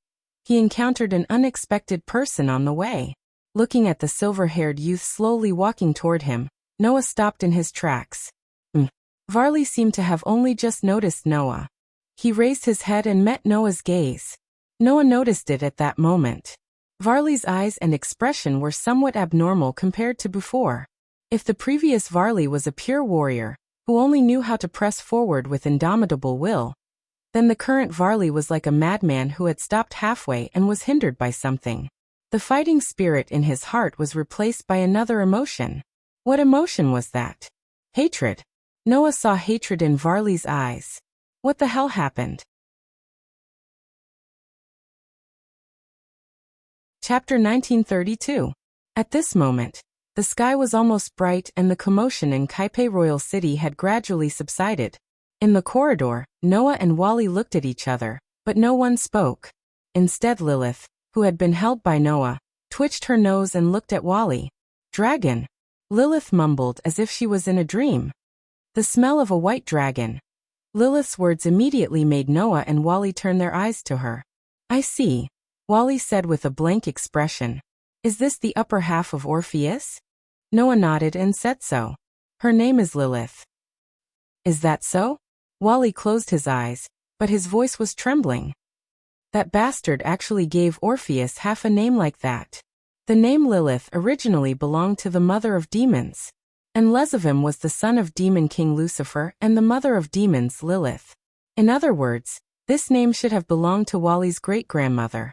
he encountered an unexpected person on the way. Looking at the silver-haired youth slowly walking toward him, Noah stopped in his tracks. Varley seemed to have only just noticed Noah. He raised his head and met Noah's gaze. Noah noticed it at that moment. Varley's eyes and expression were somewhat abnormal compared to before. If the previous Varley was a pure warrior, who only knew how to press forward with indomitable will, then the current Varley was like a madman who had stopped halfway and was hindered by something. The fighting spirit in his heart was replaced by another emotion. What emotion was that? Hatred. Noah saw hatred in Varley's eyes. What the hell happened? Chapter 1932. At this moment, the sky was almost bright and the commotion in Kaipe Royal City had gradually subsided. In the corridor, Noah and Wally looked at each other, but no one spoke. Instead, Lilith, who had been held by Noah, twitched her nose and looked at Wally. Dragon. Lilith mumbled as if she was in a dream. The smell of a white dragon. Lilith's words immediately made Noah and Wally turn their eyes to her. I see, Wally said with a blank expression. Is this the upper half of Orpheus? Noah nodded and said so. Her name is Lilith. Is that so? Wally closed his eyes, but his voice was trembling. That bastard actually gave Orpheus half a name like that. The name Lilith originally belonged to the mother of demons, and Lezavim was the son of Demon King Lucifer and the mother of demons Lilith. In other words, this name should have belonged to Wally's great-grandmother.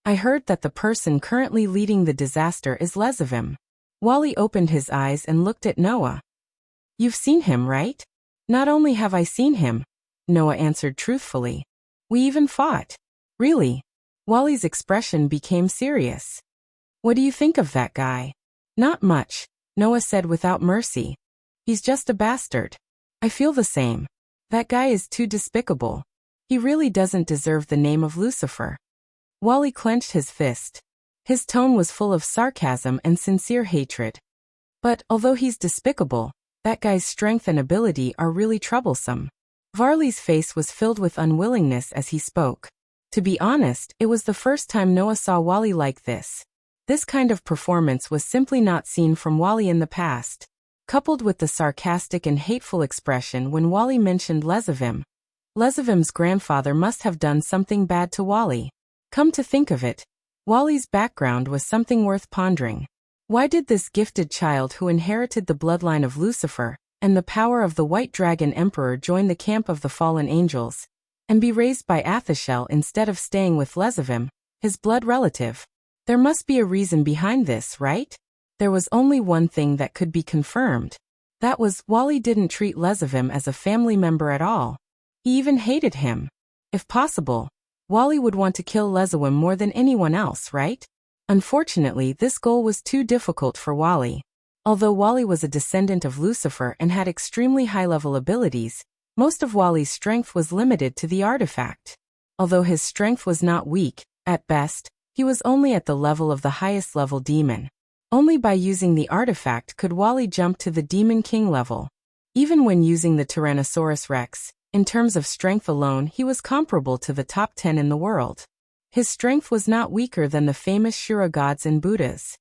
I heard that the person currently leading the disaster is Lezavim. Wally opened his eyes and looked at Noah. You've seen him, right? Not only have I seen him, Noah answered truthfully. We even fought. Really? Wally's expression became serious. What do you think of that guy? Not much, Noah said without mercy. He's just a bastard. I feel the same. That guy is too despicable. He really doesn't deserve the name of Lucifer. Wally clenched his fist. His tone was full of sarcasm and sincere hatred. But, although he's despicable, that guy's strength and ability are really troublesome. Varley's face was filled with unwillingness as he spoke. To be honest, it was the first time Noah saw Wally like this. This kind of performance was simply not seen from Wally in the past. Coupled with the sarcastic and hateful expression when Wally mentioned Lezavim. Lezavim's grandfather must have done something bad to Wally. Come to think of it, Wally's background was something worth pondering. Why did this gifted child who inherited the bloodline of Lucifer and the power of the White Dragon Emperor join the camp of the fallen angels and be raised by Athashel instead of staying with Lezavim, his blood relative? There must be a reason behind this, right? There was only one thing that could be confirmed. That was, Wally didn't treat Lezavim as a family member at all. He even hated him. If possible, Wally would want to kill Lezavim more than anyone else, right? Unfortunately, this goal was too difficult for Wally. Although Wally was a descendant of Lucifer and had extremely high-level abilities, most of Wally's strength was limited to the artifact. Although his strength was not weak, at best, he was only at the level of the highest level demon. Only by using the artifact could Wally jump to the Demon King level. Even when using the Tyrannosaurus Rex, in terms of strength alone he was comparable to the top 10 in the world. His strength was not weaker than the famous Shura gods and Buddhas.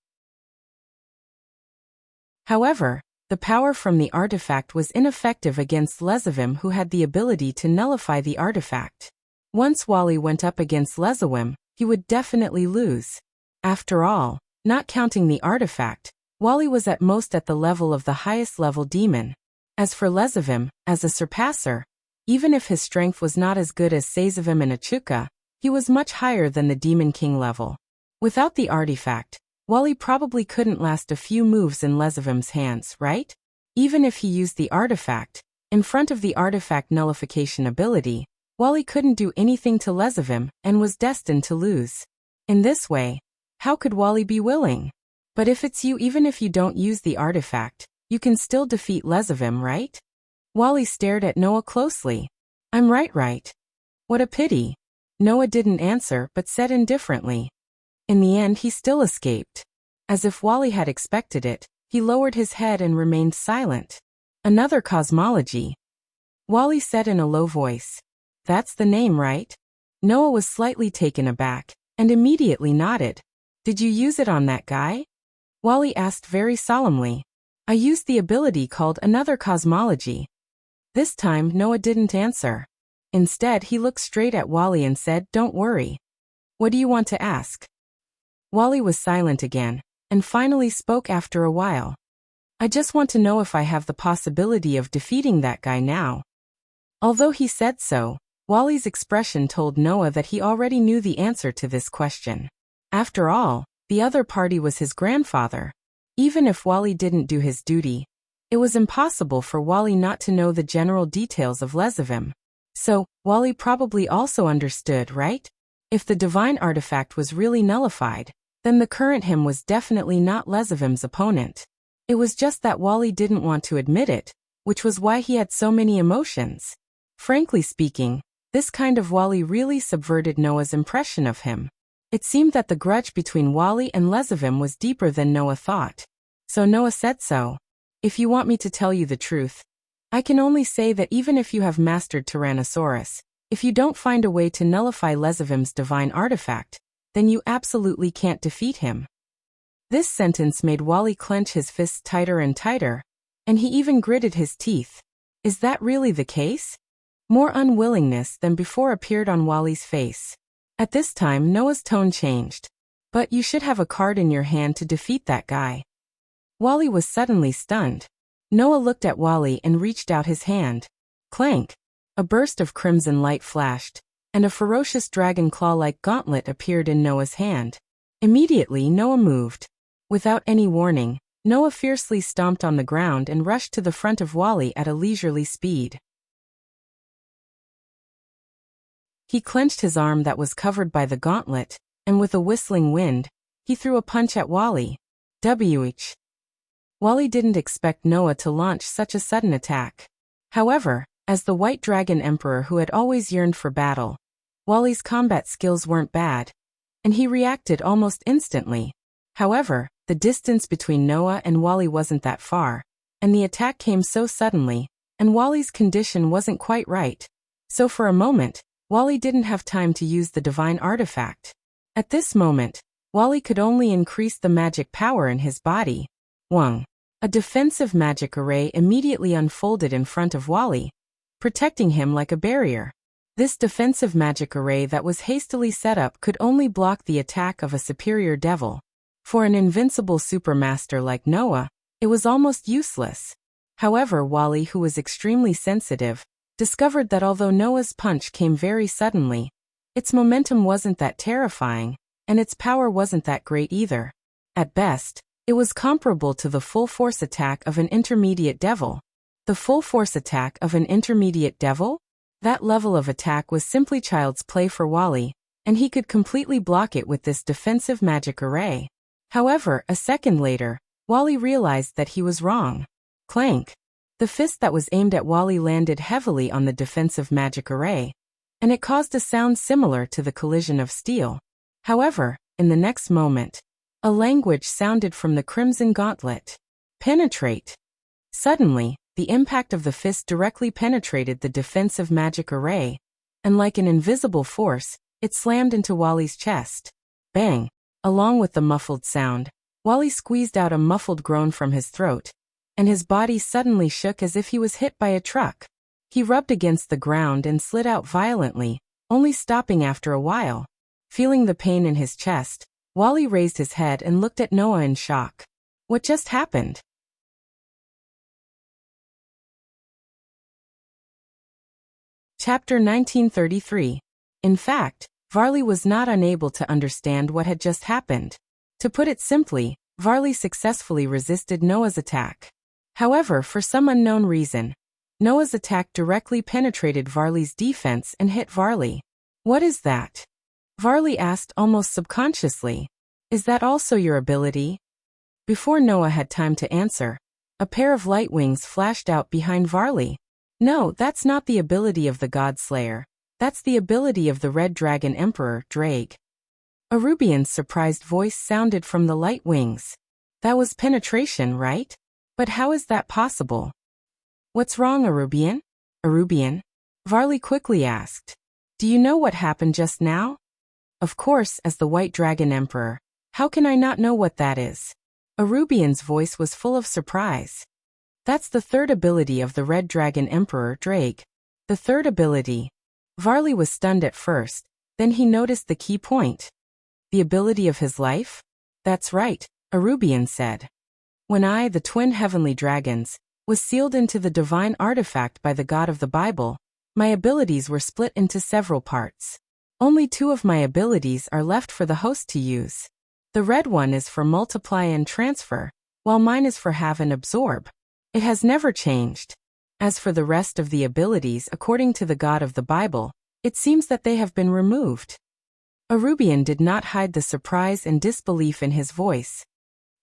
However, the power from the artifact was ineffective against Lezavim, who had the ability to nullify the artifact. Once Wally went up against Lezavim, he would definitely lose. After all, not counting the artifact, Wally was at most at the level of the highest level demon. As for Lezavim, as a surpasser, even if his strength was not as good as Sazavim and Achuka, he was much higher than the Demon King level. Without the artifact, Wally probably couldn't last a few moves in Lezavim's hands, right? Even if he used the artifact, in front of the artifact nullification ability, Wally couldn't do anything to Lezavim and was destined to lose. In this way, how could Wally be willing? But if it's you, even if you don't use the artifact, you can still defeat Lezavim, right? Wally stared at Noah closely. I'm right. What a pity. Noah didn't answer but said indifferently. In the end he still escaped. As if Wally had expected it, he lowered his head and remained silent. Another cosmology. Wally said in a low voice. That's the name, right? Noah was slightly taken aback, and immediately nodded. Did you use it on that guy? Wally asked very solemnly. I used the ability called Another Cosmology. This time Noah didn't answer. Instead he looked straight at Wally and said, Don't worry. What do you want to ask? Wally was silent again, and finally spoke after a while. I just want to know if I have the possibility of defeating that guy now. Although he said so, Wally's expression told Noah that he already knew the answer to this question. After all, the other party was his grandfather. Even if Wally didn't do his duty, it was impossible for Wally not to know the general details of Lezavim. So, Wally probably also understood, right? If the divine artifact was really nullified, then the current him was definitely not Lezavim's opponent. It was just that Wally didn't want to admit it, which was why he had so many emotions. Frankly speaking, this kind of Wally really subverted Noah's impression of him. It seemed that the grudge between Wally and Lezavim was deeper than Noah thought. So Noah said so. If you want me to tell you the truth, I can only say that even if you have mastered Tyrannosaurus, if you don't find a way to nullify Lezavim's divine artifact, then you absolutely can't defeat him. This sentence made Wally clench his fists tighter and tighter, and he even gritted his teeth. Is that really the case? More unwillingness than before appeared on Wally's face. At this time Noah's tone changed. But you should have a card in your hand to defeat that guy. Wally was suddenly stunned. Noah looked at Wally and reached out his hand. Clank! A burst of crimson light flashed, and a ferocious dragon claw-like gauntlet appeared in Noah's hand. Immediately Noah moved. Without any warning, Noah fiercely stomped on the ground and rushed to the front of Wally at a leisurely speed. He clenched his arm that was covered by the gauntlet, and with a whistling wind, he threw a punch at Wally. Wh! Wally didn't expect Noah to launch such a sudden attack. However, as the White Dragon Emperor who had always yearned for battle, Wally's combat skills weren't bad, and he reacted almost instantly. However, the distance between Noah and Wally wasn't that far, and the attack came so suddenly, and Wally's condition wasn't quite right. So for a moment, Wally didn't have time to use the divine artifact. At this moment, Wally could only increase the magic power in his body. Wang. A defensive magic array immediately unfolded in front of Wally, protecting him like a barrier. This defensive magic array that was hastily set up could only block the attack of a superior devil. For an invincible supermaster like Noah, it was almost useless. However, Wally, who was extremely sensitive, discovered that although Noah's punch came very suddenly, its momentum wasn't that terrifying, and its power wasn't that great either. At best, it was comparable to the full-force attack of an intermediate devil. The full-force attack of an intermediate devil? That level of attack was simply child's play for Wally, and he could completely block it with this defensive magic array. However, a second later, Wally realized that he was wrong. Clank. The fist that was aimed at Wally landed heavily on the defensive magic array, and it caused a sound similar to the collision of steel. However, in the next moment, a language sounded from the crimson gauntlet. Penetrate. Suddenly, the impact of the fist directly penetrated the defensive magic array, and like an invisible force, it slammed into Wally's chest. Bang! Along with the muffled sound, Wally squeezed out a muffled groan from his throat, and his body suddenly shook as if he was hit by a truck. He rubbed against the ground and slid out violently, only stopping after a while. Feeling the pain in his chest, Wally raised his head and looked at Noah in shock. What just happened? Chapter 1933. In fact, Varley was not unable to understand what had just happened. To put it simply, Varley successfully resisted Noah's attack. However, for some unknown reason, Noah's attack directly penetrated Varley's defense and hit Varley. What is that? Varley asked almost subconsciously. Is that also your ability? Before Noah had time to answer, a pair of light wings flashed out behind Varley. No, that's not the ability of the God Slayer. That's the ability of the Red Dragon Emperor, Drake. A Rubian's surprised voice sounded from the light wings. That was penetration, right? But how is that possible? What's wrong, Arubian? Arubian? Varley quickly asked. Do you know what happened just now? Of course, as the White Dragon Emperor. How can I not know what that is? Arubian's voice was full of surprise. That's the third ability of the Red Dragon Emperor, Drake. The third ability. Varley was stunned at first, then he noticed the key point. The ability of his life? That's right, Arubian said. When I, the twin heavenly dragons, was sealed into the divine artifact by the God of the Bible, my abilities were split into several parts. Only 2 of my abilities are left for the host to use. The red one is for multiply and transfer, while mine is for have and absorb. It has never changed. As for the rest of the abilities according to the God of the Bible, it seems that they have been removed. Arubian did not hide the surprise and disbelief in his voice.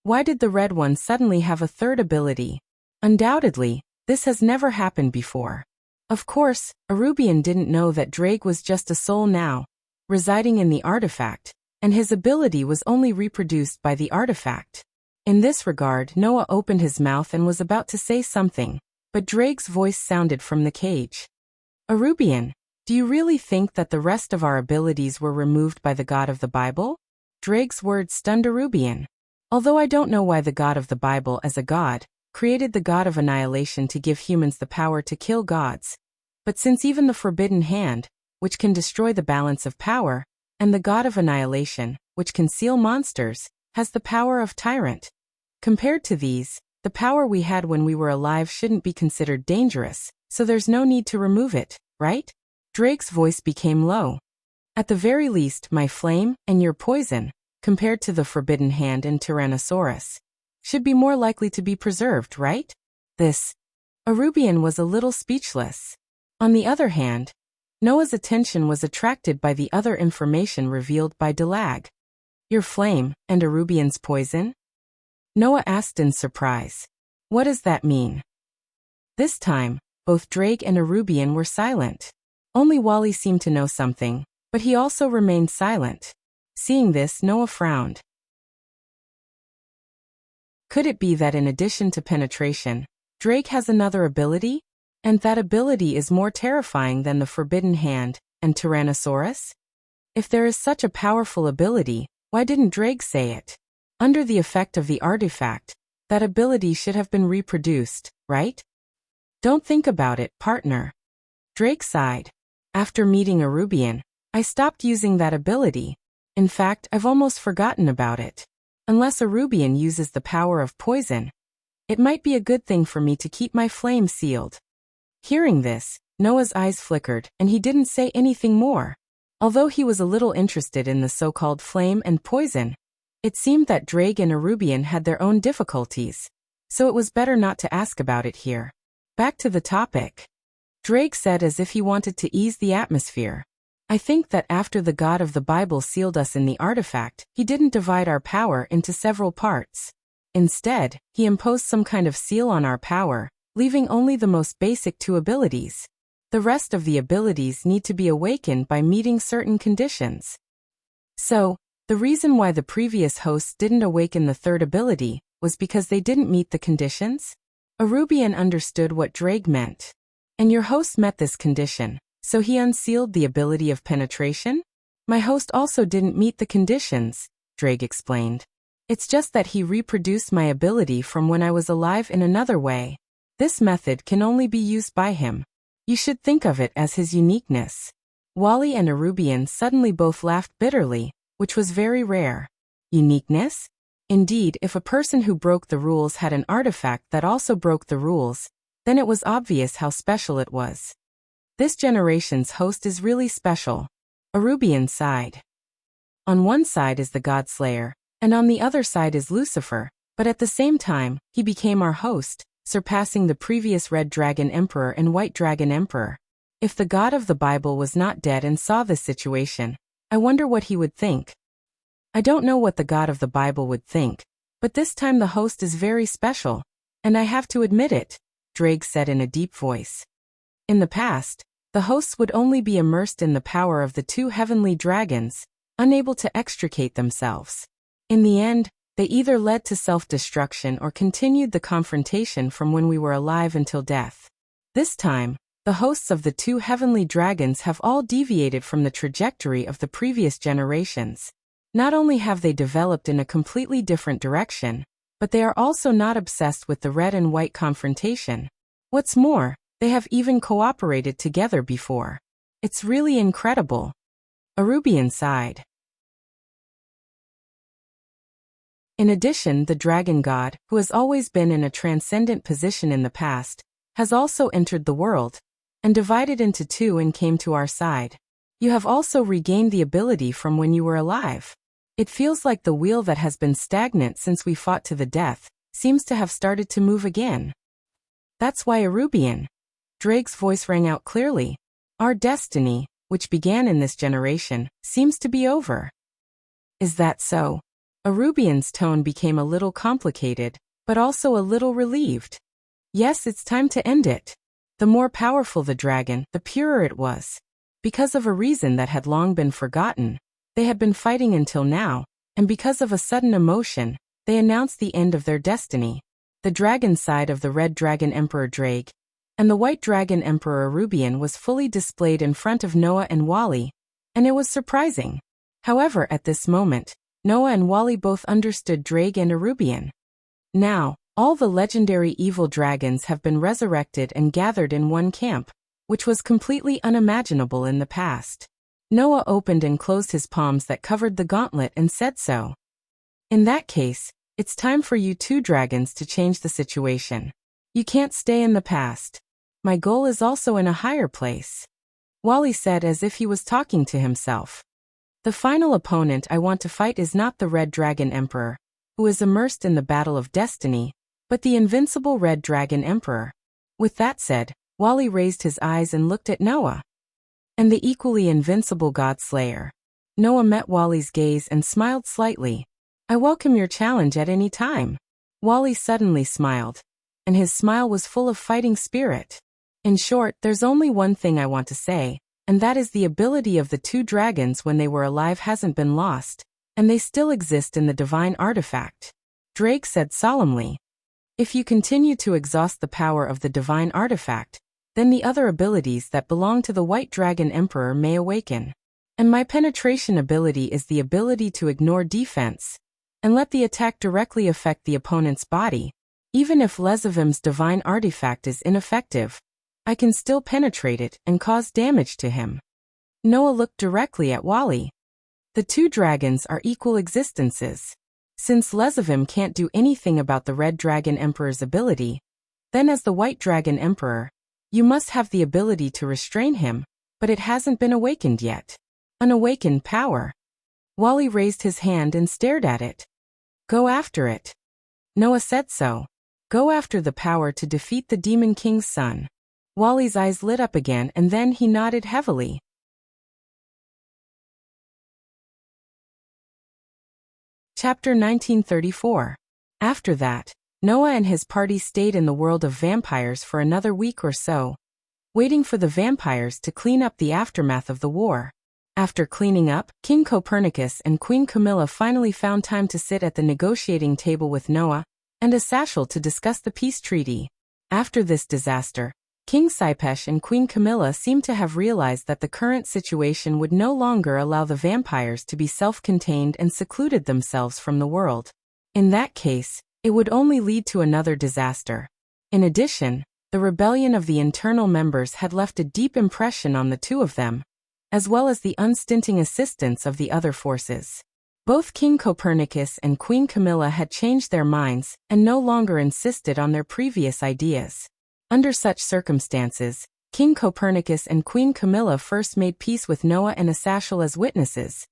Why did the red one suddenly have a third ability? Undoubtedly, this has never happened before. Of course, Arubian didn't know that Drake was just a soul now, residing in the artifact, and his ability was only reproduced by the artifact. In this regard, Noah opened his mouth and was about to say something, but Drake's voice sounded from the cage. Arubian, do you really think that the rest of our abilities were removed by the God of the Bible? Drake's words stunned Arubian. Although I don't know why the God of the Bible as a god created the God of annihilation to give humans the power to kill gods, but since even the Forbidden Hand, which can destroy the balance of power, and the God of annihilation, which can seal monsters, has the power of tyrant. Compared to these, the power we had when we were alive shouldn't be considered dangerous, so there's no need to remove it, right? Drake's voice became low. At the very least, my flame, and your poison, compared to the Forbidden Hand and Tyrannosaurus, should be more likely to be preserved, right? Arubian was a little speechless. On the other hand, Noah's attention was attracted by the other information revealed by Dalag. Your flame, and Arubian's poison? Noah asked in surprise. What does that mean? This time, both Drake and Arubian were silent. Only Wally seemed to know something, but he also remained silent. Seeing this, Noah frowned. Could it be that in addition to penetration, Drake has another ability? And that ability is more terrifying than the Forbidden Hand, and Tyrannosaurus? If there is such a powerful ability, why didn't Drake say it? Under the effect of the artifact, that ability should have been reproduced, right? Don't think about it, partner. Drake sighed. After meeting Arubian, I stopped using that ability. In fact, I've almost forgotten about it. Unless Arubian uses the power of poison, it might be a good thing for me to keep my flame sealed. Hearing this, Noah's eyes flickered, and he didn't say anything more. Although he was a little interested in the so-called flame and poison, it seemed that Drake and Arubian had their own difficulties, so it was better not to ask about it here. Back to the topic. Drake said as if he wanted to ease the atmosphere. I think that after the God of the Bible sealed us in the artifact, he didn't divide our power into several parts. Instead, he imposed some kind of seal on our power, leaving only the most basic two abilities. The rest of the abilities need to be awakened by meeting certain conditions. So, the reason why the previous hosts didn't awaken the third ability was because they didn't meet the conditions? Arubian understood what Drake meant. And your host met this condition, so he unsealed the ability of penetration? My host also didn't meet the conditions, Drake explained. It's just that he reproduced my ability from when I was alive in another way. This method can only be used by him. You should think of it as his uniqueness. Wally and Arubian suddenly both laughed bitterly, which was very rare. Uniqueness? Indeed, if a person who broke the rules had an artifact that also broke the rules, then it was obvious how special it was. This generation's host is really special. Arubian sighed. On one side is the God-Slayer, and on the other side is Lucifer, but at the same time, he became our host, surpassing the previous Red Dragon Emperor and White Dragon Emperor. If the God of the Bible was not dead and saw this situation, I wonder what he would think. I don't know what the God of the Bible would think, but this time the host is very special, and I have to admit it, Drake said in a deep voice. In the past, the hosts would only be immersed in the power of the two heavenly dragons, unable to extricate themselves. In the end, they either led to self-destruction or continued the confrontation from when we were alive until death. This time, the hosts of the two heavenly dragons have all deviated from the trajectory of the previous generations. Not only have they developed in a completely different direction, but they are also not obsessed with the red and white confrontation. What's more, they have even cooperated together before. It's really incredible. Arubian sighed. In addition, the dragon god, who has always been in a transcendent position in the past, has also entered the world, and divided into two and came to our side. You have also regained the ability from when you were alive. It feels like the wheel that has been stagnant since we fought to the death, seems to have started to move again. That's why Arubian. Drake's voice rang out clearly. Our destiny, which began in this generation, seems to be over. Is that so? Arubian's tone became a little complicated, but also a little relieved. Yes, it's time to end it. The more powerful the dragon, the purer it was. Because of a reason that had long been forgotten, they had been fighting until now, and because of a sudden emotion, they announced the end of their destiny. The dragon side of the Red Dragon Emperor Drake, and the White Dragon Emperor Arubian was fully displayed in front of Noah and Wally, and it was surprising. However, at this moment, Noah and Wally both understood Drake and Arubian. Now, all the legendary evil dragons have been resurrected and gathered in one camp, which was completely unimaginable in the past. Noah opened and closed his palms that covered the gauntlet and said so. In that case, it's time for you two dragons to change the situation. You can't stay in the past. My goal is also in a higher place. Wally said as if he was talking to himself. The final opponent I want to fight is not the Red Dragon Emperor, who is immersed in the battle of destiny, but the invincible Red Dragon Emperor. With that said, Wally raised his eyes and looked at Noah. And the equally invincible God Slayer. Noah met Wally's gaze and smiled slightly. I welcome your challenge at any time. Wally suddenly smiled, and his smile was full of fighting spirit. In short, there's only one thing I want to say, and that is the ability of the two dragons when they were alive hasn't been lost, and they still exist in the divine artifact. Drake said solemnly. If you continue to exhaust the power of the divine artifact, then the other abilities that belong to the White Dragon Emperor may awaken. And my penetration ability is the ability to ignore defense and let the attack directly affect the opponent's body. Even if Lezavim's divine artifact is ineffective, I can still penetrate it and cause damage to him. Noah looked directly at Wally. The two dragons are equal existences. Since Lezavim can't do anything about the Red Dragon Emperor's ability, then as the White Dragon Emperor, you must have the ability to restrain him, but it hasn't been awakened yet. An awakened power. Wally raised his hand and stared at it. Go after it. Noah said so. Go after the power to defeat the Demon King's son. Wally's eyes lit up again and then he nodded heavily. Chapter 1934. After that, Noah and his party stayed in the world of vampires for another week or so, waiting for the vampires to clean up the aftermath of the war. After cleaning up, King Copernicus and Queen Camilla finally found time to sit at the negotiating table with Noah and Asashel to discuss the peace treaty. After this disaster, King Saipesh and Queen Camilla seemed to have realized that the current situation would no longer allow the vampires to be self-contained and secluded themselves from the world. In that case, it would only lead to another disaster. In addition, the rebellion of the internal members had left a deep impression on the two of them, as well as the unstinting assistance of the other forces. Both King Copernicus and Queen Camilla had changed their minds and no longer insisted on their previous ideas. Under such circumstances, King Copernicus and Queen Camilla first made peace with Noah and Asashel as witnesses,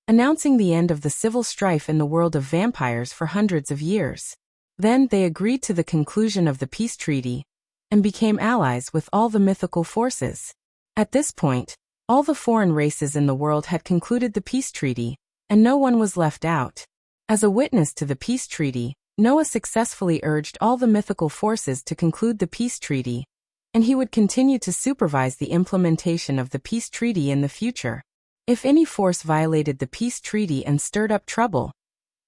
announcing the end of the civil strife in the world of vampires for hundreds of years. Then they agreed to the conclusion of the peace treaty and became allies with all the mythical forces. At this point, all the foreign races in the world had concluded the peace treaty, and no one was left out. As a witness to the peace treaty, Noah successfully urged all the mythical forces to conclude the peace treaty, and he would continue to supervise the implementation of the peace treaty in the future. If any force violated the peace treaty and stirred up trouble,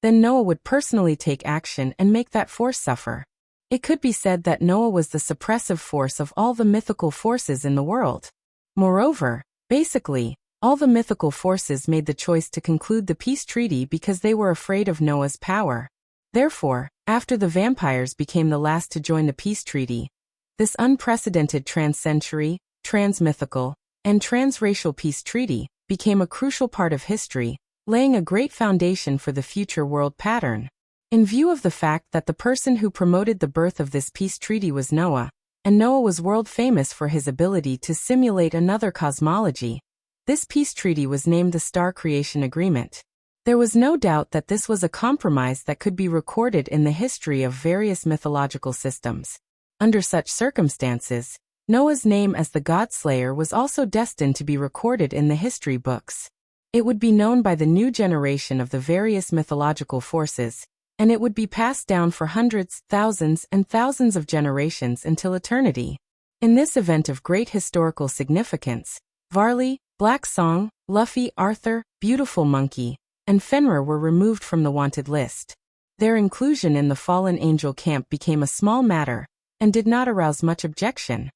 then Noah would personally take action and make that force suffer. It could be said that Noah was the suppressive force of all the mythical forces in the world. Moreover, basically, all the mythical forces made the choice to conclude the peace treaty because they were afraid of Noah's power. Therefore, after the vampires became the last to join the peace treaty, this unprecedented trans-century, trans-mythical, and trans-racial peace treaty became a crucial part of history, laying a great foundation for the future world pattern. In view of the fact that the person who promoted the birth of this peace treaty was Noah, and Noah was world famous for his ability to simulate another cosmology, this peace treaty was named the Star Creation Agreement. There was no doubt that this was a compromise that could be recorded in the history of various mythological systems. Under such circumstances, Noah's name as the God-Slayer was also destined to be recorded in the history books. It would be known by the new generation of the various mythological forces, and it would be passed down for hundreds, thousands, and thousands of generations until eternity. In this event of great historical significance, Varley, Black Song, Luffy, Arthur, Beautiful Monkey, and Fenrir were removed from the wanted list. Their inclusion in the fallen angel camp became a small matter, and did not arouse much objection.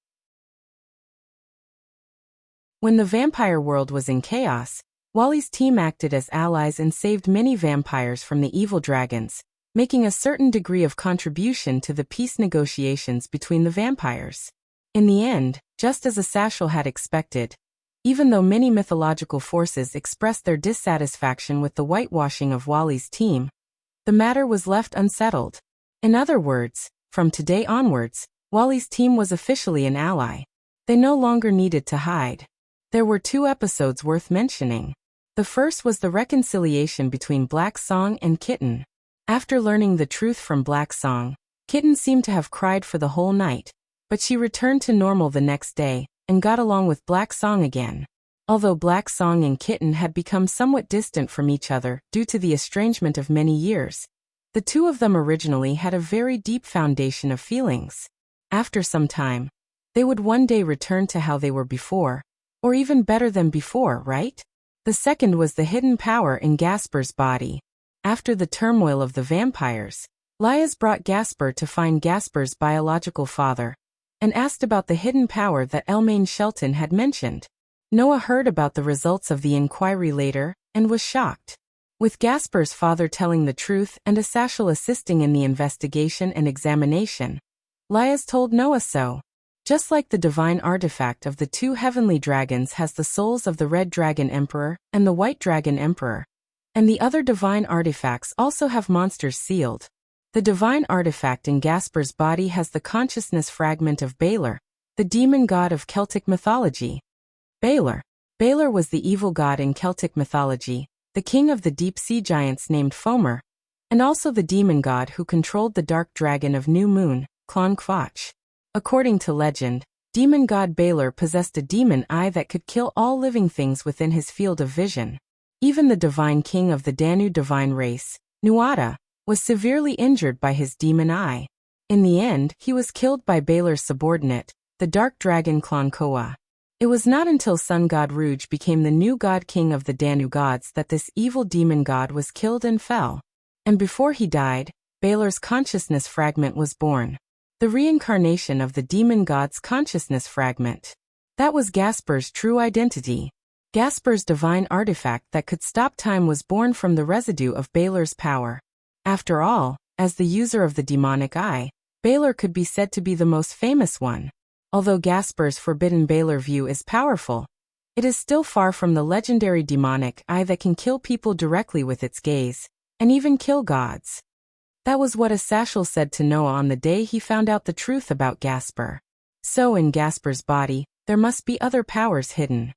When the vampire world was in chaos, Wally's team acted as allies and saved many vampires from the evil dragons, making a certain degree of contribution to the peace negotiations between the vampires. In the end, just as Asashel had expected, even though many mythological forces expressed their dissatisfaction with the whitewashing of Wally's team, the matter was left unsettled. In other words, from today onwards, Wally's team was officially an ally. They no longer needed to hide. There were two episodes worth mentioning. The first was the reconciliation between Black Song and Kitten. After learning the truth from Black Song, Kitten seemed to have cried for the whole night, but she returned to normal the next day, and got along with Black Song again. Although Black Song and Kitten had become somewhat distant from each other due to the estrangement of many years, the two of them originally had a very deep foundation of feelings. After some time, they would one day return to how they were before, or even better than before, right? The second was the hidden power in Gasper's body. After the turmoil of the vampires, Lias brought Gasper to find Gasper's biological father, and asked about the hidden power that Elmaine Shelton had mentioned. Noah heard about the results of the inquiry later, and was shocked. With Gasper's father telling the truth and Asashel assisting in the investigation and examination, Liaz told Noah so. Just like the divine artifact of the two heavenly dragons has the souls of the Red Dragon Emperor and the White Dragon Emperor, and the other divine artifacts also have monsters sealed. The divine artifact in Gasper's body has the consciousness fragment of Balor, the demon god of Celtic mythology. Balor was the evil god in Celtic mythology, the king of the deep-sea giants named Fomer, and also the demon god who controlled the dark dragon of New Moon, Clon Quach. According to legend, demon god Balor possessed a demon eye that could kill all living things within his field of vision. Even the divine king of the Danu divine race, Nuada, was severely injured by his demon eye. In the end, he was killed by Balor's subordinate, the dark dragon Clon Koa. It was not until sun god Rouge became the new god king of the Danu gods that this evil demon god was killed and fell. And before he died, Balor's consciousness fragment was born. The reincarnation of the demon god's consciousness fragment. That was Gasper's true identity. Gasper's divine artifact that could stop time was born from the residue of Balor's power. After all, as the user of the demonic eye, Balor could be said to be the most famous one. Although Gasper's forbidden Balor view is powerful, it is still far from the legendary demonic eye that can kill people directly with its gaze, and even kill gods. That was what Asashel said to Noah on the day he found out the truth about Gasper. So in Gasper's body, there must be other powers hidden.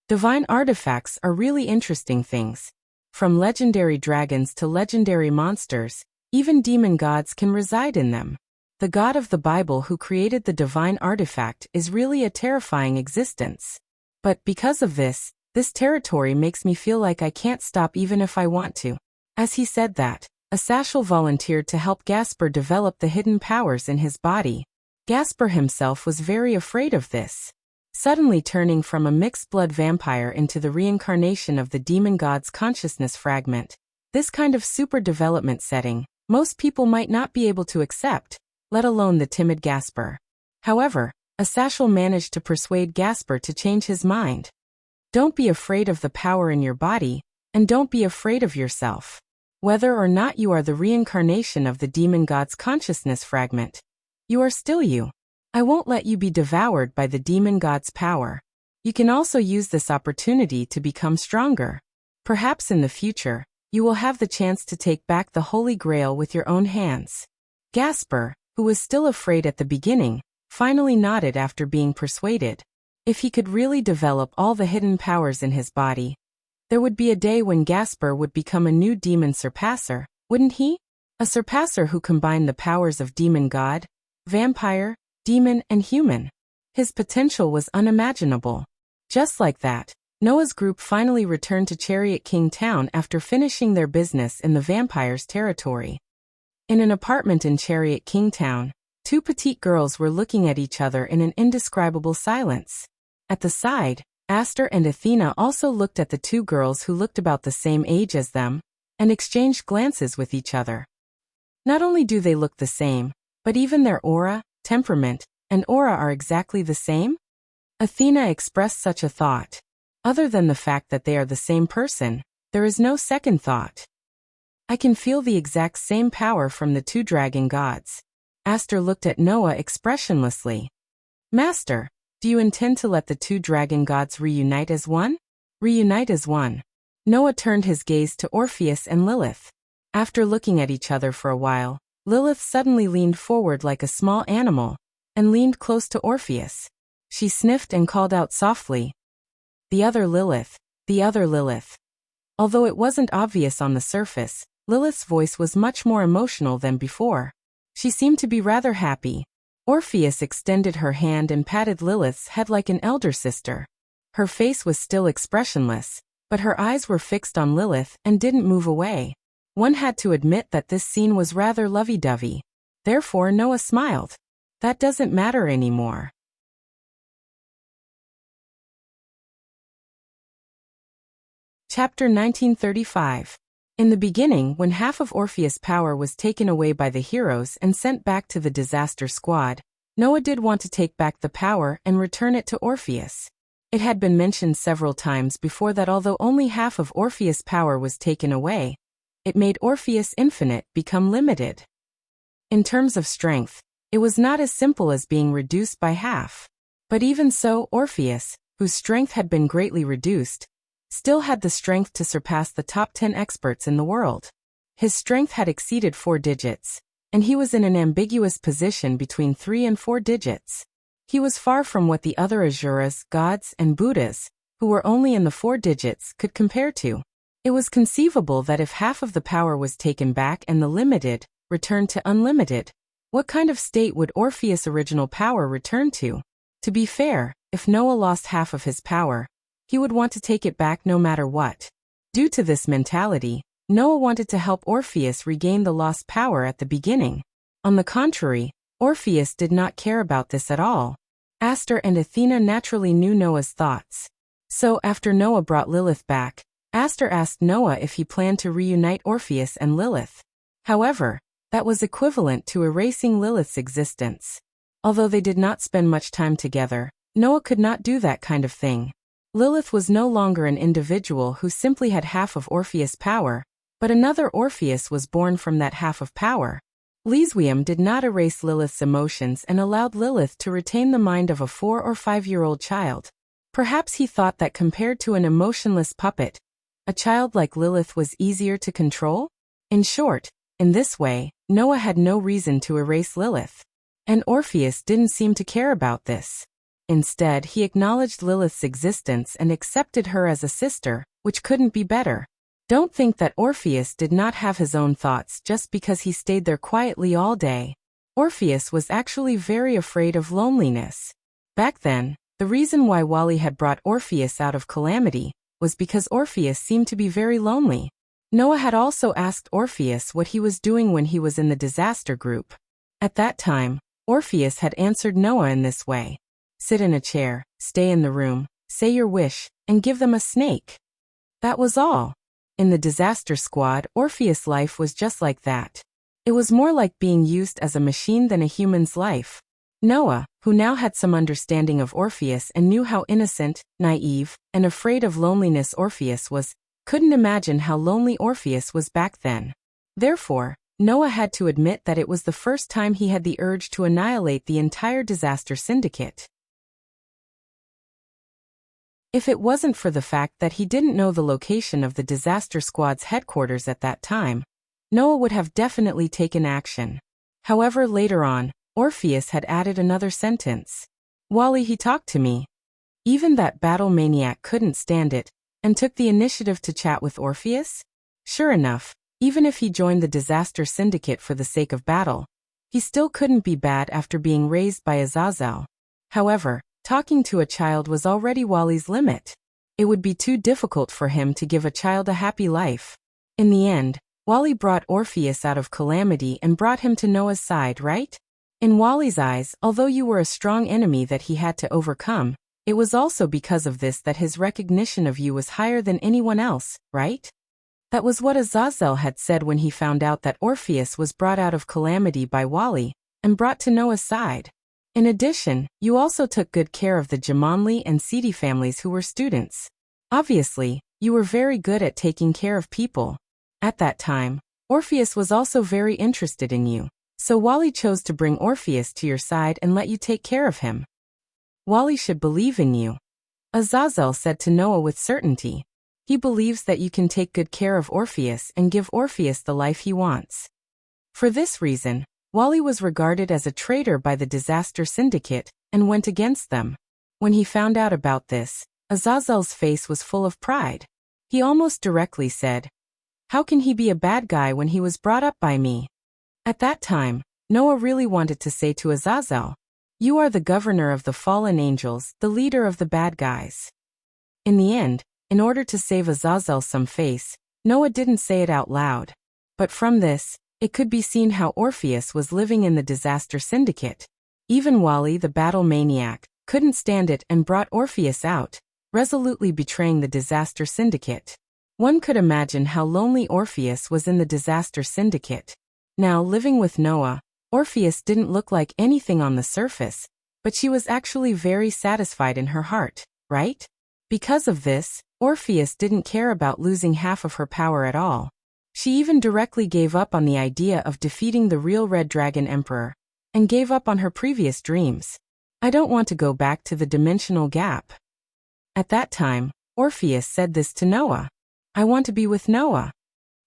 Divine artifacts are really interesting things. From legendary dragons to legendary monsters, even demon gods can reside in them. The God of the Bible who created the divine artifact is really a terrifying existence. But because of this territory makes me feel like I can't stop even if I want to. As he said that, Asashel volunteered to help Gasper develop the hidden powers in his body. Gasper himself was very afraid of this. Suddenly turning from a mixed-blood vampire into the reincarnation of the demon god's consciousness fragment. This kind of super development setting, most people might not be able to accept, let alone the timid Gasper. However, Asashel managed to persuade Gasper to change his mind. Don't be afraid of the power in your body, and don't be afraid of yourself. Whether or not you are the reincarnation of the demon god's consciousness fragment, you are still you. I won't let you be devoured by the demon god's power. You can also use this opportunity to become stronger. Perhaps in the future, you will have the chance to take back the Holy Grail with your own hands. Gasper, who was still afraid at the beginning, finally nodded after being persuaded. If he could really develop all the hidden powers in his body, there would be a day when Gasper would become a new demon surpasser, wouldn't he? A surpasser who combined the powers of demon god, vampire, demon, and human. His potential was unimaginable. Just like that, Noah's group finally returned to Chariot King Town after finishing their business in the vampire's territory. In an apartment in Chariot King Town, two petite girls were looking at each other in an indescribable silence. At the side, Aster and Athena also looked at the two girls who looked about the same age as them, and exchanged glances with each other. Not only do they look the same, but even their aura, temperament, and aura are exactly the same? Athena expressed such a thought. Other than the fact that they are the same person, there is no second thought. I can feel the exact same power from the two dragon gods. Aster looked at Noah expressionlessly. Master, do you intend to let the two dragon gods reunite as one? Reunite as one. Noah turned his gaze to Orpheus and Lilith. After looking at each other for a while, Lilith suddenly leaned forward like a small animal, and leaned close to Orpheus. She sniffed and called out softly, "The other Lilith, the other Lilith." Although it wasn't obvious on the surface, Lilith's voice was much more emotional than before. She seemed to be rather happy. Orpheus extended her hand and patted Lilith's head like an elder sister. Her face was still expressionless, but her eyes were fixed on Lilith and didn't move away. One had to admit that this scene was rather lovey-dovey. Therefore Noah smiled. That doesn't matter anymore. Chapter 1935. In the beginning, when half of Orpheus' power was taken away by the heroes and sent back to the disaster squad, Noah did want to take back the power and return it to Orpheus. It had been mentioned several times before that although only half of Orpheus' power was taken away, it made Orpheus infinite become limited. In terms of strength, it was not as simple as being reduced by half. But even so, Orpheus, whose strength had been greatly reduced, still had the strength to surpass the top 10 experts in the world. His strength had exceeded 4 digits, and he was in an ambiguous position between 3 and 4 digits. He was far from what the other Asuras, gods, and Buddhas, who were only in the 4 digits, could compare to. It was conceivable that if half of the power was taken back and the limited returned to unlimited, what kind of state would Orpheus' original power return to? To be fair, if Noah lost half of his power, he would want to take it back no matter what. Due to this mentality, Noah wanted to help Orpheus regain the lost power at the beginning. On the contrary, Orpheus did not care about this at all. Aster and Athena naturally knew Noah's thoughts. So, after Noah brought Lilith back, Aster asked Noah if he planned to reunite Orpheus and Lilith. However, that was equivalent to erasing Lilith's existence. Although they did not spend much time together, Noah could not do that kind of thing. Lilith was no longer an individual who simply had half of Orpheus' power, but another Orpheus was born from that half of power. Leswium did not erase Lilith's emotions and allowed Lilith to retain the mind of a 4 or 5-year-old child. Perhaps he thought that compared to an emotionless puppet, a child like Lilith was easier to control? In short, in this way, Noah had no reason to erase Lilith. And Orpheus didn't seem to care about this. Instead, he acknowledged Lilith's existence and accepted her as a sister, which couldn't be better. Don't think that Orpheus did not have his own thoughts just because he stayed there quietly all day. Orpheus was actually very afraid of loneliness. Back then, the reason why Wally had brought Orpheus out of calamity was because Orpheus seemed to be very lonely. Noah had also asked Orpheus what he was doing when he was in the disaster group. At that time, Orpheus had answered Noah in this way. Sit in a chair, stay in the room, say your wish, and give them a snake. That was all. In the disaster squad, Orpheus' life was just like that. It was more like being used as a machine than a human's life. Noah, who now had some understanding of Orpheus and knew how innocent, naive, and afraid of loneliness Orpheus was, couldn't imagine how lonely Orpheus was back then. Therefore, Noah had to admit that it was the first time he had the urge to annihilate the entire disaster syndicate. If it wasn't for the fact that he didn't know the location of the disaster squad's headquarters at that time, Noah would have definitely taken action. However, later on, Orpheus had added another sentence. Wally, he talked to me. Even that battle maniac couldn't stand it, and took the initiative to chat with Orpheus? Sure enough, even if he joined the disaster syndicate for the sake of battle, he still couldn't be bad after being raised by Azazel. However, talking to a child was already Wally's limit. It would be too difficult for him to give a child a happy life. In the end, Wally brought Orpheus out of calamity and brought him to Noah's side, right? In Wally's eyes, although you were a strong enemy that he had to overcome, it was also because of this that his recognition of you was higher than anyone else, right? That was what Azazel had said when he found out that Orpheus was brought out of calamity by Wally and brought to Noah's side. In addition, you also took good care of the Jamonli and Sidi families who were students. Obviously, you were very good at taking care of people. At that time, Orpheus was also very interested in you, so Wally chose to bring Orpheus to your side and let you take care of him. Wally should believe in you. Azazel said to Noah with certainty. He believes that you can take good care of Orpheus and give Orpheus the life he wants. For this reason, Wally was regarded as a traitor by the disaster syndicate and went against them. When he found out about this, Azazel's face was full of pride. He almost directly said, "How can he be a bad guy when he was brought up by me?" At that time, Noah really wanted to say to Azazel, "You are the governor of the fallen angels, the leader of the bad guys." In the end, in order to save Azazel some face, Noah didn't say it out loud. But from this, it could be seen how Orpheus was living in the disaster syndicate. Even Wally, the battle maniac, couldn't stand it and brought Orpheus out, resolutely betraying the disaster syndicate. One could imagine how lonely Orpheus was in the disaster syndicate. Now, living with Noah, Orpheus didn't look like anything on the surface, but she was actually very satisfied in her heart, right? Because of this, Orpheus didn't care about losing half of her power at all. She even directly gave up on the idea of defeating the real Red Dragon Emperor, and gave up on her previous dreams. I don't want to go back to the dimensional gap. At that time, Orpheus said this to Noah. I want to be with Noah.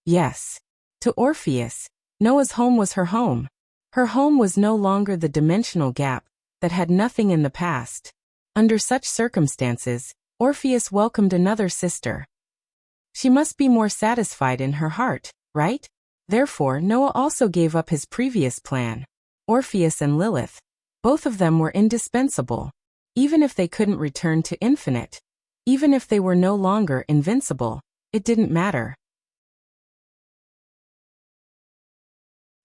Yes. To Orpheus, Noah's home was her home. Her home was no longer the dimensional gap that had nothing in the past. Under such circumstances, Orpheus welcomed another sister. She must be more satisfied in her heart, right? Therefore, Noah also gave up his previous plan. Orpheus and Lilith, both of them were indispensable. Even if they couldn't return to infinite, even if they were no longer invincible, it didn't matter.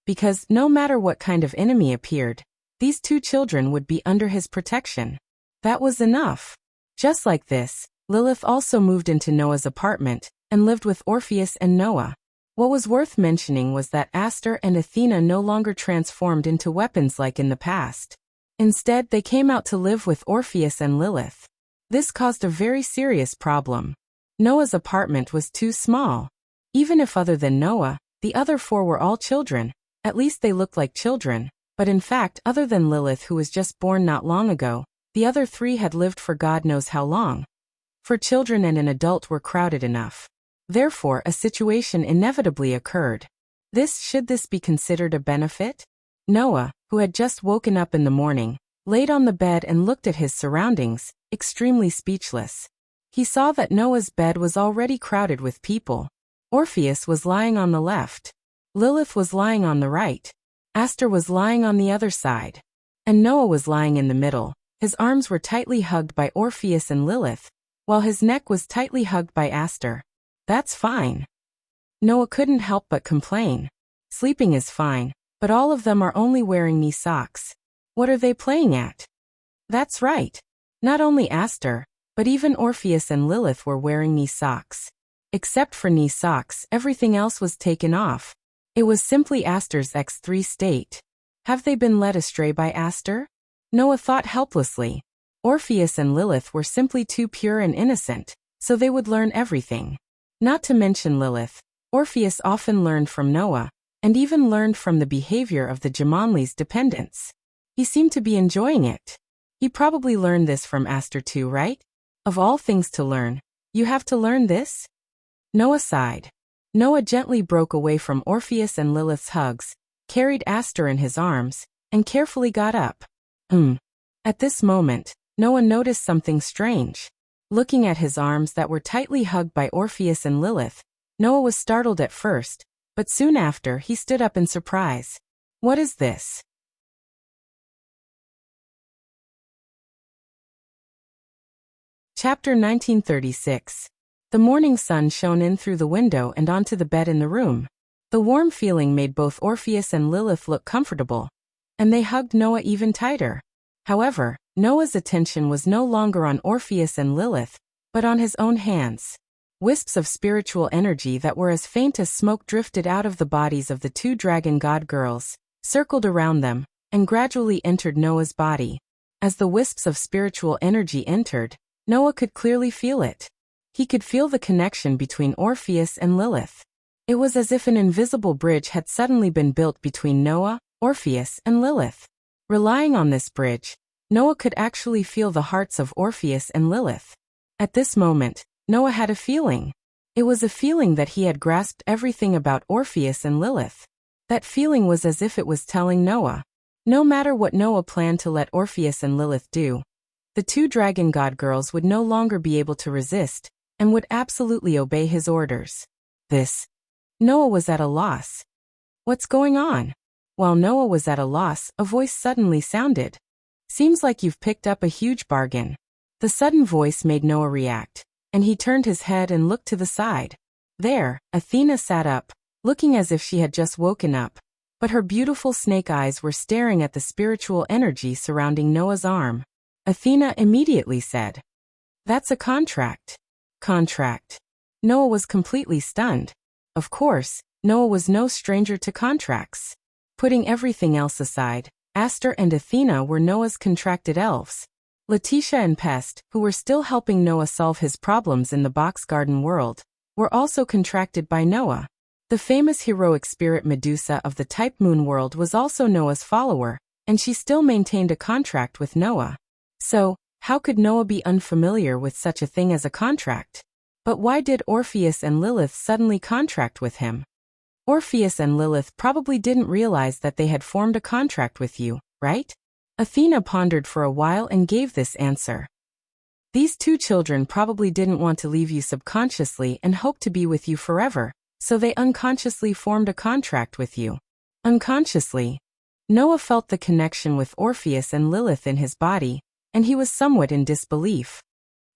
Because no matter what kind of enemy appeared, these two children would be under his protection. That was enough. Just like this, Lilith also moved into Noah's apartment and lived with Orpheus and Noah. What was worth mentioning was that Aster and Athena no longer transformed into weapons like in the past. Instead, they came out to live with Orpheus and Lilith. This caused a very serious problem. Noah's apartment was too small. Even if other than Noah, the other four were all children, at least they looked like children, but in fact, other than Lilith, who was just born not long ago, the other three had lived for God knows how long. For children and an adult were crowded enough. Therefore, a situation inevitably occurred. Should this be considered a benefit? Noah, who had just woken up in the morning, laid on the bed and looked at his surroundings, extremely speechless. He saw that Noah's bed was already crowded with people. Orpheus was lying on the left. Lilith was lying on the right. Aster was lying on the other side. And Noah was lying in the middle. His arms were tightly hugged by Orpheus and Lilith, while his neck was tightly hugged by Aster. That's fine. Noah couldn't help but complain. Sleeping is fine, but all of them are only wearing knee socks. What are they playing at? That's right. Not only Aster, but even Orpheus and Lilith were wearing knee socks. Except for knee socks, everything else was taken off. It was simply Aster's X3 state. Have they been led astray by Aster? Noah thought helplessly. Orpheus and Lilith were simply too pure and innocent, so they would learn everything. Not to mention Lilith, Orpheus often learned from Noah, and even learned from the behavior of the Jumanli's dependents. He seemed to be enjoying it. He probably learned this from Aster too, right? Of all things to learn, you have to learn this? Noah sighed. Noah gently broke away from Orpheus and Lilith's hugs, carried Aster in his arms, and carefully got up. At this moment, Noah noticed something strange. Looking at his arms that were tightly hugged by Orpheus and Lilith, Noah was startled at first, but soon after he stood up in surprise. What is this? Chapter 1936. The morning sun shone in through the window and onto the bed in the room. The warm feeling made both Orpheus and Lilith look comfortable, and they hugged Noah even tighter. However, Noah's attention was no longer on Orpheus and Lilith, but on his own hands. Wisps of spiritual energy that were as faint as smoke drifted out of the bodies of the two dragon god girls, circled around them, and gradually entered Noah's body. As the wisps of spiritual energy entered, Noah could clearly feel it. He could feel the connection between Orpheus and Lilith. It was as if an invisible bridge had suddenly been built between Noah, Orpheus, and Lilith. Relying on this bridge, Noah could actually feel the hearts of Orpheus and Lilith. At this moment, Noah had a feeling. It was a feeling that he had grasped everything about Orpheus and Lilith. That feeling was as if it was telling Noah, no matter what Noah planned to let Orpheus and Lilith do, the two dragon god girls would no longer be able to resist, and would absolutely obey his orders. Noah was at a loss. What's going on? While Noah was at a loss, a voice suddenly sounded. Seems like you've picked up a huge bargain. The sudden voice made Noah react, and he turned his head and looked to the side. There, Athena sat up, looking as if she had just woken up, but her beautiful snake eyes were staring at the spiritual energy surrounding Noah's arm. Athena immediately said, "That's a contract." Contract. Noah was completely stunned. Of course, Noah was no stranger to contracts. Putting everything else aside, Aster and Athena were Noah's contracted elves. Letitia and Pest, who were still helping Noah solve his problems in the box garden world, were also contracted by Noah. The famous heroic spirit Medusa of the Type Moon world was also Noah's follower, and she still maintained a contract with Noah. So, how could Noah be unfamiliar with such a thing as a contract? But why did Orpheus and Lilith suddenly contract with him? Orpheus and Lilith probably didn't realize that they had formed a contract with you, right? Athena pondered for a while and gave this answer. These two children probably didn't want to leave you subconsciously and hoped to be with you forever, so they unconsciously formed a contract with you. Unconsciously, Noah felt the connection with Orpheus and Lilith in his body, and he was somewhat in disbelief.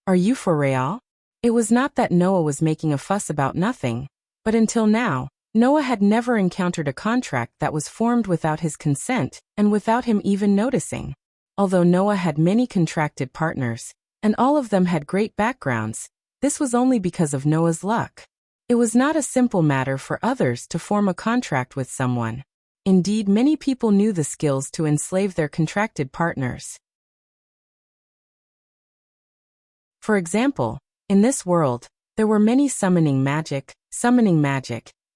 Are you for real? It was not that Noah was making a fuss about nothing, but until now, Noah had never encountered a contract that was formed without his consent and without him even noticing. Although Noah had many contracted partners, and all of them had great backgrounds, this was only because of Noah's luck. It was not a simple matter for others to form a contract with someone. Indeed, many people knew the skills to enslave their contracted partners. For example, in this world, there were many summoning magic,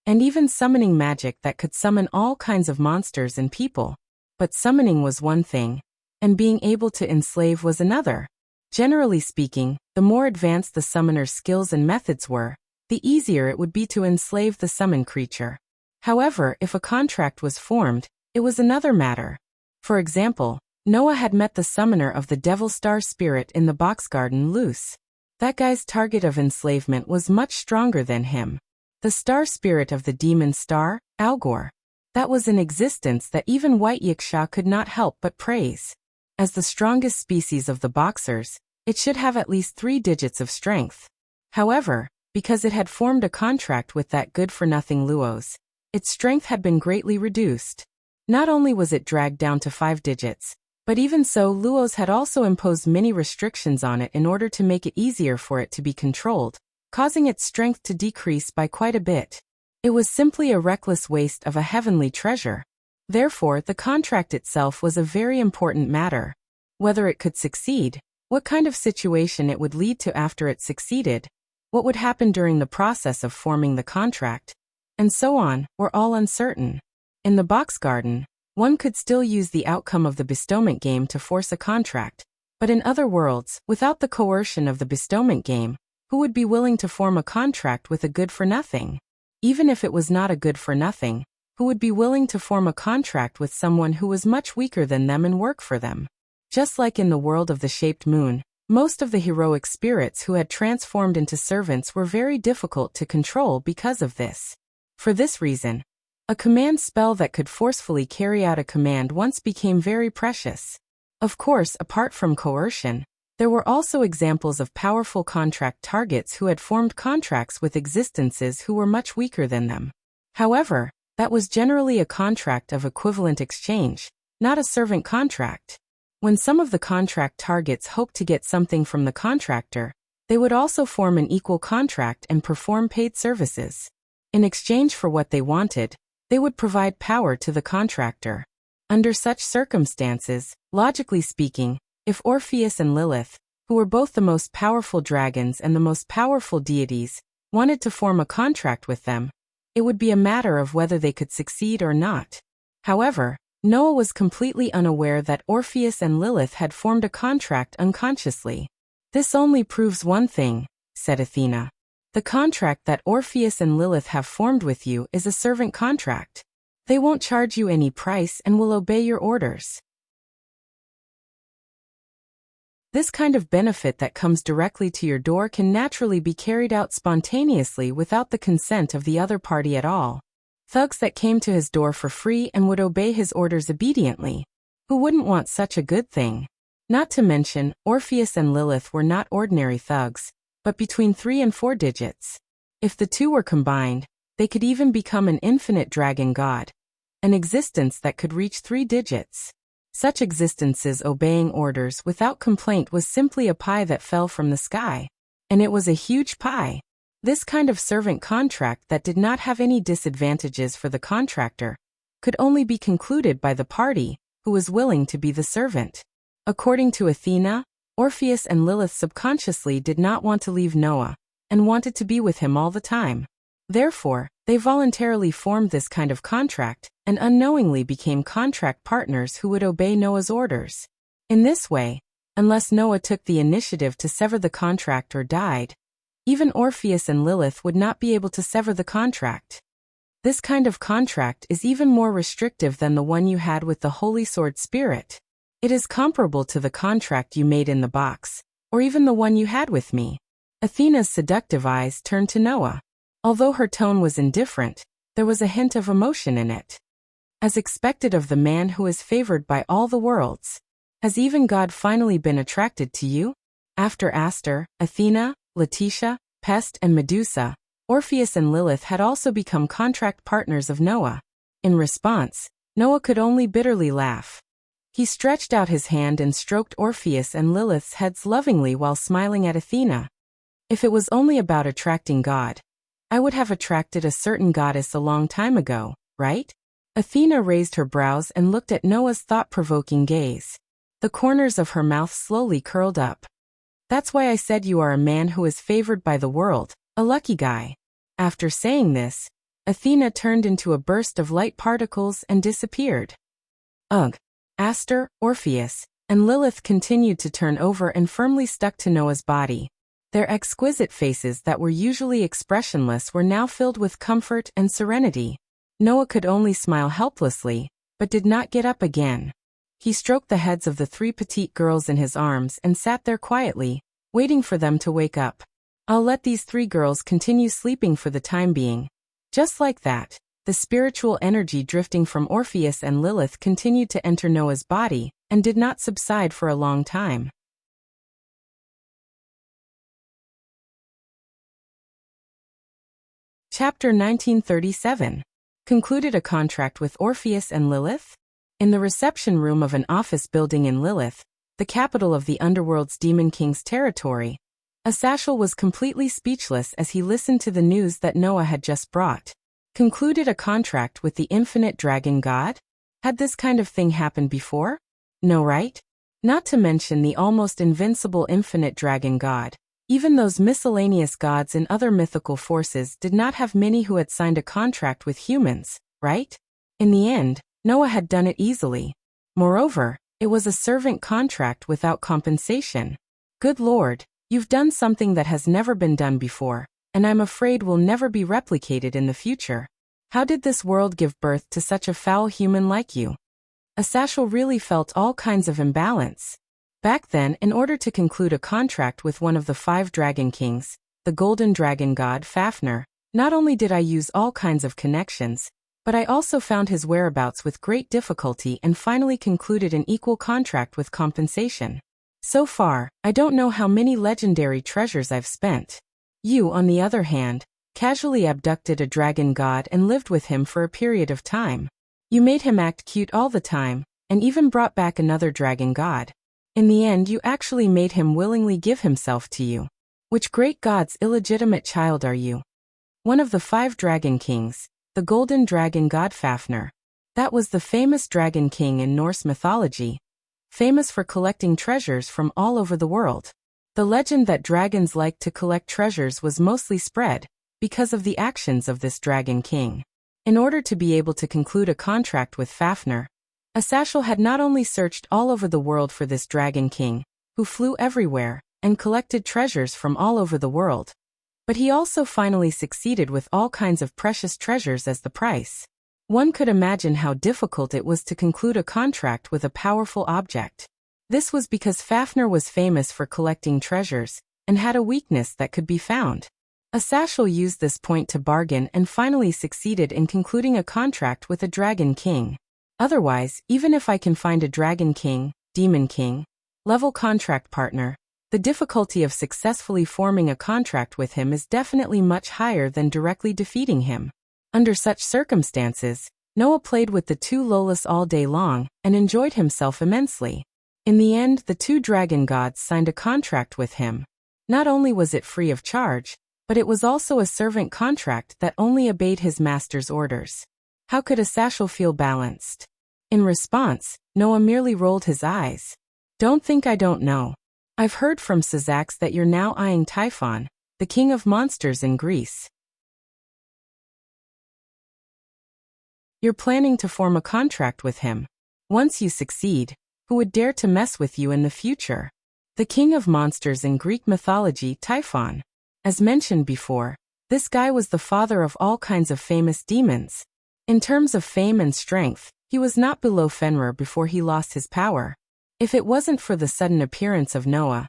and even summoning magic that could summon all kinds of monsters and people. But summoning was one thing, and being able to enslave was another. Generally speaking, the more advanced the summoner's skills and methods were, the easier it would be to enslave the summoned creature. However, if a contract was formed, it was another matter. For example, Noah had met the summoner of the Devil Star spirit in the box garden, Luce. That guy's target of enslavement was much stronger than him. The star spirit of the demon star, Algor. That was an existence that even White Yiksha could not help but praise. As the strongest species of the boxers, it should have at least 3 digits of strength. However, because it had formed a contract with that good-for-nothing Luos, its strength had been greatly reduced. Not only was it dragged down to 5 digits, but even so, Luos had also imposed many restrictions on it in order to make it easier for it to be controlled, causing its strength to decrease by quite a bit. It was simply a reckless waste of a heavenly treasure. Therefore, the contract itself was a very important matter. Whether it could succeed, what kind of situation it would lead to after it succeeded, what would happen during the process of forming the contract, and so on, were all uncertain. In the box garden, one could still use the outcome of the bestowment game to force a contract, but in other worlds, without the coercion of the bestowment game, who would be willing to form a contract with a good-for-nothing? Even if it was not a good-for-nothing, who would be willing to form a contract with someone who was much weaker than them and work for them? Just like in the world of the shaped moon, most of the heroic spirits who had transformed into servants were very difficult to control because of this. For this reason, a command spell that could forcefully carry out a command once became very precious. Of course, apart from coercion, there were also examples of powerful contract targets who had formed contracts with existences who were much weaker than them. However, that was generally a contract of equivalent exchange, not a servant contract. When some of the contract targets hoped to get something from the contractor, they would also form an equal contract and perform paid services. In exchange for what they wanted, they would provide power to the contractor. Under such circumstances, logically speaking, if Orpheus and Lilith, who were both the most powerful dragons and the most powerful deities, wanted to form a contract with them, it would be a matter of whether they could succeed or not. However, Noah was completely unaware that Orpheus and Lilith had formed a contract unconsciously. This only proves one thing, said Athena. The contract that Orpheus and Lilith have formed with you is a servant contract. They won't charge you any price and will obey your orders. This kind of benefit that comes directly to your door can naturally be carried out spontaneously without the consent of the other party at all. Thugs that came to his door for free and would obey his orders obediently. Who wouldn't want such a good thing? Not to mention, Orpheus and Lilith were not ordinary thugs, but between 3 and 4 digits. If the two were combined, they could even become an infinite dragon god, an existence that could reach 3 digits. Such existences obeying orders without complaint was simply a pie that fell from the sky. And it was a huge pie. This kind of servant contract that did not have any disadvantages for the contractor could only be concluded by the party who was willing to be the servant. According to Athena, Orpheus and Lilith subconsciously did not want to leave Noah and wanted to be with him all the time. Therefore, they voluntarily formed this kind of contract and unknowingly became contract partners who would obey Noah's orders. In this way, unless Noah took the initiative to sever the contract or died, even Orpheus and Lilith would not be able to sever the contract. This kind of contract is even more restrictive than the one you had with the Holy Sword Spirit. It is comparable to the contract you made in the box, or even the one you had with me. Athena's seductive eyes turned to Noah. Although her tone was indifferent, there was a hint of emotion in it. As expected of the man who is favored by all the worlds, has even God finally been attracted to you? After Aster, Athena, Letitia, Pest and Medusa, Orpheus and Lilith had also become contract partners of Noah. In response, Noah could only bitterly laugh. He stretched out his hand and stroked Orpheus and Lilith's heads lovingly while smiling at Athena. If it was only about attracting God, I would have attracted a certain goddess a long time ago, right? Athena raised her brows and looked at Noah's thought-provoking gaze. The corners of her mouth slowly curled up. That's why I said you are a man who is favored by the world, a lucky guy. After saying this, Athena turned into a burst of light particles and disappeared. Ugh! Aster, Orpheus, and Lilith continued to turn over and firmly stuck to Noah's body. Their exquisite faces that were usually expressionless were now filled with comfort and serenity. Noah could only smile helplessly, but did not get up again. He stroked the heads of the three petite girls in his arms and sat there quietly, waiting for them to wake up. I'll let these three girls continue sleeping for the time being. Just like that, the spiritual energy drifting from Orpheus and Lilith continued to enter Noah's body and did not subside for a long time. Chapter 1937. Concluded a contract with Orpheus and Lilith? In the reception room of an office building in Lilith, the capital of the underworld's Demon King's territory, Asashel was completely speechless as he listened to the news that Noah had just brought. Concluded a contract with the infinite dragon god? Had this kind of thing happened before? No, right? Not to mention the almost invincible infinite dragon god. Even those miscellaneous gods and other mythical forces did not have many who had signed a contract with humans, right? In the end, Noah had done it easily. Moreover, it was a servant contract without compensation. Good Lord, you've done something that has never been done before, and I'm afraid will never be replicated in the future. How did this world give birth to such a foul human like you? Asashel really felt all kinds of imbalance. Back then, in order to conclude a contract with one of the 5 dragon kings, the golden dragon god Fafnir, not only did I use all kinds of connections, but I also found his whereabouts with great difficulty and finally concluded an equal contract with compensation. So far, I don't know how many legendary treasures I've spent. You, on the other hand, casually abducted a dragon god and lived with him for a period of time. You made him act cute all the time, and even brought back another dragon god. In the end, you actually made him willingly give himself to you. Which great god's illegitimate child are you? One of the 5 dragon kings, the golden dragon god Fafnir. That was the famous dragon king in Norse mythology, famous for collecting treasures from all over the world. The legend that dragons liked to collect treasures was mostly spread because of the actions of this dragon king. In order to be able to conclude a contract with Fafnir, Asashel had not only searched all over the world for this dragon king, who flew everywhere and collected treasures from all over the world, but he also finally succeeded with all kinds of precious treasures as the price. One could imagine how difficult it was to conclude a contract with a powerful object. This was because Fafnir was famous for collecting treasures and had a weakness that could be found. Asashel used this point to bargain and finally succeeded in concluding a contract with a dragon king. Otherwise, even if I can find a dragon king, demon king, level contract partner, the difficulty of successfully forming a contract with him is definitely much higher than directly defeating him. Under such circumstances, Noah played with the 2 Lolas all day long and enjoyed himself immensely. In the end, the 2 dragon gods signed a contract with him. Not only was it free of charge, But it was also a servant contract that only obeyed his master's orders. How could Asashel feel balanced? In response, Noah merely rolled his eyes. Don't think I don't know. I've heard from Syzax that you're now eyeing Typhon, the king of monsters in Greece. You're planning to form a contract with him. Once you succeed, who would dare to mess with you in the future? The king of monsters in Greek mythology, Typhon. As mentioned before, this guy was the father of all kinds of famous demons. In terms of fame and strength, he was not below Fenrir before he lost his power. If it wasn't for the sudden appearance of Noah,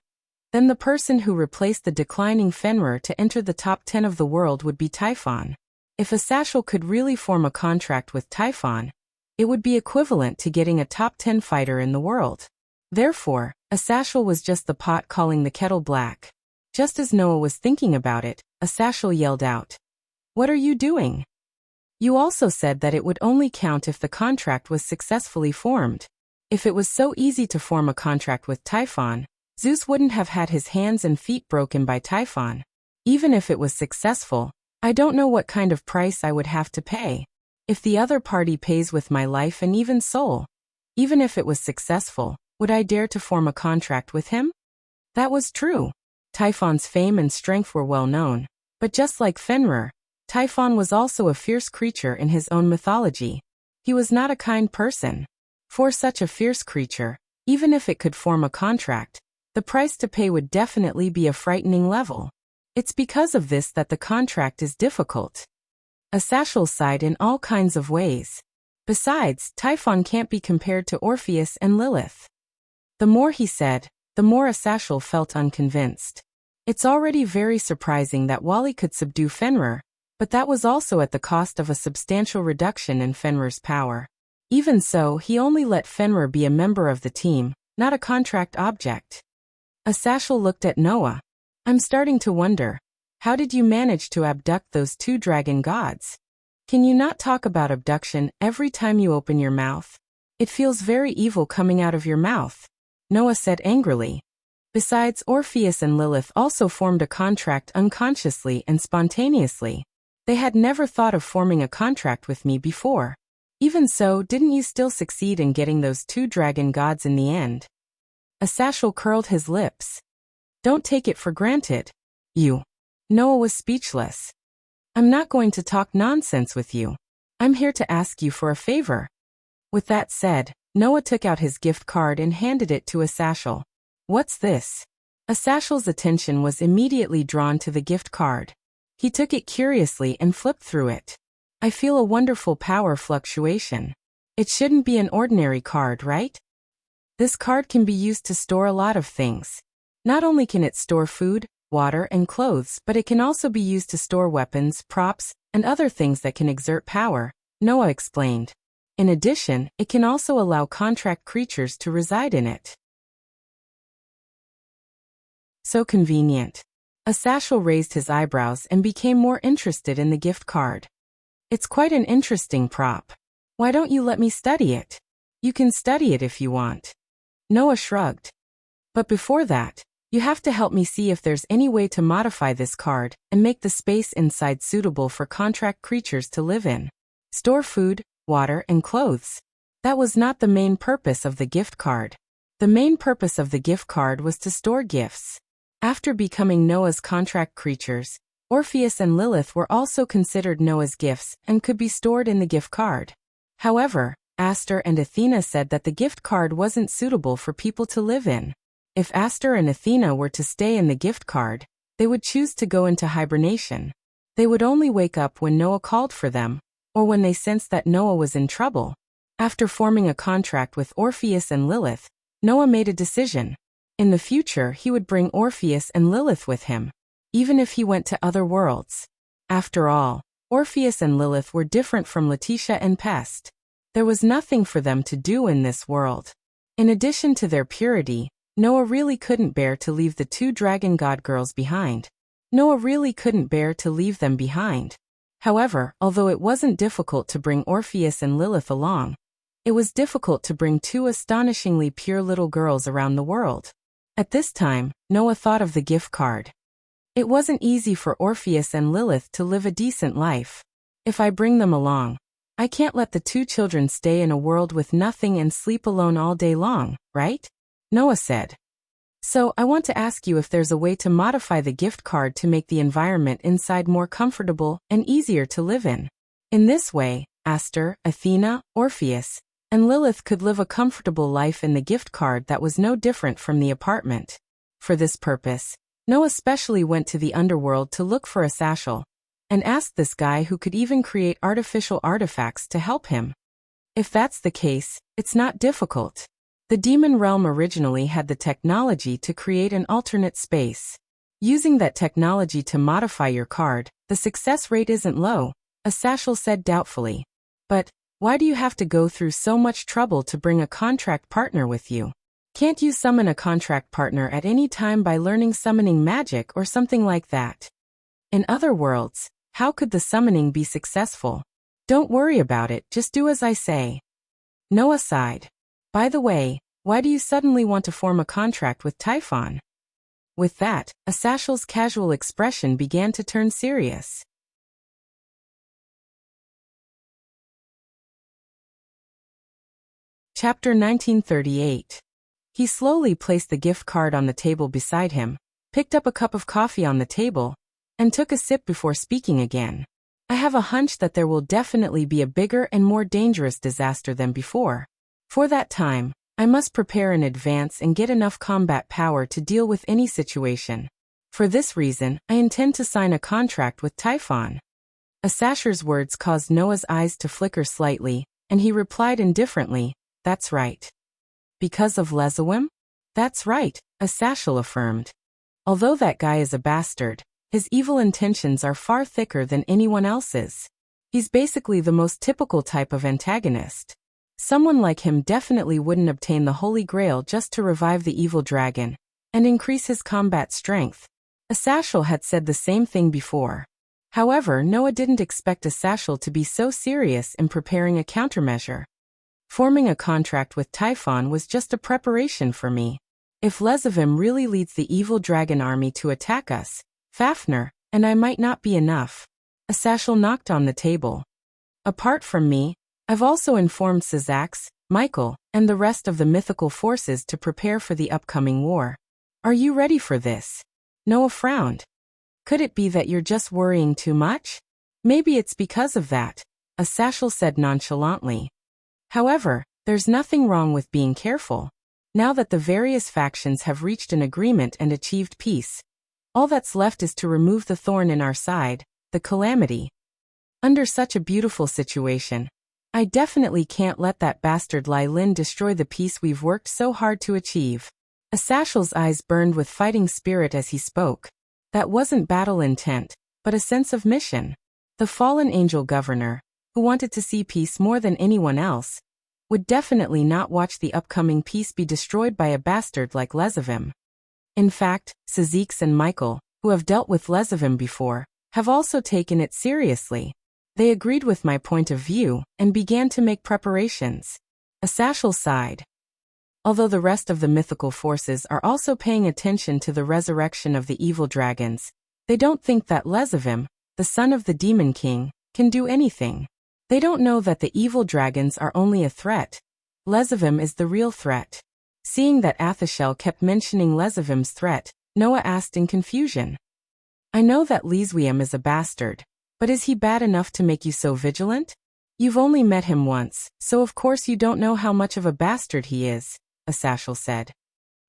then the person who replaced the declining Fenrir to enter the top 10 of the world would be Typhon. If Asashel could really form a contract with Typhon, it would be equivalent to getting a top 10 fighter in the world. Therefore, Asashel was just the pot calling the kettle black. Just as Noah was thinking about it, Asashel yelled out, "What are you doing? You also said that it would only count if the contract was successfully formed. If it was so easy to form a contract with Typhon, Zeus wouldn't have had his hands and feet broken by Typhon. Even if it was successful, I don't know what kind of price I would have to pay. If the other party pays with my life and even soul, even if it was successful, would I dare to form a contract with him?" That was true. Typhon's fame and strength were well known, but just like Fenrir, Typhon was also a fierce creature in his own mythology. He was not a kind person. For such a fierce creature, even if it could form a contract, the price to pay would definitely be a frightening level. It's because of this that the contract is difficult. Asashel sighed in all kinds of ways. Besides, Typhon can't be compared to Orpheus and Lilith. The more he said, the more Asashel felt unconvinced. It's already very surprising that Wally could subdue Fenrir, but that was also at the cost of a substantial reduction in Fenrir's power. Even so, he only let Fenrir be a member of the team, not a contract object. Asashel looked at Noah. "I'm starting to wonder, how did you manage to abduct those two dragon gods? Can you not talk about abduction every time you open your mouth? It feels very evil coming out of your mouth," Noah said angrily. Besides, Orpheus and Lilith also formed a contract unconsciously and spontaneously. They had never thought of forming a contract with me before. Even so, didn't you still succeed in getting those two dragon gods in the end? Asashel curled his lips. "Don't take it for granted. You." Noah was speechless. "I'm not going to talk nonsense with you. I'm here to ask you for a favor." With that said, Noah took out his gift card and handed it to Asashel. "What's this?" Asashel's attention was immediately drawn to the gift card. He took it curiously and flipped through it. "I feel a wonderful power fluctuation. It shouldn't be an ordinary card, right? This card can be used to store a lot of things. Not only can it store food, water, and clothes, but it can also be used to store weapons, props, and other things that can exert power," Noah explained. "In addition, it can also allow contract creatures to reside in it." So convenient. Asashel raised his eyebrows and became more interested in the gift card. "It's quite an interesting prop. Why don't you let me study it? You can study it if you want." Noah shrugged. "But before that, you have to help me see if there's any way to modify this card and make the space inside suitable for contract creatures to live in. Store food, water, and clothes." That was not the main purpose of the gift card. The main purpose of the gift card was to store gifts. After becoming Noah's contract creatures, Orpheus and Lilith were also considered Noah's gifts and could be stored in the gift card. However, Aster and Athena said that the gift card wasn't suitable for people to live in. If Aster and Athena were to stay in the gift card, they would choose to go into hibernation. They would only wake up when Noah called for them, or when they sensed that Noah was in trouble. After forming a contract with Orpheus and Lilith, Noah made a decision. In the future, he would bring Orpheus and Lilith with him, even if he went to other worlds. After all, Orpheus and Lilith were different from Letitia and Pest. There was nothing for them to do in this world. In addition to their purity, Noah really couldn't bear to leave the two dragon god girls behind. Noah really couldn't bear to leave them behind. However, although it wasn't difficult to bring Orpheus and Lilith along, it was difficult to bring two astonishingly pure little girls around the world. At this time, Noah thought of the gift card. It wasn't easy for Orpheus and Lilith to live a decent life. If I bring them along, I can't let the two children stay in a world with nothing and sleep alone all day long, right? Noah said. So, I want to ask you if there's a way to modify the gift card to make the environment inside more comfortable and easier to live in. In this way, Aster, Athena, Orpheus, and Lilith could live a comfortable life in the gift card that was no different from the apartment. For this purpose, Noah specially went to the underworld to look for a Sashal, and asked this guy who could even create artificial artifacts to help him. If that's the case, it's not difficult. The demon realm originally had the technology to create an alternate space. Using that technology to modify your card, the success rate isn't low, a Sashal said doubtfully. But, why do you have to go through so much trouble to bring a contract partner with you? Can't you summon a contract partner at any time by learning summoning magic or something like that? In other worlds, how could the summoning be successful? Don't worry about it, just do as I say. Noah sighed. By the way, why do you suddenly want to form a contract with Typhon? With that, a Sashal's casual expression began to turn serious. Chapter 1938. He slowly placed the gift card on the table beside him, picked up a cup of coffee on the table, and took a sip before speaking again. I have a hunch that there will definitely be a bigger and more dangerous disaster than before. For that time, I must prepare in advance and get enough combat power to deal with any situation. For this reason, I intend to sign a contract with Typhon. Asasher's words caused Noah's eyes to flicker slightly, and he replied indifferently, "That's right." Because of Lezawim? That's right, Asashel affirmed. Although that guy is a bastard, his evil intentions are far thicker than anyone else's. He's basically the most typical type of antagonist. Someone like him definitely wouldn't obtain the Holy Grail just to revive the evil dragon and increase his combat strength. Asashel had said the same thing before. However, Noah didn't expect Asashel to be so serious in preparing a countermeasure. Forming a contract with Typhon was just a preparation for me. If Lezavim really leads the evil dragon army to attack us, Fafnir and I might not be enough. Asashel knocked on the table. Apart from me, I've also informed Syzax, Michael, and the rest of the mythical forces to prepare for the upcoming war. Are you ready for this? Noah frowned. Could it be that you're just worrying too much? Maybe it's because of that, Asashel said nonchalantly. However, there's nothing wrong with being careful. Now that the various factions have reached an agreement and achieved peace, all that's left is to remove the thorn in our side, the calamity. Under such a beautiful situation, I definitely can't let that bastard Lai Lin destroy the peace we've worked so hard to achieve. Asashel's eyes burned with fighting spirit as he spoke. That wasn't battle intent, but a sense of mission. The fallen angel governor, who wanted to see peace more than anyone else, would definitely not watch the upcoming peace be destroyed by a bastard like Lezavim. In fact, Syzax and Michael, who have dealt with Lezavim before, have also taken it seriously. They agreed with my point of view and began to make preparations. Asashel sighed. Although the rest of the mythical forces are also paying attention to the resurrection of the evil dragons, they don't think that Lezavim, the son of the Demon King, can do anything. They don't know that the evil dragons are only a threat. Lezavim is the real threat. Seeing that Athashel kept mentioning Lezavim's threat, Noah asked in confusion. I know that Lezwim is a bastard, but is he bad enough to make you so vigilant? You've only met him once, so of course you don't know how much of a bastard he is, Asashel said.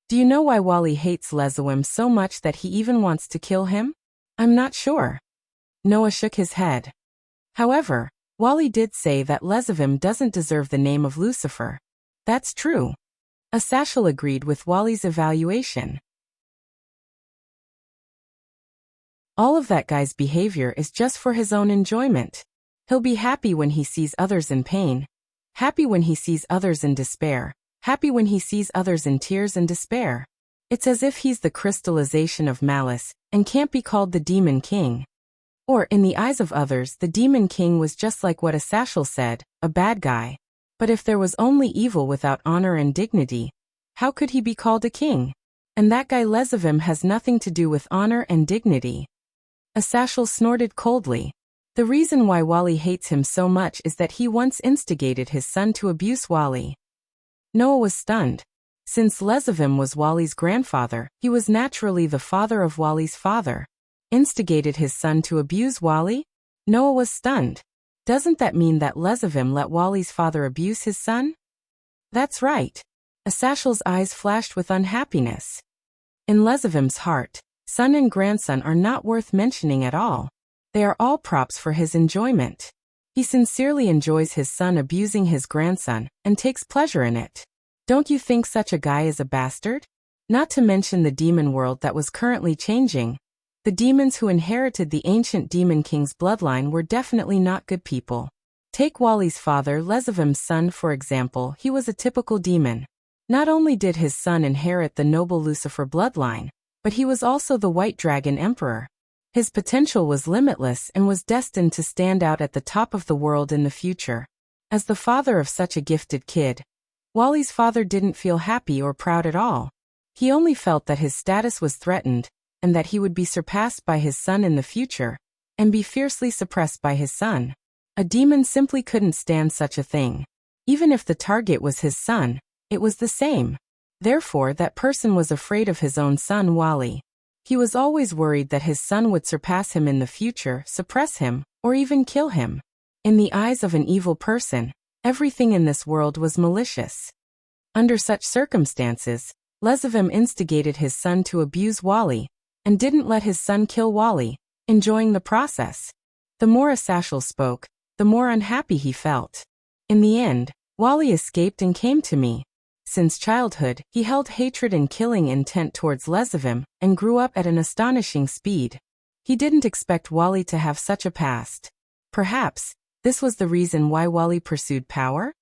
Do you know why Wally hates Lezawim so much that he even wants to kill him? I'm not sure. Noah shook his head. However, Wally did say that Lezavim doesn't deserve the name of Lucifer. That's true. Asashel agreed with Wally's evaluation. All of that guy's behavior is just for his own enjoyment. He'll be happy when he sees others in pain, happy when he sees others in despair, happy when he sees others in tears and despair. It's as if he's the crystallization of malice and can't be called the Demon King. Or, in the eyes of others, the Demon King was just like what Asashel said, a bad guy. But if there was only evil without honor and dignity, how could he be called a king? And that guy Lezavim has nothing to do with honor and dignity. Asashel snorted coldly. The reason why Wally hates him so much is that he once instigated his son to abuse Wally. Noah was stunned. Since Lezavim was Wally's grandfather, he was naturally the father of Wally's father. Instigated his son to abuse Wally? Noah was stunned. Doesn't that mean that Lezavim let Wally's father abuse his son? That's right. Asashel's eyes flashed with unhappiness. In Lezavim's heart, son and grandson are not worth mentioning at all. They are all props for his enjoyment. He sincerely enjoys his son abusing his grandson, and takes pleasure in it. Don't you think such a guy is a bastard? Not to mention the demon world that was currently changing. The demons who inherited the ancient demon king's bloodline were definitely not good people. Take Wally's father, Lezavim's son, for example. He was a typical demon. Not only did his son inherit the noble Lucifer bloodline, but he was also the White Dragon Emperor. His potential was limitless and was destined to stand out at the top of the world in the future. As the father of such a gifted kid, Wally's father didn't feel happy or proud at all. He only felt that his status was threatened, and that he would be surpassed by his son in the future, and be fiercely suppressed by his son. A demon simply couldn't stand such a thing. Even if the target was his son, it was the same. Therefore, that person was afraid of his own son, Wally. He was always worried that his son would surpass him in the future, suppress him, or even kill him. In the eyes of an evil person, everything in this world was malicious. Under such circumstances, Lezavim instigated his son to abuse Wally, and didn't let his son kill Wally, enjoying the process. The more Asashel spoke, the more unhappy he felt. In the end, Wally escaped and came to me. Since childhood, he held hatred and killing intent towards Lezavim, and grew up at an astonishing speed. He didn't expect Wally to have such a past. Perhaps, this was the reason why Wally pursued power?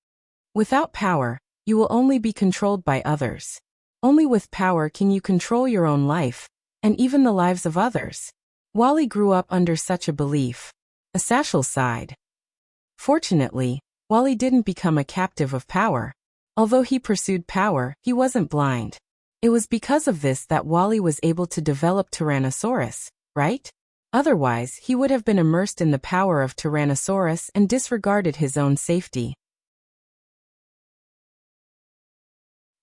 Without power, you will only be controlled by others. Only with power can you control your own life, and even the lives of others. Wally grew up under such a belief. Asashel sighed. Fortunately, Wally didn't become a captive of power. Although he pursued power, he wasn't blind. It was because of this that Wally was able to develop Tyrannosaurus, right? Otherwise, he would have been immersed in the power of Tyrannosaurus and disregarded his own safety.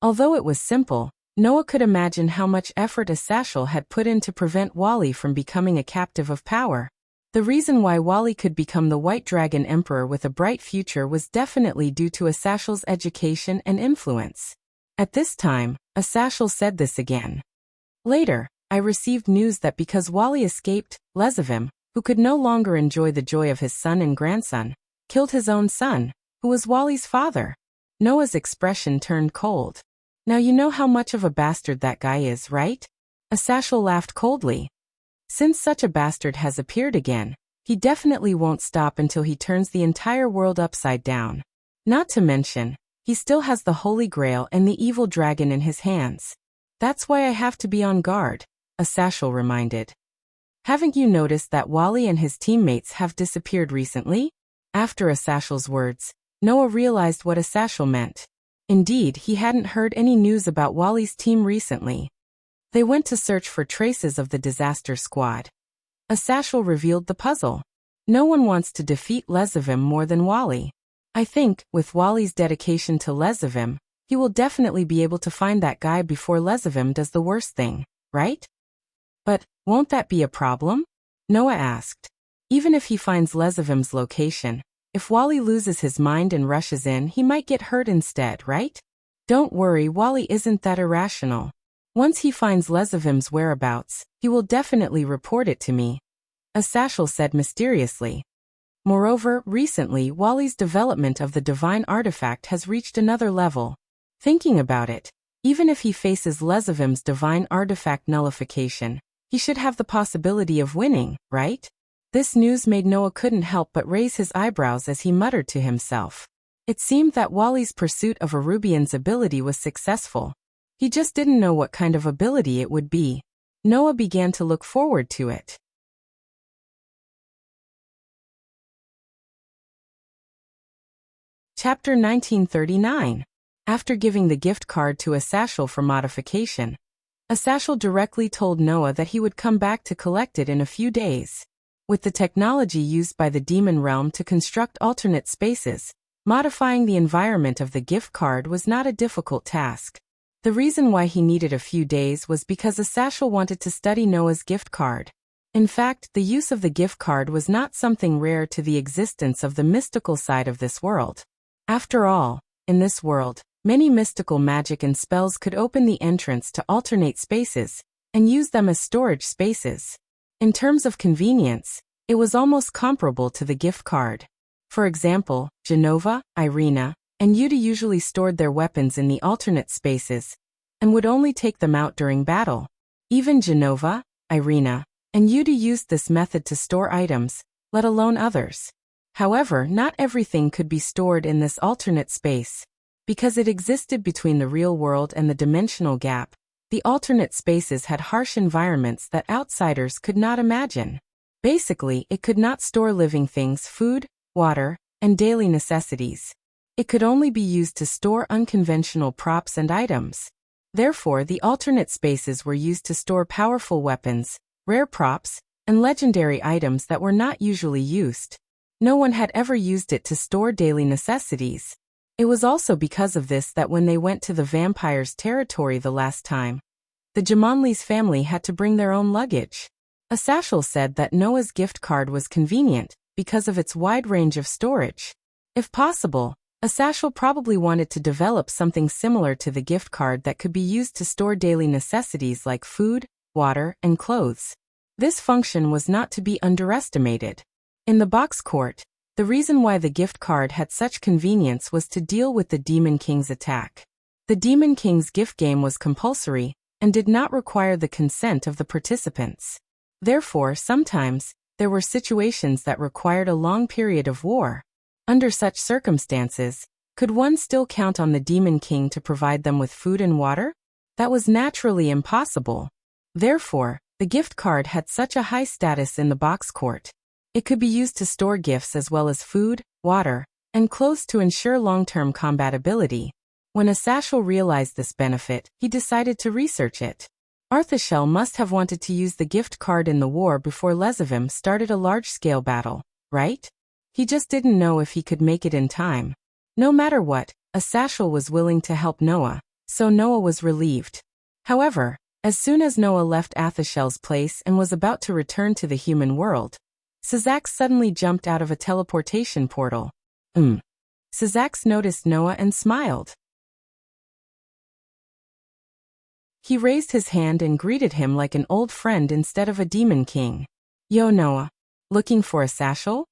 Although it was simple, Noah could imagine how much effort Asashel had put in to prevent Wally from becoming a captive of power. The reason why Wally could become the White Dragon Emperor with a bright future was definitely due to Asashel's education and influence. At this time, Asashel said this again. Later, I received news that because Wally escaped, Lezavim, who could no longer enjoy the joy of his son and grandson, killed his own son, who was Wally's father. Noah's expression turned cold. Now you know how much of a bastard that guy is, right? Asashel laughed coldly. Since such a bastard has appeared again, he definitely won't stop until he turns the entire world upside down. Not to mention, he still has the Holy Grail and the evil dragon in his hands. That's why I have to be on guard, Asashel reminded. Haven't you noticed that Wally and his teammates have disappeared recently? After Asashel's words, Noah realized what Asashel meant. Indeed, he hadn't heard any news about Wally's team recently. They went to search for traces of the disaster squad. Asashel revealed the puzzle. No one wants to defeat Lezavim more than Wally. I think, with Wally's dedication to Lezavim, he will definitely be able to find that guy before Lezavim does the worst thing, right? But, won't that be a problem? Noah asked. Even if he finds Lezavim's location, if Wally loses his mind and rushes in, he might get hurt instead, right? Don't worry, Wally isn't that irrational. Once he finds Lezavim's whereabouts, he will definitely report it to me, Asashel said mysteriously. Moreover, recently Wally's development of the divine artifact has reached another level. Thinking about it, even if he faces Lezavim's divine artifact nullification, he should have the possibility of winning, right? This news made Noah couldn't help but raise his eyebrows as he muttered to himself. It seemed that Wally's pursuit of Arubian's ability was successful. He just didn't know what kind of ability it would be. Noah began to look forward to it. Chapter 1939. After giving the gift card to Asashel for modification, Asashel directly told Noah that he would come back to collect it in a few days. With the technology used by the demon realm to construct alternate spaces, modifying the environment of the gift card was not a difficult task. The reason why he needed a few days was because Asashel wanted to study Noah's gift card. In fact, the use of the gift card was not something rare to the existence of the mystical side of this world. After all, in this world, many mystical magic and spells could open the entrance to alternate spaces, and use them as storage spaces. In terms of convenience, it was almost comparable to the gift card. For example, Genova, Irina, and Yuta usually stored their weapons in the alternate spaces, and would only take them out during battle. Even Genova, Irina, and Yuta used this method to store items, let alone others. However, not everything could be stored in this alternate space. Because it existed between the real world and the dimensional gap, the alternate spaces had harsh environments that outsiders could not imagine. Basically, it could not store living things, food, water, and daily necessities. It could only be used to store unconventional props and items. Therefore, the alternate spaces were used to store powerful weapons, rare props, and legendary items that were not usually used. No one had ever used it to store daily necessities. It was also because of this that when they went to the vampire's territory the last time, the Jamonli's family had to bring their own luggage. Asashel said that Noah's gift card was convenient because of its wide range of storage. If possible, Asashel probably wanted to develop something similar to the gift card that could be used to store daily necessities like food, water, and clothes. This function was not to be underestimated. In the box court, the reason why the gift card had such convenience was to deal with the Demon King's attack. The Demon King's gift game was compulsory and did not require the consent of the participants. Therefore, sometimes, there were situations that required a long period of war. Under such circumstances, could one still count on the Demon King to provide them with food and water? That was naturally impossible. Therefore, the gift card had such a high status in the box court. It could be used to store gifts as well as food, water, and clothes to ensure long-term compatibility. When Asashel realized this benefit, he decided to research it. Arthashel must have wanted to use the gift card in the war before Lezavim started a large-scale battle, right? He just didn't know if he could make it in time. No matter what, Asashel was willing to help Noah, so Noah was relieved. However, as soon as Noah left Athashel's place and was about to return to the human world, Sazax suddenly jumped out of a teleportation portal. Sazax noticed Noah and smiled. He raised his hand and greeted him like an old friend instead of a demon king. Yo Noah, looking for Asashel?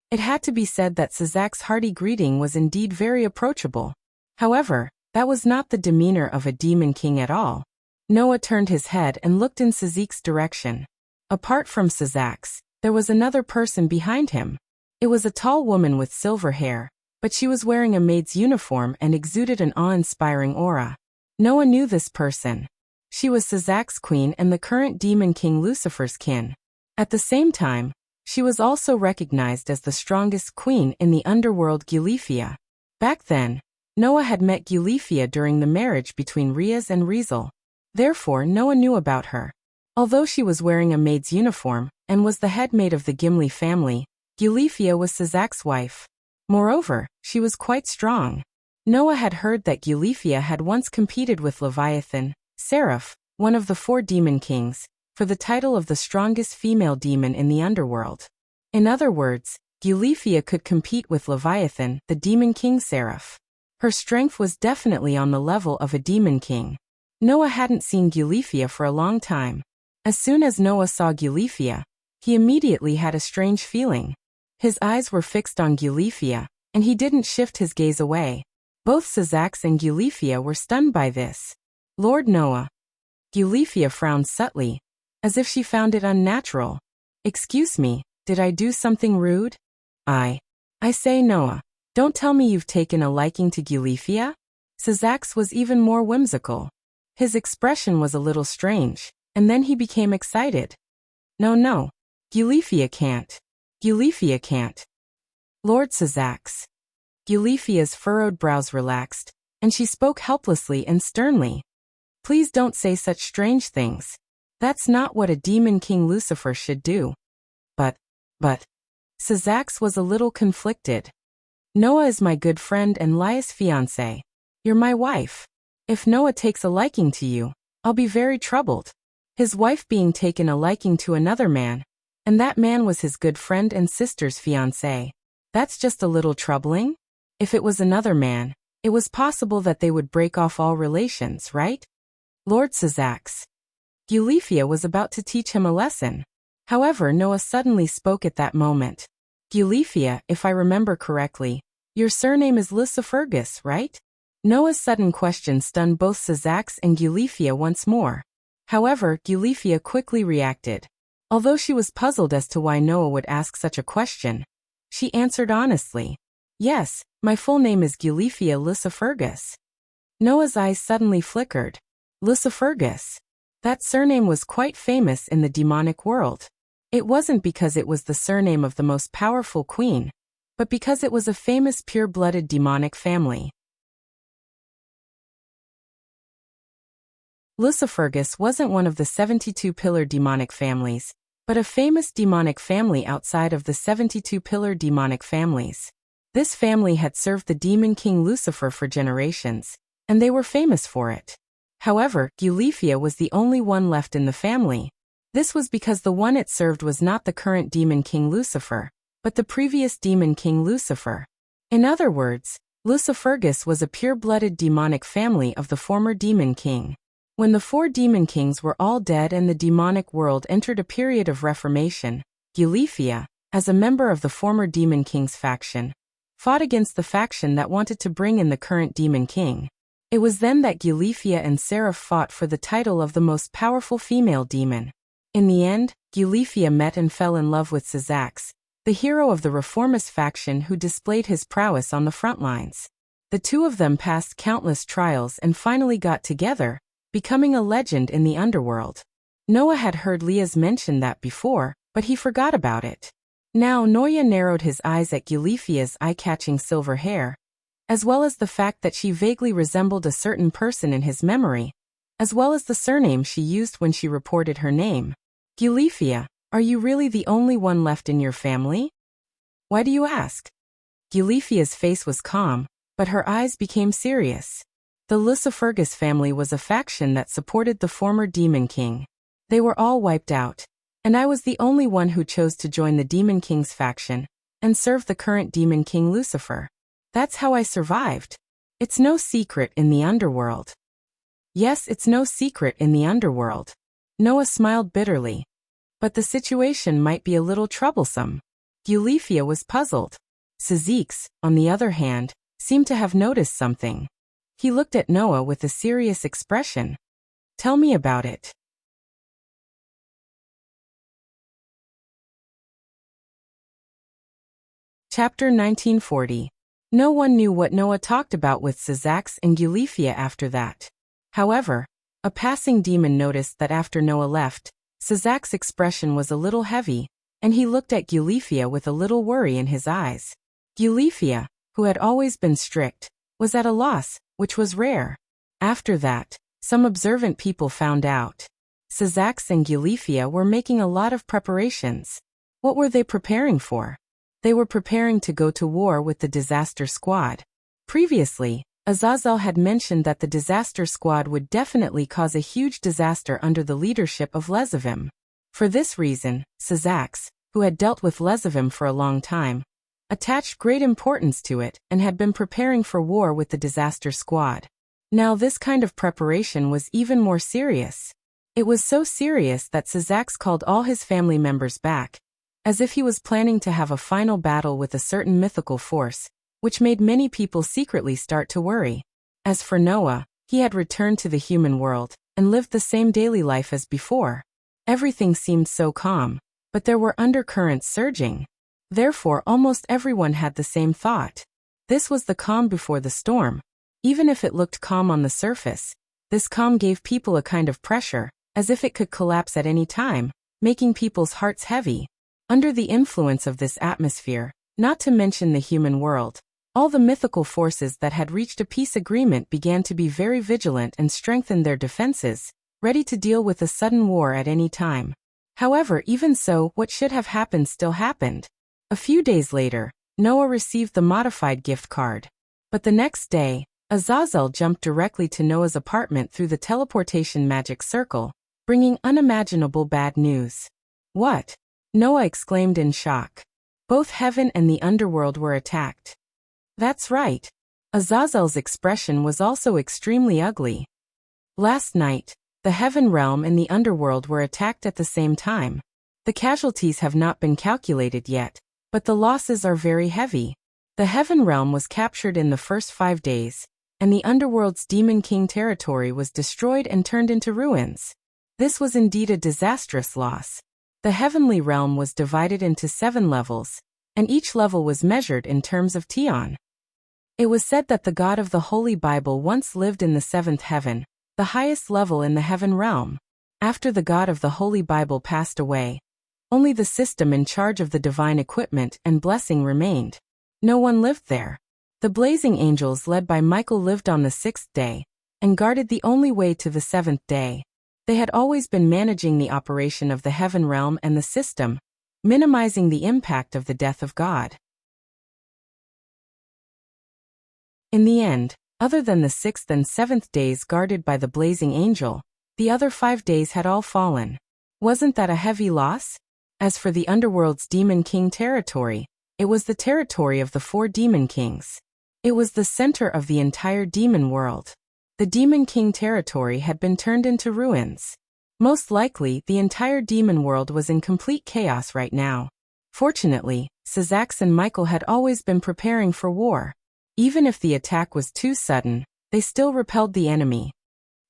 It had to be said that Sazax's hearty greeting was indeed very approachable. However, that was not the demeanor of a demon king at all. Noah turned his head and looked in Sazax's direction. Apart from Sazax, there was another person behind him. It was a tall woman with silver hair, but she was wearing a maid's uniform and exuded an awe-inspiring aura. Noah knew this person. She was Sazax's queen and the current demon king Lucifer's kin. At the same time, she was also recognized as the strongest queen in the underworld Gulifia. Back then, Noah had met Gulifia during the marriage between Riaz and Rizel. Therefore, Noah knew about her. Although she was wearing a maid's uniform and was the head maid of the Gimli family, Gulifia was Sazax's wife. Moreover, she was quite strong. Noah had heard that Gulifia had once competed with Leviathan, Seraph, one of the 4 demon kings, for the title of the strongest female demon in the underworld. In other words, Gulifia could compete with Leviathan, the demon king Seraph. Her strength was definitely on the level of a demon king. Noah hadn't seen Gulifia for a long time. As soon as Noah saw Gulifia, he immediately had a strange feeling. His eyes were fixed on Gulifia, and he didn't shift his gaze away. Both Sazax and Gulifia were stunned by this. Lord Noah. Gulifia frowned subtly, as if she found it unnatural. Excuse me, did I do something rude? I say Noah, don't tell me you've taken a liking to Gulifia? Sazax was even more whimsical. His expression was a little strange, and then he became excited. No, Gulifia can't. Gulifia can't. Lord Sazax. Gulifia's furrowed brows relaxed, and she spoke helplessly and sternly. Please don't say such strange things. That's not what a demon king Lucifer should do. But, Sazax was a little conflicted. Noah is my good friend and Laia's fiancé. You're my wife. If Noah takes a liking to you, I'll be very troubled. His wife being taken a liking to another man, and that man was his good friend and sister's fiancé. That's just a little troubling. If it was another man, it was possible that they would break off all relations, right? Lord Sazax. Eulethia was about to teach him a lesson. However, Noah suddenly spoke at that moment. Eulethia, if I remember correctly, your surname is Lucifergus, right? Noah's sudden question stunned both Sazax and Eulethia once more. However, Eulethia quickly reacted. Although she was puzzled as to why Noah would ask such a question, she answered honestly. Yes, my full name is Eulethia Lucifergus. Noah's eyes suddenly flickered. Lucifergus. That surname was quite famous in the demonic world. It wasn't because it was the surname of the most powerful queen, but because it was a famous pure-blooded demonic family. Lucifergus wasn't one of the 72-pillar demonic families, but a famous demonic family outside of the 72-pillar demonic families. This family had served the demon king Lucifer for generations, and they were famous for it. However, Eulethia was the only one left in the family. This was because the one it served was not the current demon king Lucifer, but the previous demon king Lucifer. In other words, Lucifergus was a pure-blooded demonic family of the former demon king. When the 4 demon kings were all dead and the demonic world entered a period of reformation, Eulethia, as a member of the former demon king's faction, fought against the faction that wanted to bring in the current demon king. It was then that Eulethia and Seraph fought for the title of the most powerful female demon. In the end, Eulethia met and fell in love with Sazax, the hero of the reformist faction who displayed his prowess on the front lines. The two of them passed countless trials and finally got together, becoming a legend in the underworld. Noah had heard Leah's mention that before, but he forgot about it. Now Noah narrowed his eyes at Eulethia's eye-catching silver hair, as well as the fact that she vaguely resembled a certain person in his memory, as well as the surname she used when she reported her name. Eulethia, are you really the only one left in your family? Why do you ask? Eulethia's face was calm, but her eyes became serious. The Lucifergus family was a faction that supported the former demon king. They were all wiped out, and I was the only one who chose to join the demon king's faction and serve the current demon king Lucifer. That's how I survived. It's no secret in the underworld. Yes, it's no secret in the underworld. Noah smiled bitterly. But the situation might be a little troublesome. Eulethia was puzzled. Sazax, on the other hand, seemed to have noticed something. He looked at Noah with a serious expression. Tell me about it. Chapter 1940. No one knew what Noah talked about with Sazax and Eulethia after that. However, a passing demon noticed that after Noah left, Sazax's expression was a little heavy, and he looked at Eulethia with a little worry in his eyes. Eulethia, who had always been strict, was at a loss, which was rare. After that, some observant people found out. Sazax and Eulethia were making a lot of preparations. What were they preparing for? They were preparing to go to war with the Disaster Squad. Previously, Azazel had mentioned that the Disaster Squad would definitely cause a huge disaster under the leadership of Lezavim. For this reason, Sazax, who had dealt with Lezavim for a long time, attached great importance to it and had been preparing for war with the Disaster Squad. Now this kind of preparation was even more serious. It was so serious that Sazax called all his family members back, as if he was planning to have a final battle with a certain mythical force, which made many people secretly start to worry. As for Noah, he had returned to the human world and lived the same daily life as before. Everything seemed so calm, but there were undercurrents surging. Therefore, almost everyone had the same thought. This was the calm before the storm. Even if it looked calm on the surface, this calm gave people a kind of pressure, as if it could collapse at any time, making people's hearts heavy. Under the influence of this atmosphere, not to mention the human world, All the mythical forces that had reached a peace agreement began to be very vigilant and strengthened their defenses, ready to deal with a sudden war at any time. However, even so, what should have happened still happened. A few days later, Noah received the modified gift card. But the next day, Azazel jumped directly to Noah's apartment through the teleportation magic circle, bringing unimaginable bad news. What? Noah exclaimed in shock. Both heaven and the underworld were attacked. That's right. Azazel's expression was also extremely ugly. Last night, the heaven realm and the underworld were attacked at the same time. The casualties have not been calculated yet, but the losses are very heavy. The heaven realm was captured in the first 5 days, and the underworld's Demon King territory was destroyed and turned into ruins. This was indeed a disastrous loss. The heavenly realm was divided into 7 levels, and each level was measured in terms of Tion. It was said that the God of the Holy Bible once lived in the 7th heaven, the highest level in the heaven realm. After the God of the Holy Bible passed away, only the system in charge of the divine equipment and blessing remained. No one lived there. The blazing angels led by Michael lived on the 6th day, and guarded the only way to the 7th day. They had always been managing the operation of the heaven realm and the system, minimizing the impact of the death of God. In the end, other than the 6th and 7th days guarded by the blazing angel, the other 5 days had all fallen. Wasn't that a heavy loss? As for the underworld's Demon King territory, it was the territory of the 4 demon kings. It was the center of the entire demon world. The Demon King territory had been turned into ruins. Most likely, the entire demon world was in complete chaos right now. Fortunately, Syzax and Michael had always been preparing for war. Even if the attack was too sudden, they still repelled the enemy.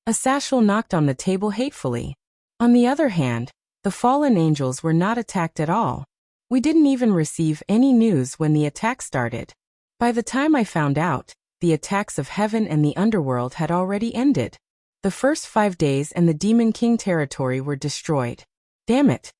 Asashel knocked on the table hatefully. On the other hand, the fallen angels were not attacked at all. We didn't even receive any news when the attack started. By the time I found out, the attacks of heaven and the underworld had already ended. The first 5 days and the Demon King territory were destroyed. Damn it!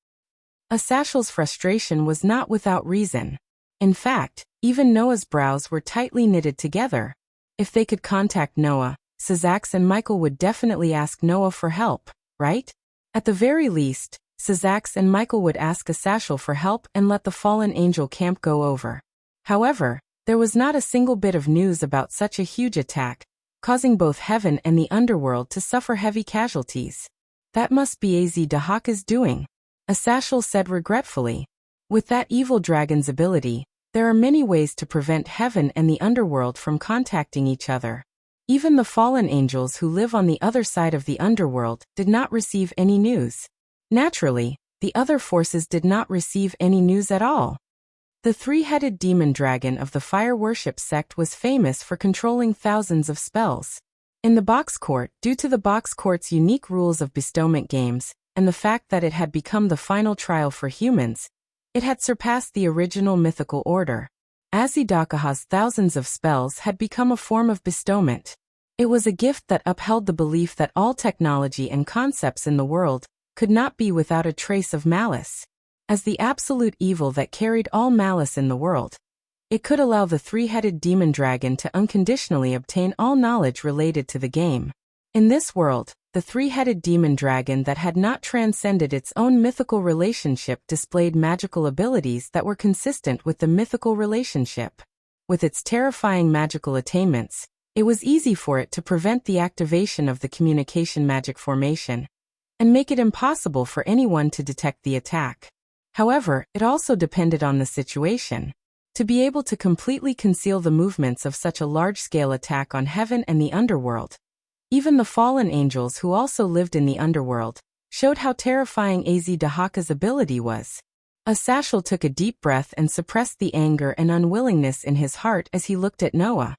Asashel's frustration was not without reason. In fact, even Noah's brows were tightly knitted together. If they could contact Noah, Syzax and Michael would definitely ask Noah for help, right? At the very least, Syzax and Michael would ask Asashel for help and let the fallen angel camp go over. However, there was not a single bit of news about such a huge attack, causing both heaven and the underworld to suffer heavy casualties. That must be Az Dahaka's doing, Asashel said regretfully. With that evil dragon's ability, there are many ways to prevent heaven and the underworld from contacting each other. Even the fallen angels who live on the other side of the underworld did not receive any news. Naturally, the other forces did not receive any news at all. The 3-headed demon dragon of the fire worship sect was famous for controlling thousands of spells. In the box court, due to the box court's unique rules of bestowment games, and the fact that it had become the final trial for humans, it had surpassed the original mythical order. Azidakaha's thousands of spells had become a form of bestowment. It was a gift that upheld the belief that all technology and concepts in the world could not be without a trace of malice. As the absolute evil that carried all malice in the world, it could allow the 3-headed demon dragon to unconditionally obtain all knowledge related to the game. In this world, the 3-headed demon dragon that had not transcended its own mythical relationship displayed magical abilities that were consistent with the mythical relationship. With its terrifying magical attainments, it was easy for it to prevent the activation of the communication magic formation, and make it impossible for anyone to detect the attack. However, it also depended on the situation. To be able to completely conceal the movements of such a large-scale attack on heaven and the underworld, even the fallen angels who also lived in the underworld, showed how terrifying Az Dahaka's ability was. Asashel took a deep breath and suppressed the anger and unwillingness in his heart as he looked at Noah.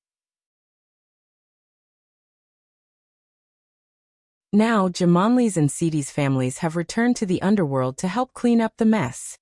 Now, Jamonli's and Sidi's families have returned to the underworld to help clean up the mess.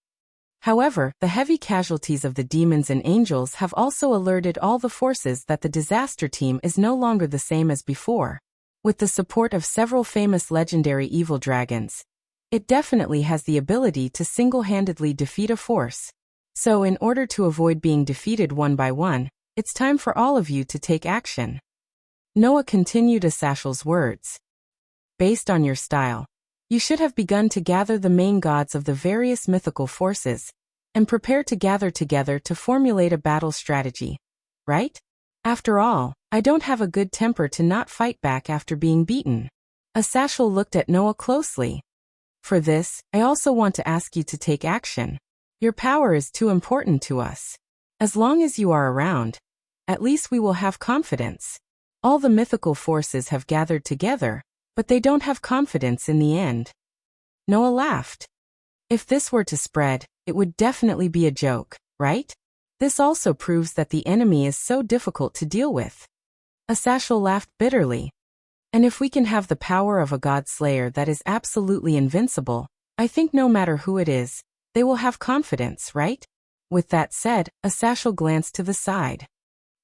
However, the heavy casualties of the demons and angels have also alerted all the forces that the disaster team is no longer the same as before. With the support of several famous legendary evil dragons, it definitely has the ability to single-handedly defeat a force. So in order to avoid being defeated one by one, It's time for all of you to take action. Noah continued Asashal's words. Based on your style, you should have begun to gather the main gods of the various mythical forces, and prepare to gather together to formulate a battle strategy, right? After all, I don't have a good temper to not fight back after being beaten. Asashal looked at Noah closely. For this, I also want to ask you to take action. Your power is too important to us. As long as you are around, at least we will have confidence. All the mythical forces have gathered together, but they don't have confidence in the end. Noah laughed. If this were to spread, it would definitely be a joke, right? This also proves that the enemy is so difficult to deal with. Asashal laughed bitterly. And if we can have the power of a god slayer that is absolutely invincible, I think no matter who it is, they will have confidence, right? With that said, Asashal glanced to the side.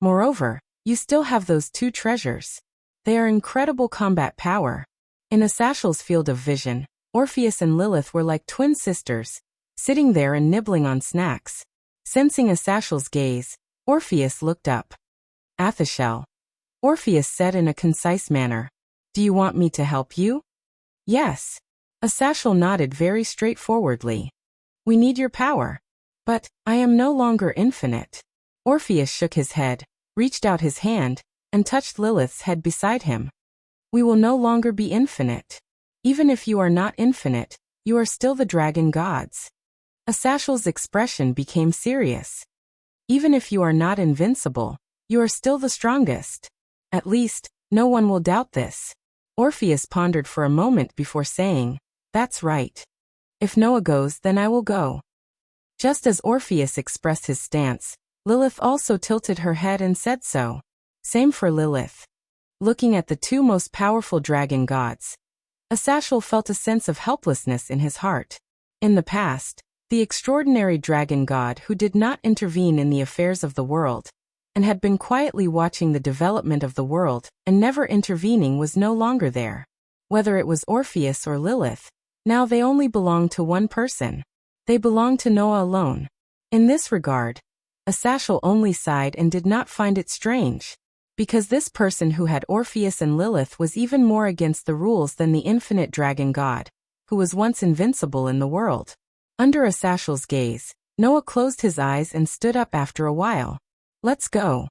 Moreover, you still have those two treasures. They are incredible combat power. In Asashal's field of vision, Orpheus and Lilith were like twin sisters, sitting there and nibbling on snacks. Sensing Asashal's gaze, Orpheus looked up. Athashel. Orpheus said in a concise manner. Do you want me to help you? Yes. Asashal nodded very straightforwardly. We need your power. But, I am no longer infinite. Orpheus shook his head, reached out his hand, and touched Lilith's head beside him. We will no longer be infinite. Even if you are not infinite, you are still the dragon gods. Asashal's expression became serious. Even if you are not invincible, you are still the strongest. At least, no one will doubt this. Orpheus pondered for a moment before saying, That's right. If Noah goes, then I will go. Just as Orpheus expressed his stance, Lilith also tilted her head and said so. Same for Lilith. Looking at the two most powerful dragon gods, Asashal felt a sense of helplessness in his heart. In the past, the extraordinary dragon god who did not intervene in the affairs of the world, and had been quietly watching the development of the world and never intervening was no longer there. Whether it was Orpheus or Lilith, now they only belonged to one person. They belonged to Noah alone. In this regard, Asashal only sighed and did not find it strange, because this person who had Orpheus and Lilith was even more against the rules than the infinite dragon god, who was once invincible in the world. Under Asashal's gaze, Noah closed his eyes and stood up after a while. Let's go.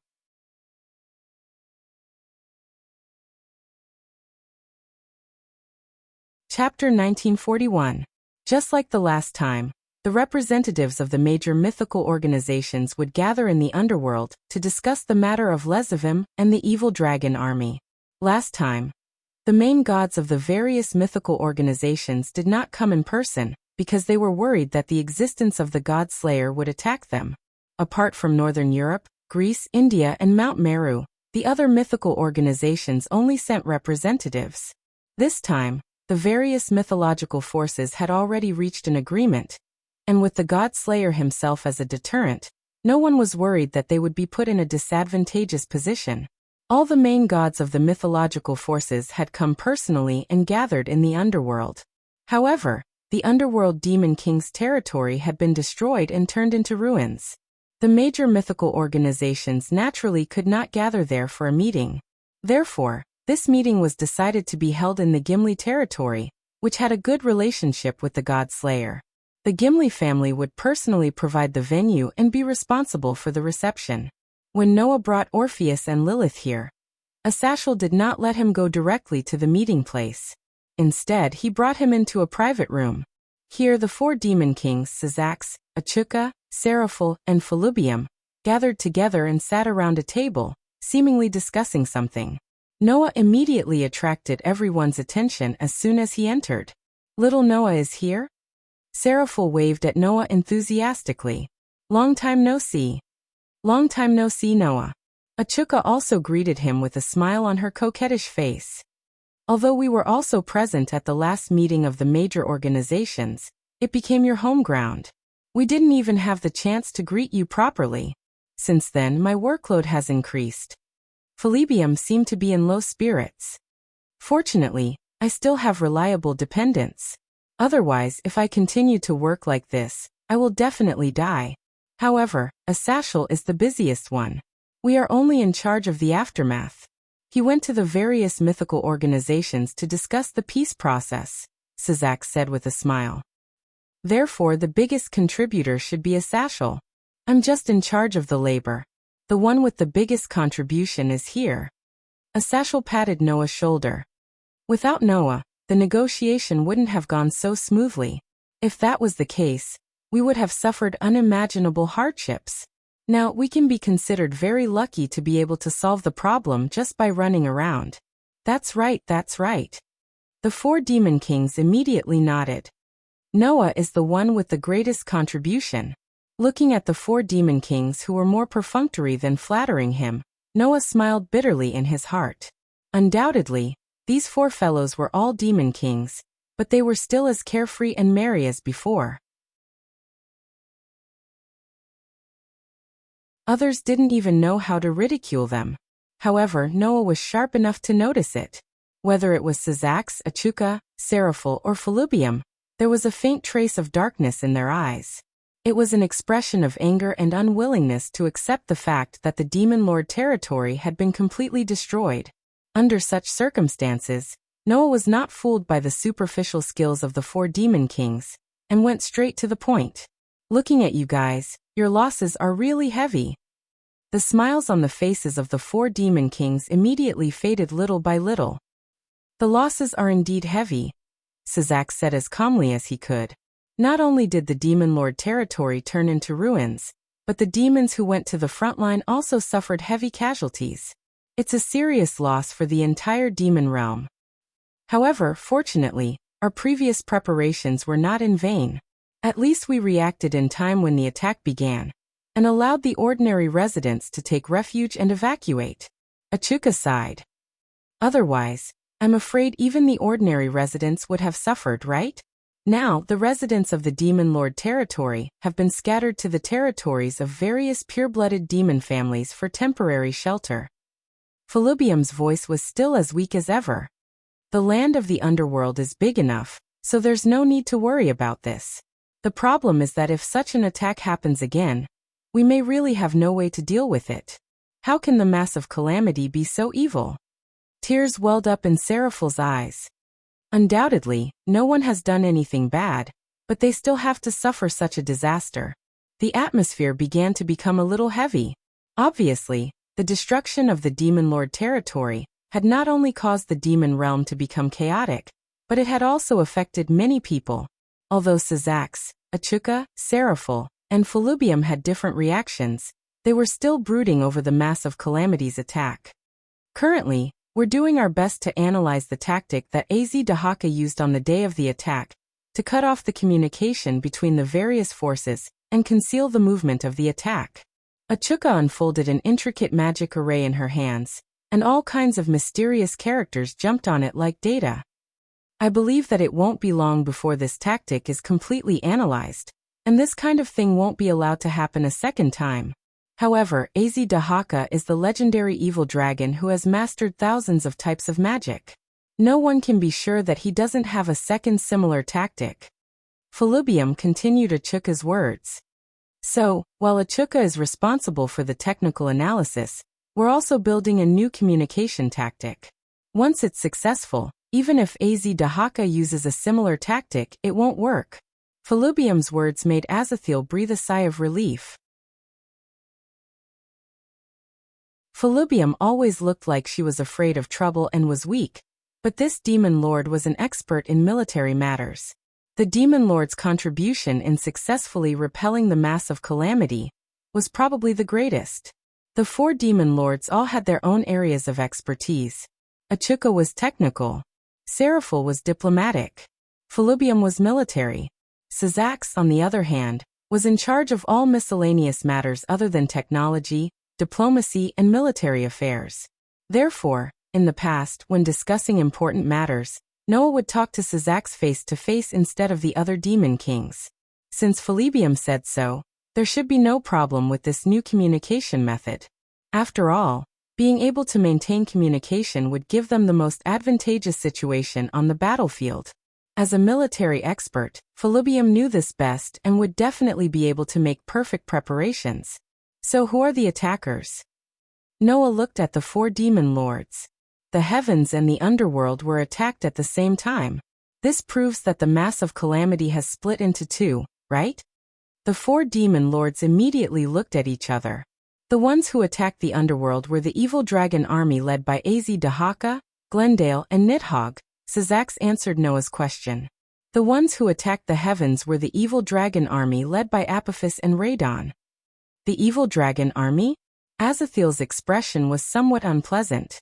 Chapter 1941. Just like the last time, the representatives of the major mythical organizations would gather in the underworld to discuss the matter of Lezavim and the evil dragon army. Last time, the main gods of the various mythical organizations did not come in person because they were worried that the existence of the god slayer would attack them. Apart from Northern Europe, Greece, India, and Mount Meru, the other mythical organizations only sent representatives. This time, the various mythological forces had already reached an agreement, and with the god slayer himself as a deterrent, no one was worried that they would be put in a disadvantageous position. All the main gods of the mythological forces had come personally and gathered in the underworld. However, the underworld demon king's territory had been destroyed and turned into ruins. The major mythical organizations naturally could not gather there for a meeting. Therefore, this meeting was decided to be held in the Gimli territory, which had a good relationship with the god slayer. The Gimli family would personally provide the venue and be responsible for the reception. When Noah brought Orpheus and Lilith here, Asashal did not let him go directly to the meeting place. Instead, he brought him into a private room. Here the four demon kings, Syzax, Achuka, Seraphil, and Felubium, gathered together and sat around a table, seemingly discussing something. Noah immediately attracted everyone's attention as soon as he entered. Little Noah is here? Seraphil waved at Noah enthusiastically. Long time no see. Long time no see, Noah. Achuka also greeted him with a smile on her coquettish face. Although we were also present at the last meeting of the major organizations, it became your home ground. We didn't even have the chance to greet you properly. Since then, my workload has increased. Felubium seemed to be in low spirits. Fortunately, I still have reliable dependents. Otherwise, if I continue to work like this, I will definitely die. However, Asashal is the busiest one. We are only in charge of the aftermath. He went to the various mythical organizations to discuss the peace process, Sizak said with a smile. Therefore, the biggest contributor should be a Sashal. I'm just in charge of the labor. The one with the biggest contribution is here. A Sashal patted Noah's shoulder. Without Noah, the negotiation wouldn't have gone so smoothly. If that was the case, we would have suffered unimaginable hardships. Now, we can be considered very lucky to be able to solve the problem just by running around. That's right, that's right. The 4 demon kings immediately nodded. Noah is the one with the greatest contribution. Looking at the 4 demon kings who were more perfunctory than flattering him, Noah smiled bitterly in his heart. Undoubtedly, these 4 fellows were all demon kings, but they were still as carefree and merry as before. Others didn't even know how to ridicule them. However, Noah was sharp enough to notice it. Whether it was Sizak's, Achuka, Seraphil, or Felubium, there was a faint trace of darkness in their eyes. It was an expression of anger and unwillingness to accept the fact that the Demon Lord territory had been completely destroyed. Under such circumstances, Noah was not fooled by the superficial skills of the 4 demon kings, and went straight to the point. Looking at you guys, your losses are really heavy. The smiles on the faces of the 4 demon kings immediately faded little by little. The losses are indeed heavy, Sizak said as calmly as he could. Not only did the Demon Lord territory turn into ruins, but the demons who went to the front line also suffered heavy casualties. It's a serious loss for the entire demon realm. However, fortunately, our previous preparations were not in vain. At least we reacted in time when the attack began, and allowed the ordinary residents to take refuge and evacuate. Achuka sighed. Otherwise, I'm afraid even the ordinary residents would have suffered, right? Now, the residents of the Demon Lord territory have been scattered to the territories of various pure-blooded demon families for temporary shelter. Felubium's voice was still as weak as ever. The land of the underworld is big enough, so there's no need to worry about this. The problem is that if such an attack happens again, we may really have no way to deal with it. How can the massive calamity be so evil? Tears welled up in Seraphil's eyes. Undoubtedly, no one has done anything bad, but they still have to suffer such a disaster. The atmosphere began to become a little heavy. Obviously, the destruction of the Demon Lord territory had not only caused the demon realm to become chaotic, but it had also affected many people. Although Sizak's, Achuka, Seraphil, and Felubium had different reactions, they were still brooding over the massive calamity's attack. Currently, we're doing our best to analyze the tactic that Az Dahaka used on the day of the attack, to cut off the communication between the various forces and conceal the movement of the attack. Achuka unfolded an intricate magic array in her hands, and all kinds of mysterious characters jumped on it like data. I believe that it won't be long before this tactic is completely analyzed, and this kind of thing won't be allowed to happen a second time. However, Az Dahaka is the legendary evil dragon who has mastered thousands of types of magic. No one can be sure that he doesn't have a second similar tactic. Felubium continued Achuka's words. So, while Achuka is responsible for the technical analysis, we're also building a new communication tactic. Once it's successful, even if Az Dahaka uses a similar tactic, it won't work. Felubium's words made Azathiel breathe a sigh of relief. Felubium always looked like she was afraid of trouble and was weak, but this Demon Lord was an expert in military matters. The Demon Lord's contribution in successfully repelling the massive calamity was probably the greatest. The 4 Demon Lords all had their own areas of expertise. Achuka was technical. Seraphil was diplomatic. Felubium was military. Sizak's, on the other hand, was in charge of all miscellaneous matters other than technology, diplomacy, and military affairs. Therefore, in the past, when discussing important matters, Noah would talk to Sizak's face-to-face instead of the other demon kings. Since Felubium said so, there should be no problem with this new communication method. After all, being able to maintain communication would give them the most advantageous situation on the battlefield. As a military expert, Felubium knew this best and would definitely be able to make perfect preparations. So who are the attackers? Noah looked at the 4 demon lords. The heavens and the underworld were attacked at the same time. This proves that the massive calamity has split into 2, right? The 4 demon lords immediately looked at each other. The ones who attacked the underworld were the evil dragon army led by Az-Dahaka, Glendale, and Nidhogg. Syzax answered Noah's question. The ones who attacked the heavens were the evil dragon army led by Apophis and Radon. The evil dragon army? Azathiel's expression was somewhat unpleasant.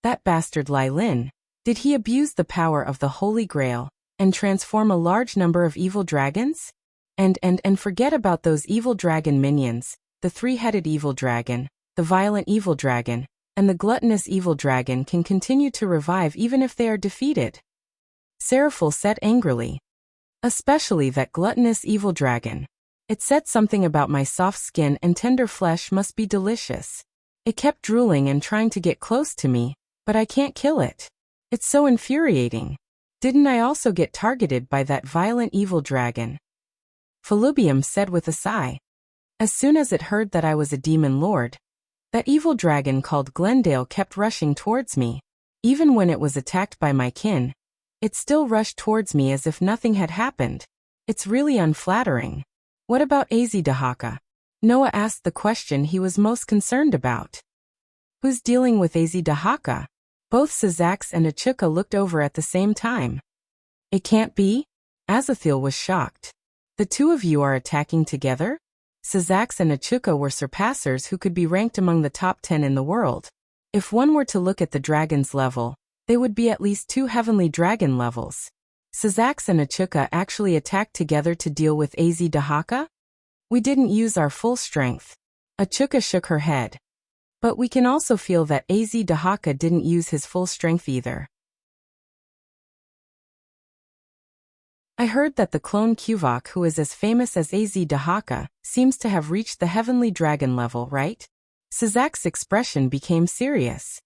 That bastard Lylin. Did he abuse the power of the Holy Grail and transform a large number of evil dragons? And forget about those evil dragon minions, the 3-headed evil dragon, the violent evil dragon, and the gluttonous evil dragon can continue to revive even if they are defeated. Seraphil said angrily. Especially that gluttonous evil dragon. It said something about my soft skin and tender flesh must be delicious. It kept drooling and trying to get close to me, but I can't kill it. It's so infuriating. Didn't I also get targeted by that violent evil dragon? Felubium said with a sigh. As soon as it heard that I was a demon lord, that evil dragon called Glendale kept rushing towards me. Even when it was attacked by my kin, it still rushed towards me as if nothing had happened. It's really unflattering. What about Az-Dahaka? Noah asked the question he was most concerned about. Who's dealing with Az-Dahaka? Both Syzax and Achuka looked over at the same time. It can't be? Azathiel was shocked. The 2 of you are attacking together? Syzax and Achuka were surpassers who could be ranked among the top 10 in the world. If one were to look at the dragon's level, they would be at least 2 heavenly dragon levels. Syzax and Achuka actually attacked together to deal with Az-Dahaka? We didn't use our full strength. Achuka shook her head. But we can also feel that Az-Dahaka didn't use his full strength either. I heard that the clone Kuvok, who is as famous as Az-Dahaka, seems to have reached the heavenly dragon level, right? Syzax's expression became serious.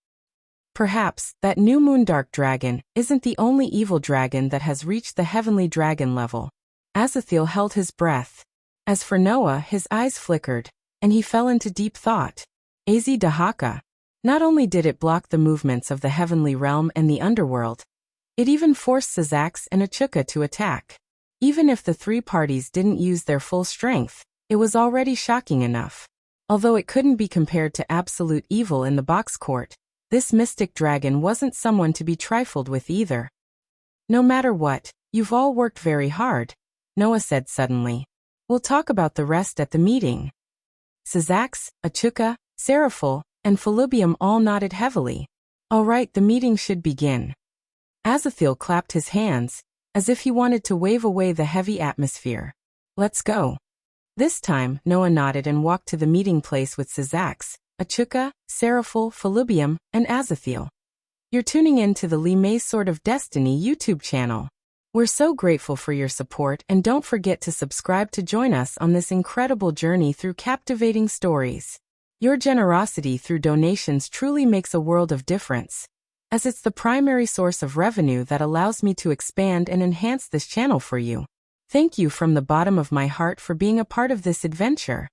Perhaps that new Moondark dragon isn't the only evil dragon that has reached the heavenly dragon level. Azathiel held his breath. As for Noah, his eyes flickered, and he fell into deep thought. Az-Dahaka. Not only did it block the movements of the heavenly realm and the underworld, it even forced Syzax and Achuka to attack. Even if the 3 parties didn't use their full strength, it was already shocking enough. Although it couldn't be compared to absolute evil in the box court, this mystic dragon wasn't someone to be trifled with either. No matter what, you've all worked very hard, Noah said suddenly. We'll talk about the rest at the meeting. Syzax, Achuka, Seraphil, and Felubium all nodded heavily. All right, the meeting should begin. Azathiel clapped his hands, as if he wanted to wave away the heavy atmosphere. Let's go. This time, Noah nodded and walked to the meeting place with Syzax, Achuka, Seraphil, Felubium, and Azathiel. You're tuning in to the Limay Sword of Destiny YouTube channel. We're so grateful for your support, and don't forget to subscribe to join us on this incredible journey through captivating stories. Your generosity through donations truly makes a world of difference, as it's the primary source of revenue that allows me to expand and enhance this channel for you. Thank you from the bottom of my heart for being a part of this adventure.